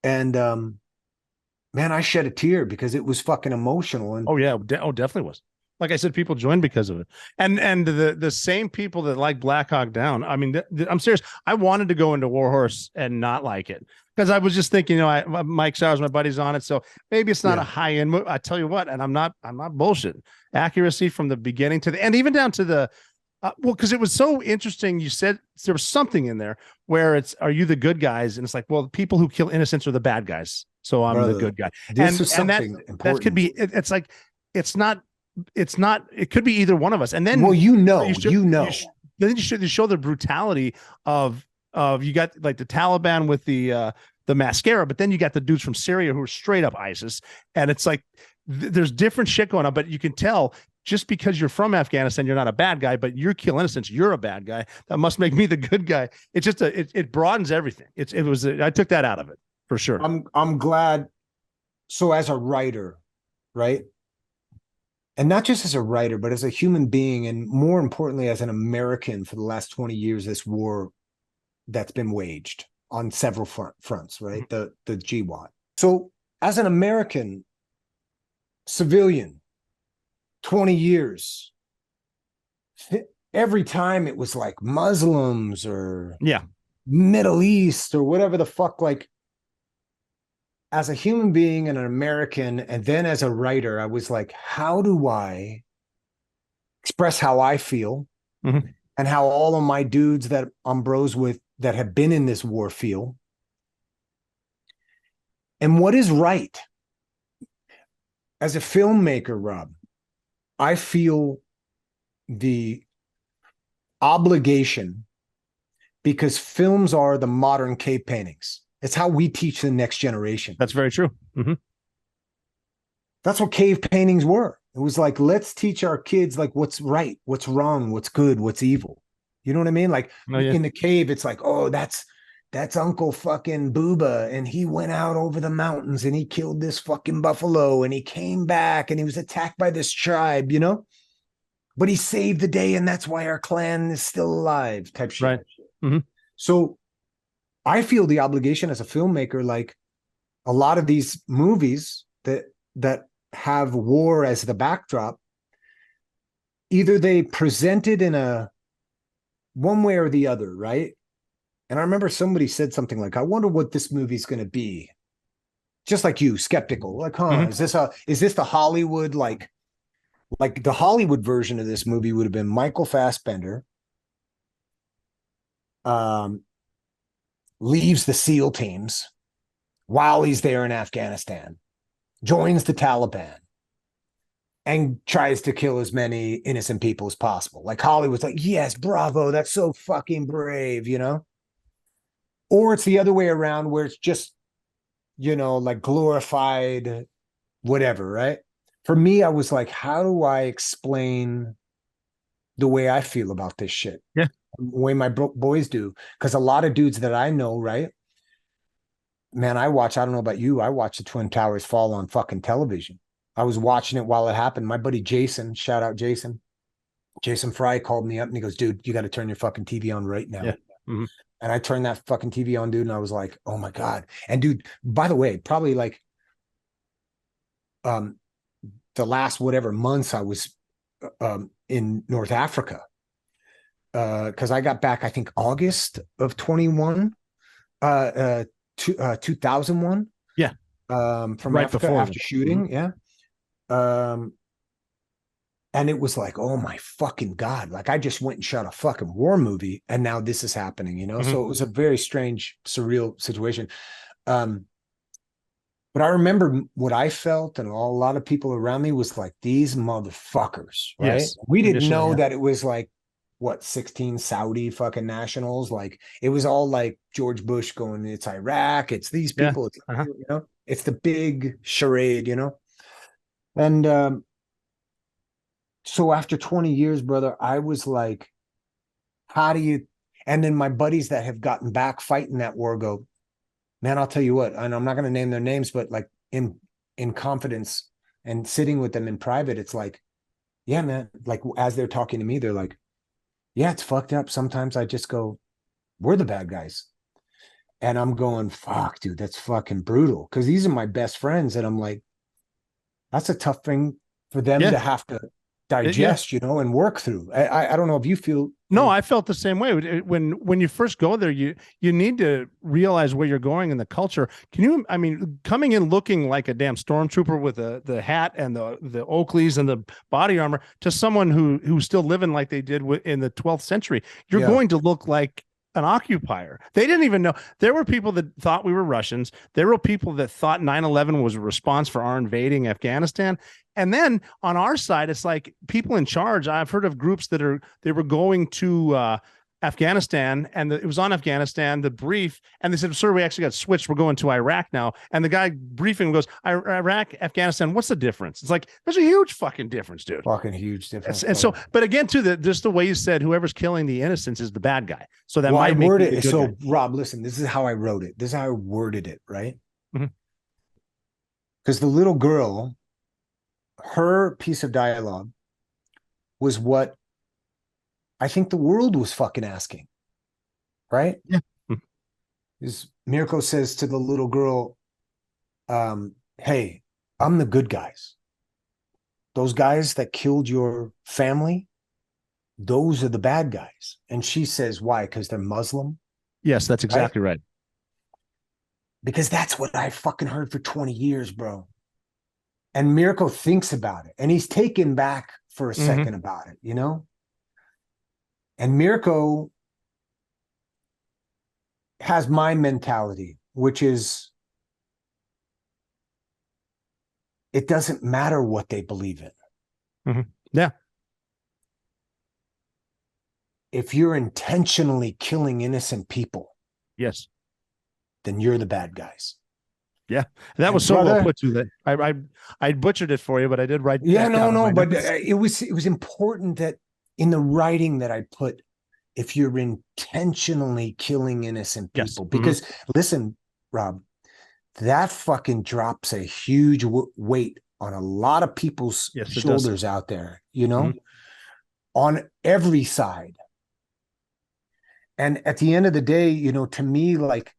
Speaker 12: And, man, I shed a tear because it was fucking emotional. And
Speaker 3: definitely was. Like I said, people joined because of it. And the same people that like Black Hawk Down, I mean, I'm serious. I wanted to go into Warhorse and not like it because I was just thinking, Mike Sowers, my buddy's on it, so maybe it's not a high end movie. I tell you what, and I'm not bullshitting. Accuracy from the beginning to the end, even down to the because it was so interesting. You said there was something in there where it's, are you the good guys? And it's like, well, the people who kill innocents are the bad guys, so I'm the good guy.
Speaker 12: This is something important.
Speaker 3: That could be. It's like it's not. It could be either one of us. And then,
Speaker 12: well, then
Speaker 3: you show the brutality of you got like the Taliban with the mascara, but then you got the dudes from Syria who are straight up ISIS. And it's like, there's different shit going on, but you can tell just because you're from Afghanistan, you're not a bad guy, but you kill innocents, you're a bad guy. That must make me the good guy. It's just it broadens everything. I took that out of it for sure.
Speaker 12: I'm glad. So as a writer, right? And not just as a writer, but as a human being, and more importantly, as an American for the last 20 years, this war that's been waged on several fronts, right? The GWAT. So as an American civilian, 20 years, every time it was like Muslims or Middle East or whatever the fuck, like, as a human being and an American, and then as a writer, I was like, how do I express how I feel and how all of my dudes that I'm bros with that have been in this war feel? And what is right? As a filmmaker, Rob, I feel the obligation, because films are the modern cave paintings. It's how we teach the next generation.
Speaker 3: That's very true.
Speaker 12: That's what cave paintings were. It was like, let's teach our kids like what's right, what's wrong, what's good, what's evil. You know what I mean? Like in the cave, it's like, oh, that's that's Uncle fucking Booba, and he went out over the mountains and he killed this fucking buffalo, and he came back and he was attacked by this tribe, but he saved the day, and that's why our clan is still alive, type shit.
Speaker 3: Right. Mm-hmm.
Speaker 12: So I feel the obligation as a filmmaker, like a lot of these movies that have war as the backdrop, either they present it in a one way or the other, right? And I remember somebody said something like, I wonder what this movie's going to be. Just like you, skeptical, like,
Speaker 3: Mm-hmm.
Speaker 12: is this the Hollywood, like the Hollywood version of this movie would have been Michael Fassbender leaves the SEAL teams while he's there in Afghanistan, joins the Taliban, and tries to kill as many innocent people as possible. Like Hollywood's like, yes, bravo, that's so fucking brave, Or it's the other way around where it's just, like glorified whatever, right? For me, I was like, how do I explain the way I feel about this shit?
Speaker 3: Yeah.
Speaker 12: The way my boys do. Because a lot of dudes that I know, right? Man, I don't know about you, I watched the Twin Towers fall on fucking television. I was watching it while it happened. My buddy Jason, shout out Jason Fry, called me up and he goes, dude, you got to turn your fucking TV on right now.
Speaker 3: Yeah. Mm-hmm.
Speaker 12: And I turned that fucking TV on, dude, and I was like, oh my God. And dude, by the way, probably like the last whatever months I was in North Africa. Because I got back, I think August of 2001. Yeah. From right Africa before after shooting. Mm-hmm. Yeah. And it was like, oh my fucking God. Like I just went and shot a fucking war movie and now this is happening, Mm-hmm. So it was a very strange, surreal situation. But I remember what I felt, and a lot of people around me was like, these motherfuckers, right? Yes. We didn't know that it was like, 16 Saudi fucking nationals. Like it was all like George Bush going, it's Iraq, it's these people, it's, it's the big charade, And so after 20 years, brother, I was like, how do you, and then my buddies that have gotten back fighting that war go, man, I'll tell you what, and I'm not going to name their names, but like in confidence and sitting with them in private, it's like, yeah, man, like as they're talking to me, they're like, yeah, it's fucked up. Sometimes I just go, we're the bad guys. And I'm going, fuck, dude, that's fucking brutal. Because these are my best friends. And I'm like, that's a tough thing for them to have to digest, and work through. I don't know if you feel.
Speaker 3: No, I felt the same way. When you first go there, you need to realize where you're going in the culture. Coming in looking like a damn stormtrooper with the hat and the Oakleys and the body armor to someone who's still living like they did in the 12th century, you're going to look like an occupier. They didn't even know. There were people that thought we were Russians. There were people that thought 9/11 was a response for our invading Afghanistan. And then on our side, it's like people in charge. I've heard of groups they were going to Afghanistan, and it was on Afghanistan, the brief, and they said, sir, we actually got switched. We're going to Iraq now. And the guy briefing goes, Iraq, Afghanistan, what's the difference? It's like, there's a huge fucking difference, dude.
Speaker 12: Fucking huge difference.
Speaker 3: And so, but again, too, just the way you said, whoever's killing the innocents is the bad guy. So that might
Speaker 12: word it. So guy. Rob, listen, this is how I wrote it. This is how I worded it, right? Because the little girl, her piece of dialogue was what I think the world was fucking asking, right?
Speaker 3: Yeah.
Speaker 12: Mirko says to the little girl, hey, I'm the good guys. Those guys that killed your family, those are the bad guys. And she says, why? Because they're Muslim?
Speaker 3: Yes, that's exactly right.
Speaker 12: Because that's what I fucking heard for 20 years, bro. And Mirko thinks about it. And he's taken back for a second about it, And Mirko has my mentality, which is it doesn't matter what they believe in.
Speaker 3: Yeah.
Speaker 12: If you're intentionally killing innocent people,
Speaker 3: yes,
Speaker 12: then you're the bad guys.
Speaker 3: Yeah, that was so well put to that. I butchered it for you, but I did write.
Speaker 12: Yeah, no, but it was important that in the writing that I put, if you're intentionally killing innocent
Speaker 3: Yes.
Speaker 12: people. Because listen, Rob, that fucking drops a huge weight on a lot of people's shoulders out there, you know, on every side. And at the end of the day, you know, to me, like,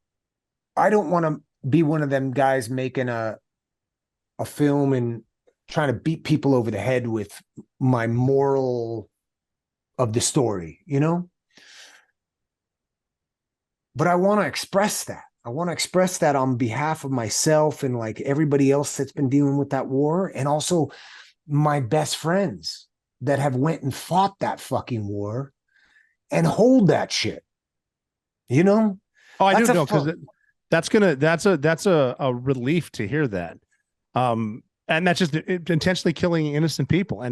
Speaker 12: I don't want to be one of them guys making a film and trying to beat people over the head with my moral of the story, you know? But I want to express that. I want to express that on behalf of myself and like everybody else that's been dealing with that war, and also my best friends that have went and fought that fucking war and hold that shit. You know?
Speaker 3: Oh, I do know, because that's a relief to hear that. And that's just intentionally killing innocent people.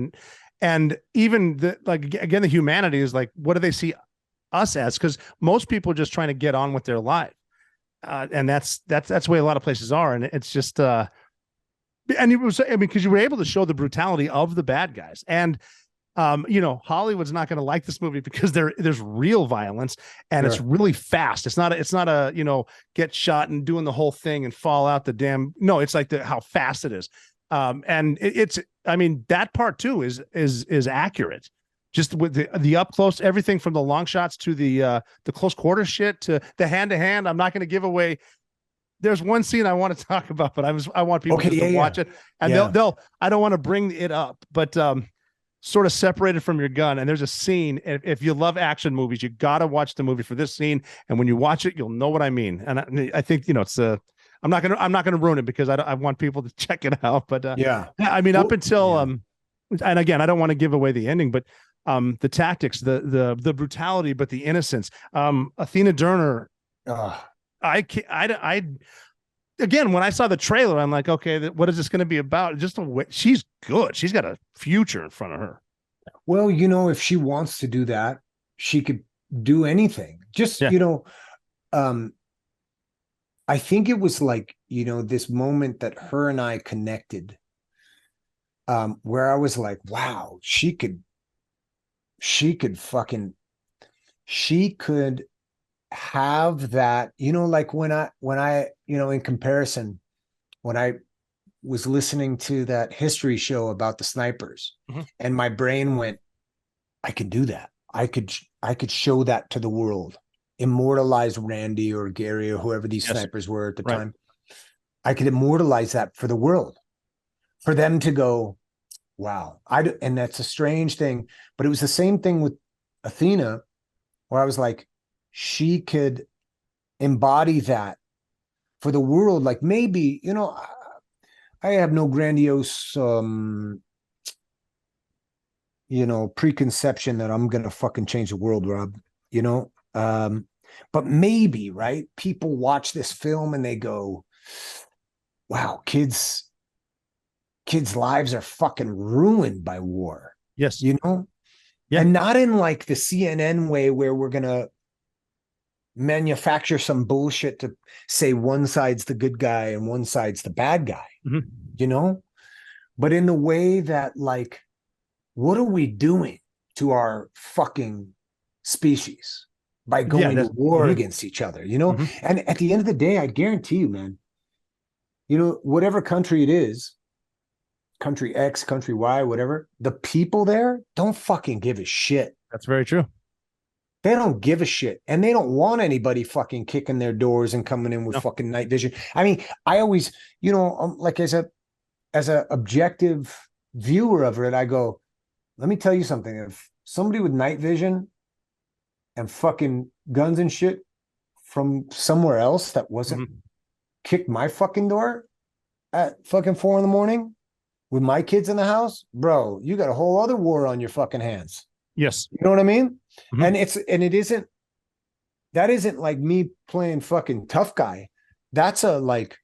Speaker 3: And even the humanity is like, what do they see us as? Because most people are just trying to get on with their life. And that's the way a lot of places are. And it's just, and it was, I mean, because you were able to show the brutality of the bad guys. And, you know, Hollywood's not going to like this movie because there's real violence and it's really fast. It's not a, you know, get shot and doing the whole thing and fall out the damn. No, it's like how fast it is. And it's, I mean, that part too is accurate. Just with the up close, everything from the long shots to the close quarter shit to the hand to hand. I'm not going to give away. There's one scene I want to talk about, but I want people to watch it, and they'll. I don't want to bring it up, but sort of separated from your gun. And there's a scene. If you love action movies, you got to watch the movie for this scene. And when you watch it, you'll know what I mean. And I think, you know, it's I'm not gonna ruin it because I want people to check it out. But I mean, up until and again, I don't want to give away the ending, but. The tactics, the brutality, but the innocence. Athena Turner. Again, when I saw the trailer, I'm like, okay, what is this going to be about? She's good. She's got a future in front of her.
Speaker 12: Well, you know, if she wants to do that, she could do anything. Just, you know, I think it was like, you know, this moment that her and I connected, where I was like, wow, she could have that, you know, like when I, you know, in comparison, when I was listening to that history show about the snipers and my brain went, I could do that. I could show that to the world, immortalize Randy or Gary or whoever these snipers were at the time. I could immortalize that for the world, for them to go, wow. And that's a strange thing, but it was the same thing with Athena, where I was like, she could embody that for the world. Like maybe, you know, I have no grandiose, you know, preconception that I'm going to fucking change the world, Rob, you know? But maybe, right? People watch this film and they go, wow, kids' lives are fucking ruined by war.
Speaker 3: Yes.
Speaker 12: You know? Yeah. And not in like the CNN way where we're going to manufacture some bullshit to say one side's the good guy and one side's the bad guy, you know? But in the way that like, what are we doing to our fucking species by going to war against each other, you know? And at the end of the day, I guarantee you, man, you know, whatever country it is, country X, country Y, whatever, the people there don't fucking give a shit.
Speaker 3: That's very true.
Speaker 12: They don't give a shit. And they don't want anybody fucking kicking their doors and coming in with fucking night vision. I mean, I always, you know, like as a objective viewer of it, I go, let me tell you something. If somebody with night vision and fucking guns and shit from somewhere else that wasn't kicked my fucking door at fucking 4 a.m, with my kids in the house, bro, you got a whole other war on your fucking hands.
Speaker 3: Yes.
Speaker 12: You know what I mean? And that isn't like me playing fucking tough guy. That's like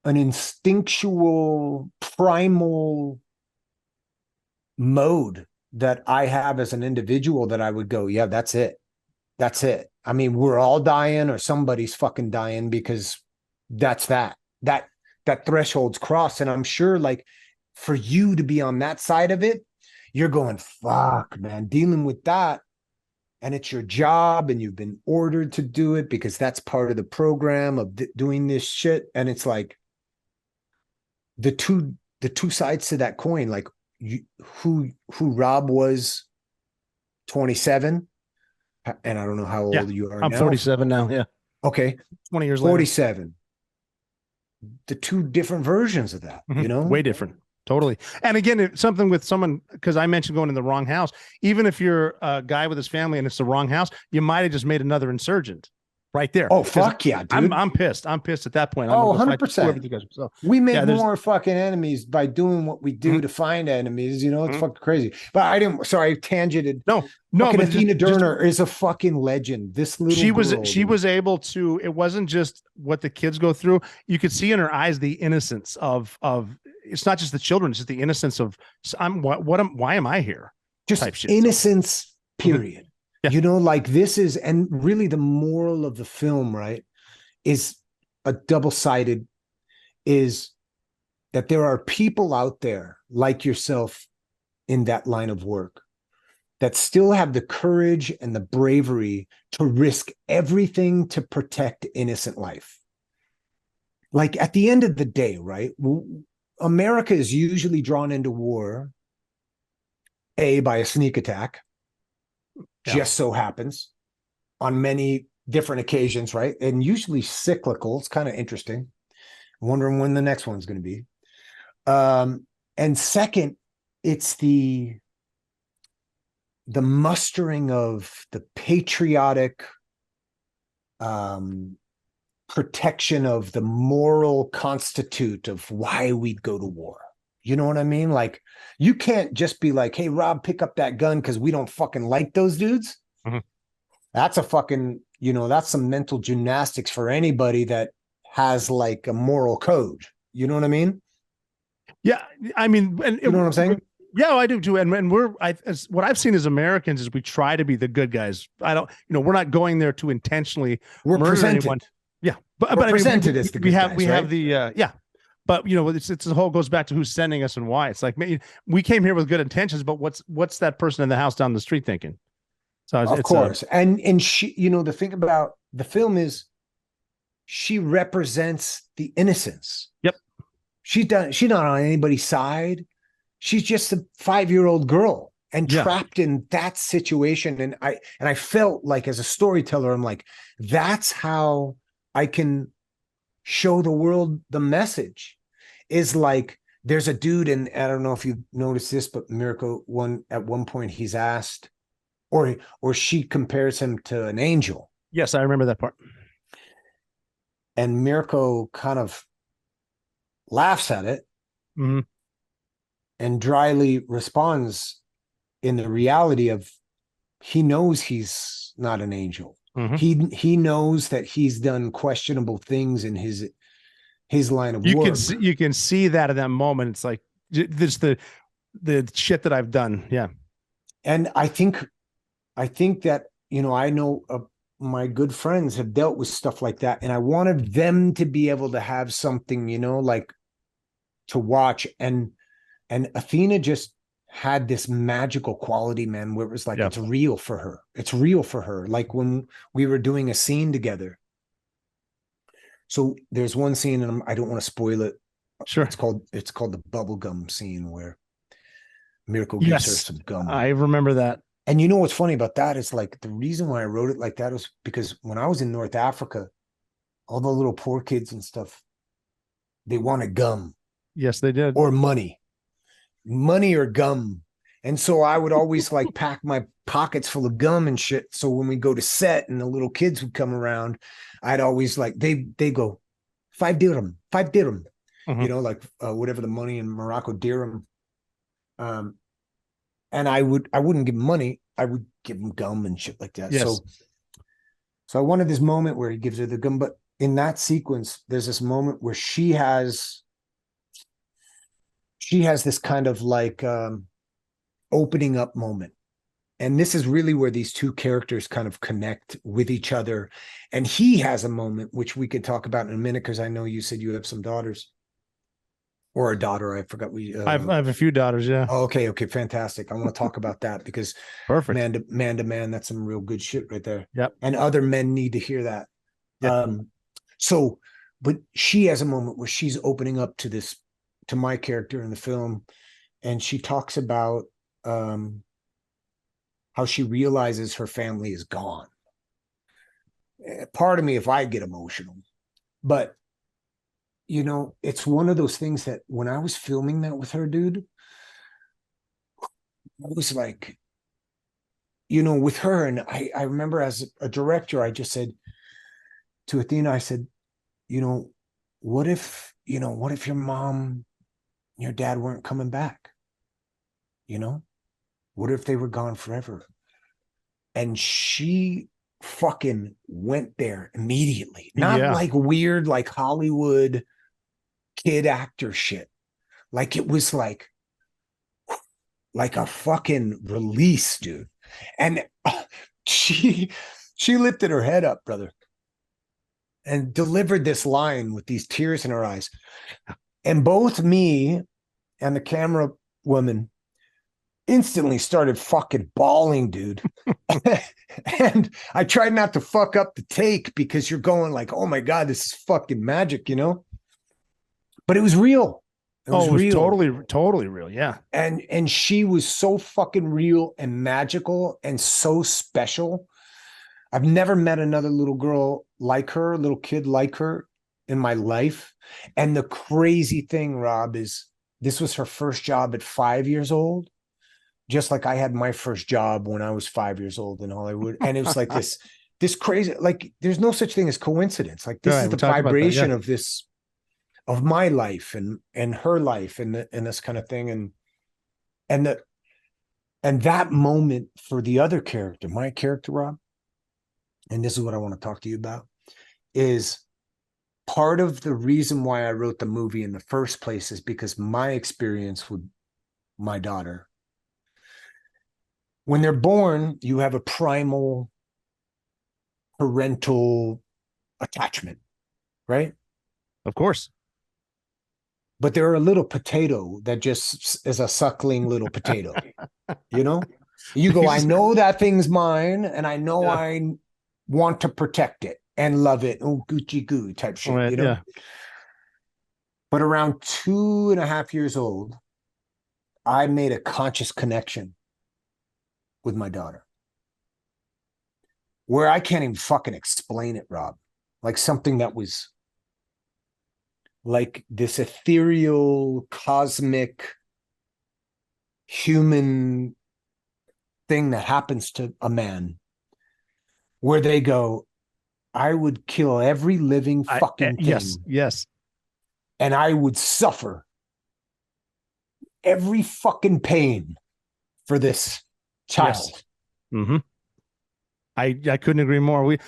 Speaker 12: an instinctual, primal mode that I have as an individual that I would go, yeah, that's it. That's it. I mean, we're all dying or somebody's fucking dying because that's that threshold's crossed. And I'm sure like for you to be on that side of it, you're going, fuck, man, dealing with that and it's your job and you've been ordered to do it because that's part of the program of doing this shit. And it's like the two sides to that coin, like who Rob was 27, and I don't know how old you are now.
Speaker 3: I'm 47 now. Yeah.
Speaker 12: Okay.
Speaker 3: 20 years later.
Speaker 12: 47. The two different versions of that, you know?
Speaker 3: Way different. Totally. And again, it's something with someone, because I mentioned going in the wrong house. Even if you're a guy with his family and it's the wrong house, you might have just made another insurgent right there.
Speaker 12: Oh, fuck yeah, dude.
Speaker 3: I'm pissed. I'm pissed at that point.
Speaker 12: Oh, 100%.
Speaker 3: So,
Speaker 12: we make more fucking enemies by doing what we do to find enemies. You know, it's fucking crazy. But I tangented.
Speaker 3: No,
Speaker 12: but
Speaker 3: but
Speaker 12: Athena Derner is a fucking legend. This little
Speaker 3: she was able to, it wasn't just what the kids go through. You could see in her eyes the innocence of it's not just the children, it's just the innocence of why am I here?
Speaker 12: Just
Speaker 3: type shit.
Speaker 12: Innocence, period.
Speaker 3: Yeah.
Speaker 12: You know, like this is, and really the moral of the film, right, is a double-sided, is that there are people out there like yourself in that line of work that still have the courage and the bravery to risk everything to protect innocent life. Like at the end of the day, right, America is usually drawn into war, by a sneak attack. Just so happens on many different occasions, right? And usually cyclical. It's kind of interesting. I'm wondering when the next one's going to be. And second, it's the mustering of the patriotic protection of the moral constitute of why we'd go to war. You know what I mean? Like, you can't just be like, hey, Rob, pick up that gun because we don't fucking like those dudes. Mm-hmm. That's a fucking, that's some mental gymnastics for anybody that has like a moral code. You know what I mean?
Speaker 3: Yeah. I mean, and
Speaker 12: you know what I'm saying?
Speaker 3: Yeah, I do too. And what I've seen as Americans is we try to be the good guys. We're not going there to intentionally murder anyone. Yeah. But
Speaker 12: presented as the good guys,
Speaker 3: we have the, But it's the whole goes back to who's sending us and why. It's like, man, we came here with good intentions, but what's that person in the house down the street thinking? So
Speaker 12: of course, and she, the thing about the film is, she represents the innocence.
Speaker 3: Yep,
Speaker 12: she's not on anybody's side. She's just a 5-year-old girl and trapped in that situation. And I felt like, as a storyteller, I'm like, that's how I can show the world the message, is like, there's a dude, and I don't know if you noticed this, but Mirko, at one point he's asked, or she compares him to an angel.
Speaker 3: Yes, I remember that part.
Speaker 12: And Mirko kind of laughs at it, and dryly responds in the reality of, he knows he's not an angel. Mm-hmm. He knows that he's done questionable things in his line of work.
Speaker 3: You can see that at that moment. It's like, this the shit that I've done. Yeah. And
Speaker 12: I think that, I know my good friends have dealt with stuff like that, and I wanted them to be able to have something, like to watch. And Athena just had this magical quality, man, where it was like, it's real for her. It's real for her. Like when we were doing a scene together. So there's one scene, and I don't want to spoil it.
Speaker 3: Sure.
Speaker 12: It's called the bubblegum scene, where Mirko gives her some gum.
Speaker 3: I remember that.
Speaker 12: And you know what's funny about that is, like, the reason why I wrote it like that was because when I was in North Africa, all the little poor kids and stuff, they wanted gum.
Speaker 3: Yes, they did.
Speaker 12: Or money or gum. And so I would always like pack my pockets full of gum and shit. So when we go to set and the little kids would come around, I'd always like, they go 5 dirham, 5 dirham, like whatever the money in Morocco, dirham. And I wouldn't give them money. I would give them gum and shit like that.
Speaker 3: Yes.
Speaker 12: So I wanted this moment where he gives her the gum, but in that sequence, there's this moment where she has this kind of like opening up moment. And this is really where these two characters kind of connect with each other. And he has a moment, which we could talk about in a minute, because I know you said you have some daughters. or a daughter. I forgot
Speaker 3: I have a few daughters. Yeah.
Speaker 12: Oh, okay. Fantastic. I want to talk about that because
Speaker 3: perfect.
Speaker 12: Man to man, that's some real good shit right there.
Speaker 3: Yep.
Speaker 12: And other men need to hear that.
Speaker 3: Yep.
Speaker 12: But she has a moment where she's opening up to my character in the film, and she talks about how she realizes her family is gone. Part of me, if I get emotional, but it's one of those things that when I was filming that with her, dude, I was like, with her, and I remember as a director, I just said to Athena, I said, what if your mom, your dad weren't coming back? What if they were gone forever? And she fucking went there immediately. Not like weird, like Hollywood kid actor shit. Like it was like a fucking release, dude. And she lifted her head up, brother, and delivered this line with these tears in her eyes. And both me and the camera woman instantly started fucking bawling, dude. And I tried not to fuck up the take because you're going like, oh my God, this is fucking magic, But it was real. It was real.
Speaker 3: Totally real. Yeah.
Speaker 12: And she was so fucking real and magical and so special. I've never met another little girl like her, little kid like her in my life. And the crazy thing, Rob, is this was her first job at 5 years old, just like I had my first job when I was 5 years old in Hollywood. And it was like this crazy, like there's no such thing as coincidence. Like this is the vibration of this, of my life and her life and this kind of thing. And that moment for the other character, my character, Rob, and this is what I want to talk to you about, is part of the reason why I wrote the movie in the first place is because my experience with my daughter. When they're born, you have a primal parental attachment, right?
Speaker 3: Of course.
Speaker 12: But they're a little potato that just is a suckling little potato. You go, I know that thing's mine, and I know I want to protect it and love it. Oh, Gucci goo type shit,
Speaker 3: right, Yeah.
Speaker 12: But around 2.5 years old, I made a conscious connection with my daughter where I can't even fucking explain it, Rob. Like something that was like this ethereal, cosmic, human thing that happens to a man where they go, I would kill every living fucking thing.
Speaker 3: Yes.
Speaker 12: And I would suffer every fucking pain for this child.
Speaker 3: Yes. Mm-hmm. I couldn't agree more. We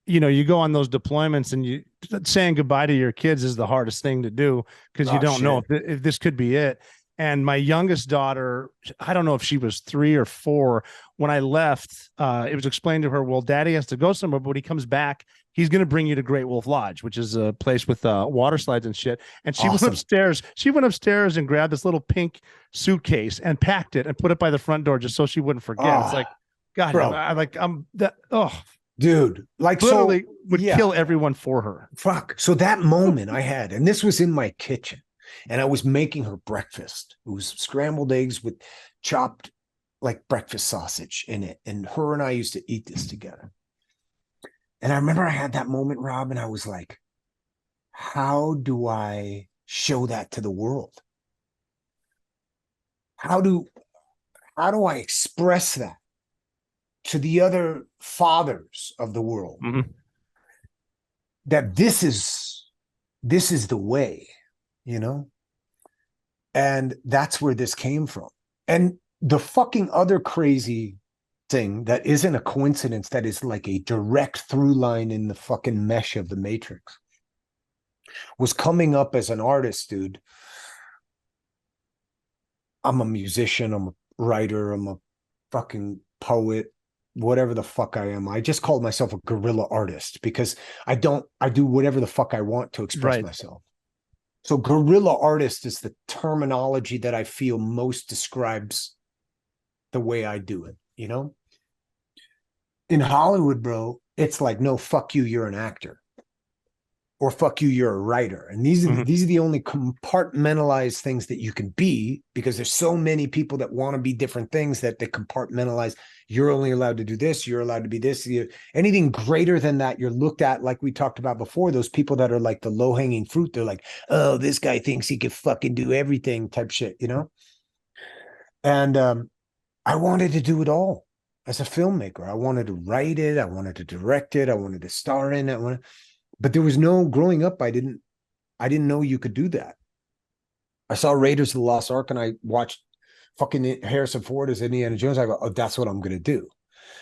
Speaker 3: you go on those deployments and saying goodbye to your kids is the hardest thing to do because you don't know if this could be it. And my youngest daughter, I don't know if she was 3 or 4 when I left. It was explained to her, well, Daddy has to go somewhere, but when he comes back, he's going to bring you to Great Wolf Lodge, which is a place with water slides and shit. And she went upstairs. She went upstairs and grabbed this little pink suitcase and packed it and put it by the front door just so she wouldn't forget. It's like, God, bro.
Speaker 12: Dude, like
Speaker 3: literally would kill everyone for her.
Speaker 12: Fuck. So that moment I had, and this was in my kitchen, and I was making her breakfast. It was scrambled eggs with chopped like breakfast sausage in it. And her and I used to eat this together. And I remember I had that moment, Rob, and I was like, how do I show that to the world? How do I express that to the other fathers of the world?
Speaker 3: Mm-hmm.
Speaker 12: That this is the way, and that's where this came from. And the fucking other crazy thing that isn't a coincidence, that is like a direct through line in the fucking mesh of the Matrix, was coming up as an artist, dude. I'm a musician, I'm a writer, I'm a fucking poet, whatever the fuck I am. I just called myself a guerrilla artist because I do whatever the fuck I want to express myself. So guerrilla artist is the terminology that I feel most describes the way I do it, you know? In Hollywood, bro, it's like, no, fuck you, you're an actor. Or fuck you, you're a writer. And these are the only compartmentalized things that you can be, because there's so many people that want to be different things that they compartmentalize. You're only allowed to do this, you're allowed to be this. Anything greater than that, you're looked at, like we talked about before, those people that are like the low-hanging fruit. They're like, oh, this guy thinks he could fucking do everything type shit, you know? And I wanted to do it all as a filmmaker. I wanted to write it, I wanted to direct it, I wanted to star in it. But there was no, growing up, I didn't know you could do that. I saw Raiders of the Lost Ark and I watched fucking Harrison Ford as Indiana Jones. I go, oh, that's what I'm going to do.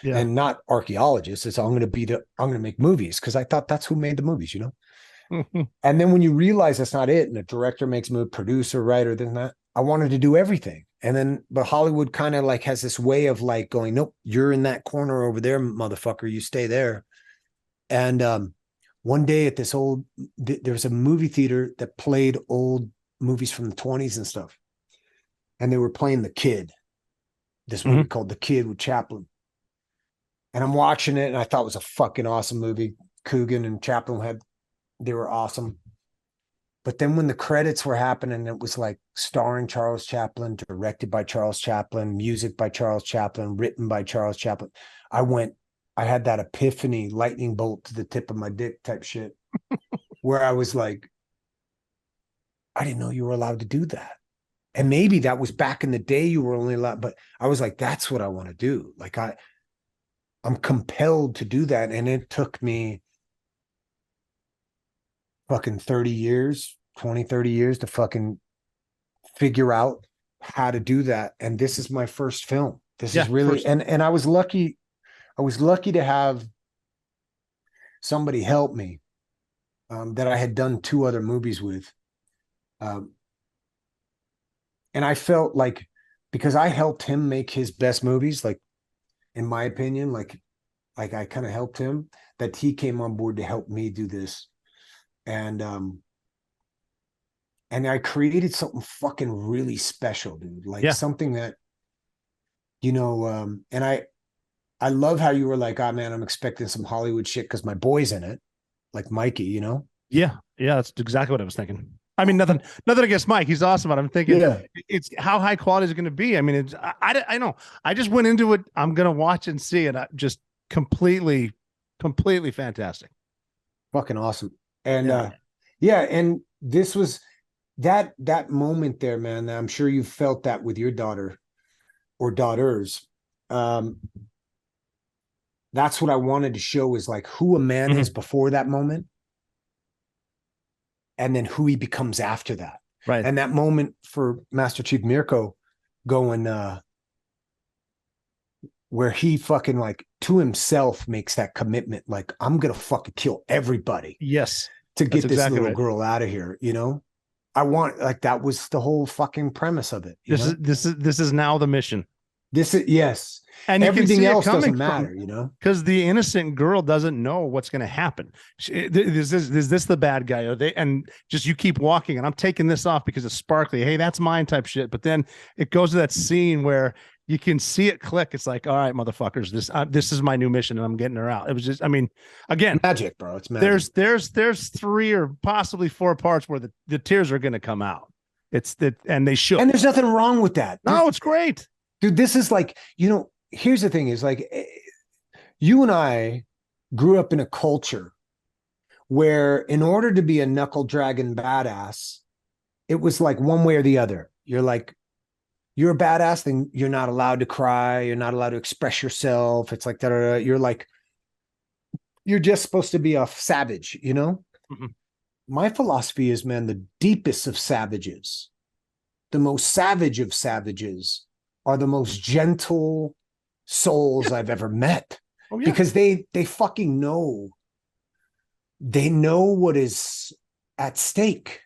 Speaker 12: Yeah. And not archaeologist. It's I'm going to make movies, because I thought that's who made the movies, you know? And then when you realize that's not it, and a director makes a movie, producer, writer, then that, I wanted to do everything. And then, but Hollywood kind of like has this way of like going, nope, you're in that corner over there, motherfucker. You stay there. And, one day at this there's a movie theater that played old movies from the 20s and stuff. And they were playing The Kid, this movie called The Kid with Chaplin. And I'm watching it and I thought it was a fucking awesome movie. Coogan and Chaplin they were awesome. But then when the credits were happening, it was like starring Charles Chaplin, directed by Charles Chaplin, music by Charles Chaplin, written by Charles Chaplin. I had that epiphany, lightning bolt to the tip of my dick type shit, where I was like, I didn't know you were allowed to do that. And maybe that was back in the day, you were only allowed, but I was like, that's what I want to do. Like I'm compelled to do that. And it took me fucking 30 years to fucking figure out how to do that. And this is my first film. This is really, and I was lucky. I was lucky to have somebody help me that I had done 2 other movies with. And I felt like, because I helped him make his best movies, like, in my opinion, like I kind of helped him, that he came on board to help me do this. And I created something fucking really special, dude. Like something that, you know, and I love how you were like, oh man, I'm expecting some Hollywood shit because my boy's in it, like Mikey, you know?
Speaker 3: Yeah, that's exactly what I was thinking. I mean, nothing against Mike. He's awesome, but I'm thinking it's how high quality is it going to be? I mean, I know. I just went into it. I'm going to watch and see it. Just completely fantastic.
Speaker 12: Fucking awesome. And and this was that moment there, man. I'm sure you felt that with your daughter or daughters. That's what I wanted to show, is like who a man is before that moment, and then who he becomes after that.
Speaker 3: Right.
Speaker 12: And that moment for Master Chief Mirko going, where he fucking like to himself makes that commitment, like, I'm going to fucking kill everybody.
Speaker 3: Yes.
Speaker 12: To get this little girl out of here, you know? I want, like, that was the whole fucking premise of it.
Speaker 3: This is now the mission.
Speaker 12: This is, yes.
Speaker 3: And
Speaker 12: everything else doesn't matter, you know,
Speaker 3: because the innocent girl doesn't know what's going to happen. Is this the bad guy? Are they? And just, you keep walking, and I'm taking this off because it's sparkly. Hey, that's mine type shit. But then it goes to that scene where you can see it click. It's like, all right, motherfuckers, this is my new mission, and I'm getting her out. It was just, I mean, again,
Speaker 12: magic, bro. It's magic.
Speaker 3: There's 3 or possibly 4 parts where the tears are going to come out. And they should.
Speaker 12: And there's nothing wrong with that.
Speaker 3: No, it's great.
Speaker 12: Dude, this is like, you know, here's the thing is, like, you and I grew up in a culture where in order to be a knuckle dragon badass, it was like one way or the other. You're like, you're a badass, then you're not allowed to cry. You're not allowed to express yourself. It's like, you're like, you're just supposed to be a savage, you know? My philosophy is, man, the deepest of savages, the most savage of savages, are the most gentle souls I've ever met. Oh, yeah. Because they fucking know. They know what is at stake.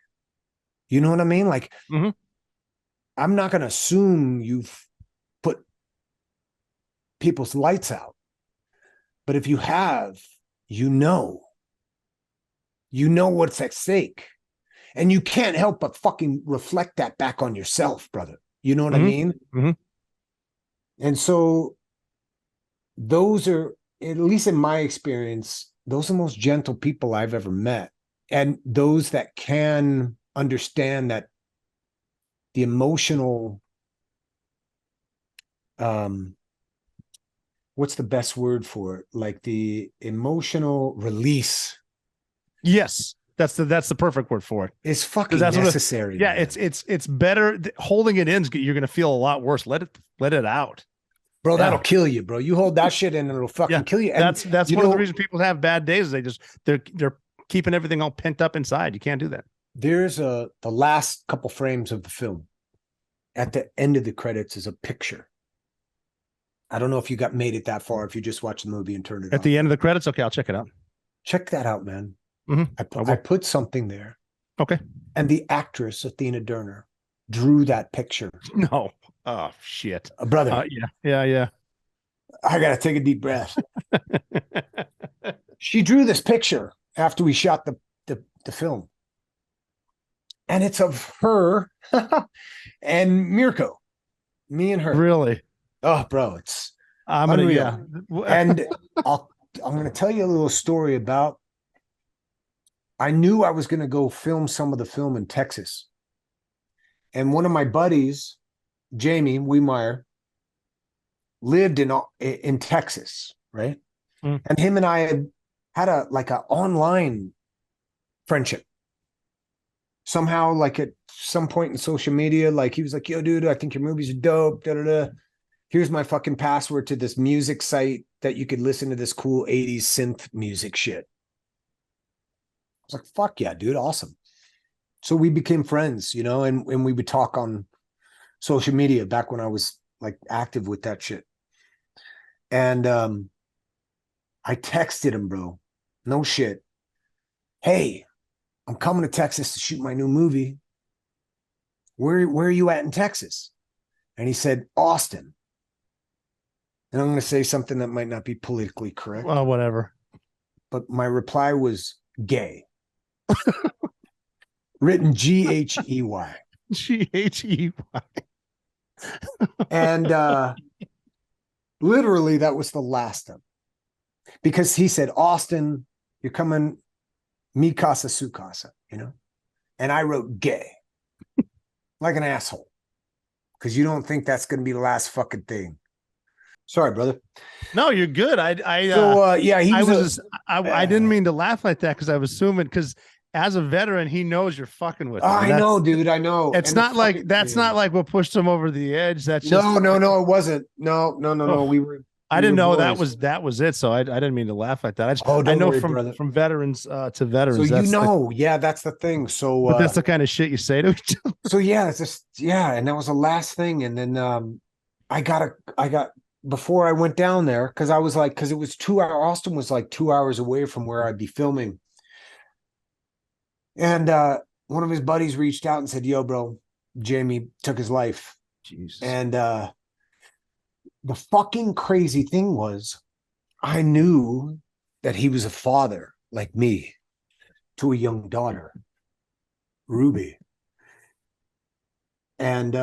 Speaker 12: You know what I mean? Like, I'm not going to assume you've put people's lights out. But if you have, you know what's at stake. And you can't help but fucking reflect that back on yourself, brother. You know what I mean?
Speaker 3: Mm-hmm.
Speaker 12: And so those are, at least in my experience, those are the most gentle people I've ever met. And those that can understand that the emotional, what's the best word for it? Like the emotional release.
Speaker 3: Yes. That's the perfect word for it.
Speaker 12: It's fucking
Speaker 3: that's
Speaker 12: necessary.
Speaker 3: Yeah, man. It's better. Holding it in, you're gonna feel a lot worse. Let it out.
Speaker 12: Bro, that'll kill you, bro. You hold that shit in and it'll fucking kill you. And
Speaker 3: that's one of the reasons people have bad days. They're keeping everything all pent up inside. You can't do that.
Speaker 12: There's the last couple frames of the film. At the end of the credits is a picture. I don't know if you made it that far, if you just watched the movie and turned it on.
Speaker 3: At the end of the credits? Okay, I'll check it out.
Speaker 12: Check that out, man.
Speaker 3: Mm-hmm.
Speaker 12: I put something there.
Speaker 3: Okay.
Speaker 12: And the actress, Athena Derner, drew that picture.
Speaker 3: No. Oh, shit.
Speaker 12: Brother.
Speaker 3: Yeah.
Speaker 12: I got to take a deep breath. She drew this picture after we shot the film. And it's of her and Mirko. Me and her.
Speaker 3: Really?
Speaker 12: Oh, bro, it's
Speaker 3: unreal.
Speaker 12: And I'm going to tell you a little story about, I knew I was going to go film some of the film in Texas. And one of my buddies, Jamie Wiemeyer, lived in Texas, right?
Speaker 3: Mm.
Speaker 12: And him and I had a online friendship. Somehow, like at some point in social media, like he was like, yo, dude, I think your movies are dope. Da, da, da. Here's my fucking password to this music site that you could listen to this cool 80s synth music shit. I was like, fuck yeah, dude, awesome. So we became friends, and we would talk on social media back when I was like active with that shit. And I texted him, bro. No shit. Hey, I'm coming to Texas to shoot my new movie. Where are you at in Texas? And he said, Austin. And I'm going to say something that might not be politically correct.
Speaker 3: Well, whatever.
Speaker 12: But my reply was gay. Written G-H-E-Y.
Speaker 3: G-H-E-Y.
Speaker 12: And literally that was the last of. Because he said, Austin, you're coming, mi casa, su casa, And I wrote gay. Like an asshole. Because you don't think that's going to be the last fucking thing. Sorry, brother.
Speaker 3: No, you're good. I didn't mean to laugh like that because I was assuming, because as a veteran, he knows you're fucking with him.
Speaker 12: I know, dude. I know.
Speaker 3: It's not like not like what pushed him over the edge. That's just
Speaker 12: no, it wasn't. No. We were.
Speaker 3: I didn't know boys. that was it. So I didn't mean to laugh like that. I know from veterans to veterans.
Speaker 12: So that's the thing. So
Speaker 3: that's the kind of shit you say to each other.
Speaker 12: So it's just and that was the last thing. And then I got before I went down there, because I was like, because it was 2 hours. Austin was like 2 hours away from where I'd be filming. And one of his buddies reached out and said, yo, bro, Jamie took his life.
Speaker 3: Jesus.
Speaker 12: And the fucking crazy thing was, I knew that he was a father like me to a young daughter, Ruby. And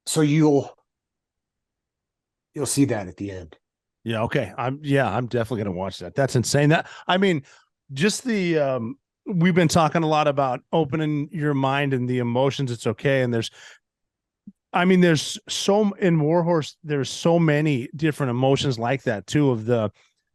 Speaker 12: so you'll see that at the end.
Speaker 3: Yeah. Okay. I'm definitely going to watch that. That's insane. Just we've been talking a lot about opening your mind and the emotions. It's okay. And there's in Warhorse, there's so many different emotions like that too, of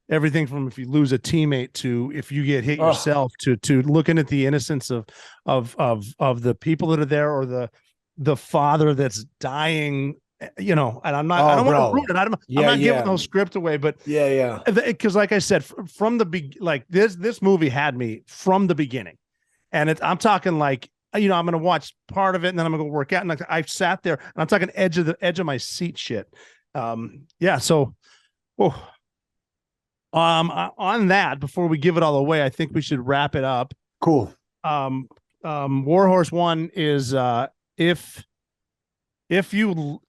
Speaker 3: everything from if you lose a teammate to if you get hit yourself to looking at the innocence of the people that are there, or the father that's dying, and I'm not, I don't want to ruin it. I'm not giving the whole script away, but because like I said, from the this movie had me from the beginning, and I'm talking like, I'm going to watch part of it and then I'm going to go work out. And I sat there and I'm talking edge of my seat shit. So, on that, before we give it all away, I think we should wrap it up.
Speaker 12: Cool.
Speaker 3: WARHORSE ONE is, if you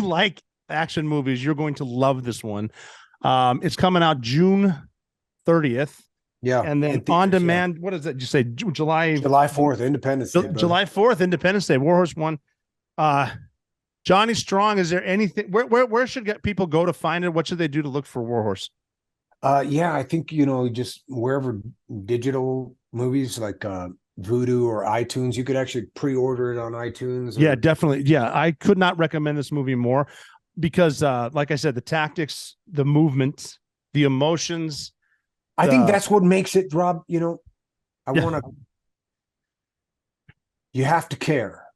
Speaker 3: like action movies, you're going to love this one. It's coming out June 30th.
Speaker 12: Yeah.
Speaker 3: And then on demand, what is that? You say July
Speaker 12: 4th, Independence Day.
Speaker 3: July 4th, Independence Day, Warhorse One. Johnny Strong, is there anything where should people go to find it? What should they do to look for Warhorse?
Speaker 12: Yeah, I think, just wherever digital movies like Vudu or iTunes, you could actually pre-order it on iTunes.
Speaker 3: Yeah, definitely. Yeah, I could not recommend this movie more because, like I said, the tactics, the movement, the emotions.
Speaker 12: I think that's what makes it, Rob. You have to care.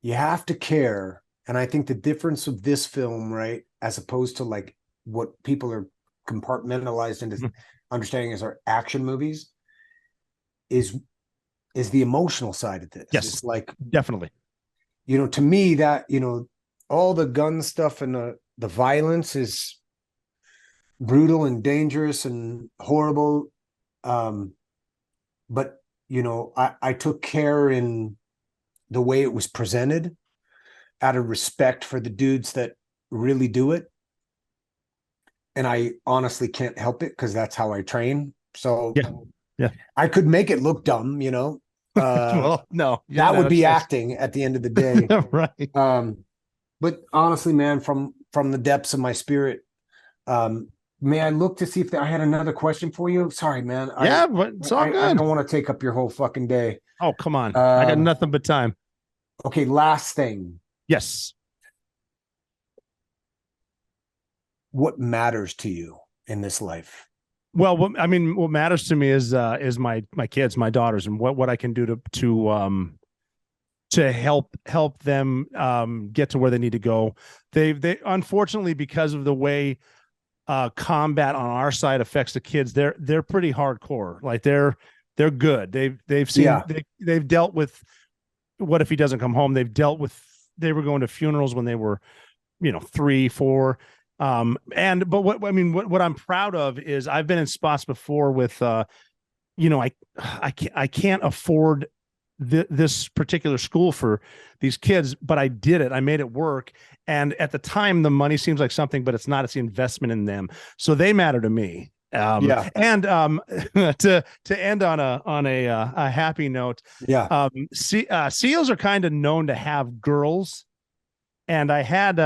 Speaker 12: You have to care. And I think the difference of this film, right, as opposed to like what people are compartmentalized into understanding as our action movies, is the emotional side of this.
Speaker 3: Yes,
Speaker 12: it's like
Speaker 3: definitely.
Speaker 12: To me, that all the gun stuff and the violence is brutal and dangerous and horrible. But I took care in the way it was presented, out of respect for the dudes that really do it. And I honestly can't help it because that's how I train. So
Speaker 3: yeah,
Speaker 12: I could make it look dumb,
Speaker 3: well, no,
Speaker 12: that would be acting at the end of the day.
Speaker 3: Right.
Speaker 12: But honestly, man, from the depths of my spirit, may I look to see if I had another question for you? Sorry, man.
Speaker 3: But it's all good.
Speaker 12: I don't want to take up your whole fucking day.
Speaker 3: Oh, come on. I got nothing but time.
Speaker 12: Okay, last thing.
Speaker 3: Yes.
Speaker 12: What matters to you in this life?
Speaker 3: Well, what matters to me is my kids, my daughters, and what I can do to help them get to where they need to go. They unfortunately, because of the way combat on our side affects the kids, they're pretty hardcore. Like they're good. They've seen they've dealt with what if he doesn't come home. They were going to funerals when they were 3, 4. But what I'm proud of is I've been in spots before with I can't afford this particular school for these kids, but I did it. I made it work. And at the time, the money seems like something, but it's not. It's the investment in them. So they matter to me. And to end on a happy note. SEALs are kind of known to have girls. And I had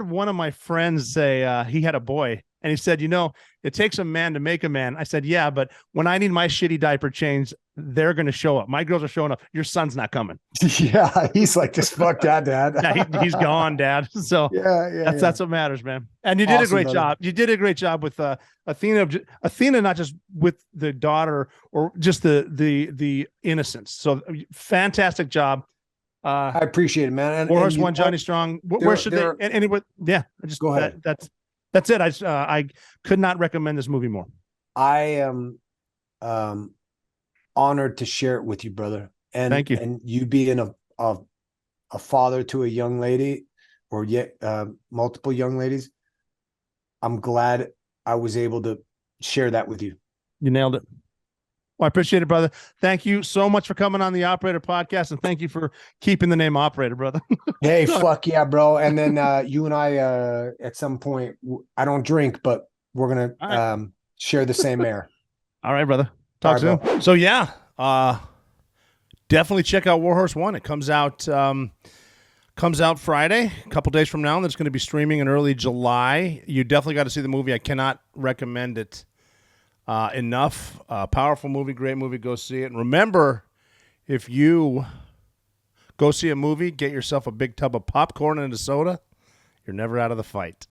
Speaker 3: one of my friends say he had a boy, and he said, it takes a man to make a man. I said, yeah, but when I need my shitty diaper changed, they're going to show up. My girls are showing up. Your son's not coming.
Speaker 12: Yeah, he's like, just fuck that, Dad.
Speaker 3: Yeah, he's gone, Dad. So that's what matters, man. And you did a great job. You did a great job with Athena. Athena, not just with the daughter or just the innocence. So fantastic job.
Speaker 12: I appreciate it, man.
Speaker 3: Warhorse One, Johnny Strong. Where should they? Anywhere? Yeah, just
Speaker 12: go ahead.
Speaker 3: That's it. I could not recommend this movie more.
Speaker 12: I am honored to share it with you, brother. And
Speaker 3: thank you.
Speaker 12: And you being a father to a young lady, or multiple young ladies, I'm glad I was able to share that with you.
Speaker 3: You nailed it. Well, I appreciate it, brother. Thank you so much for coming on the Operator Podcast, and thank you for keeping the name Operator, brother.
Speaker 12: Hey, fuck yeah, bro. And then you and I, at some point, I don't drink, but we're gonna share the same air.
Speaker 3: All right, brother. Talk soon. Bro. So yeah, definitely check out Warhorse One. It comes out Friday, a couple days from now, and it's going to be streaming in early July. You definitely got to see the movie. I cannot recommend it enough. Powerful movie, great movie. Go see it. And remember, if you go see a movie, get yourself a big tub of popcorn and a soda. You're never out of the fight.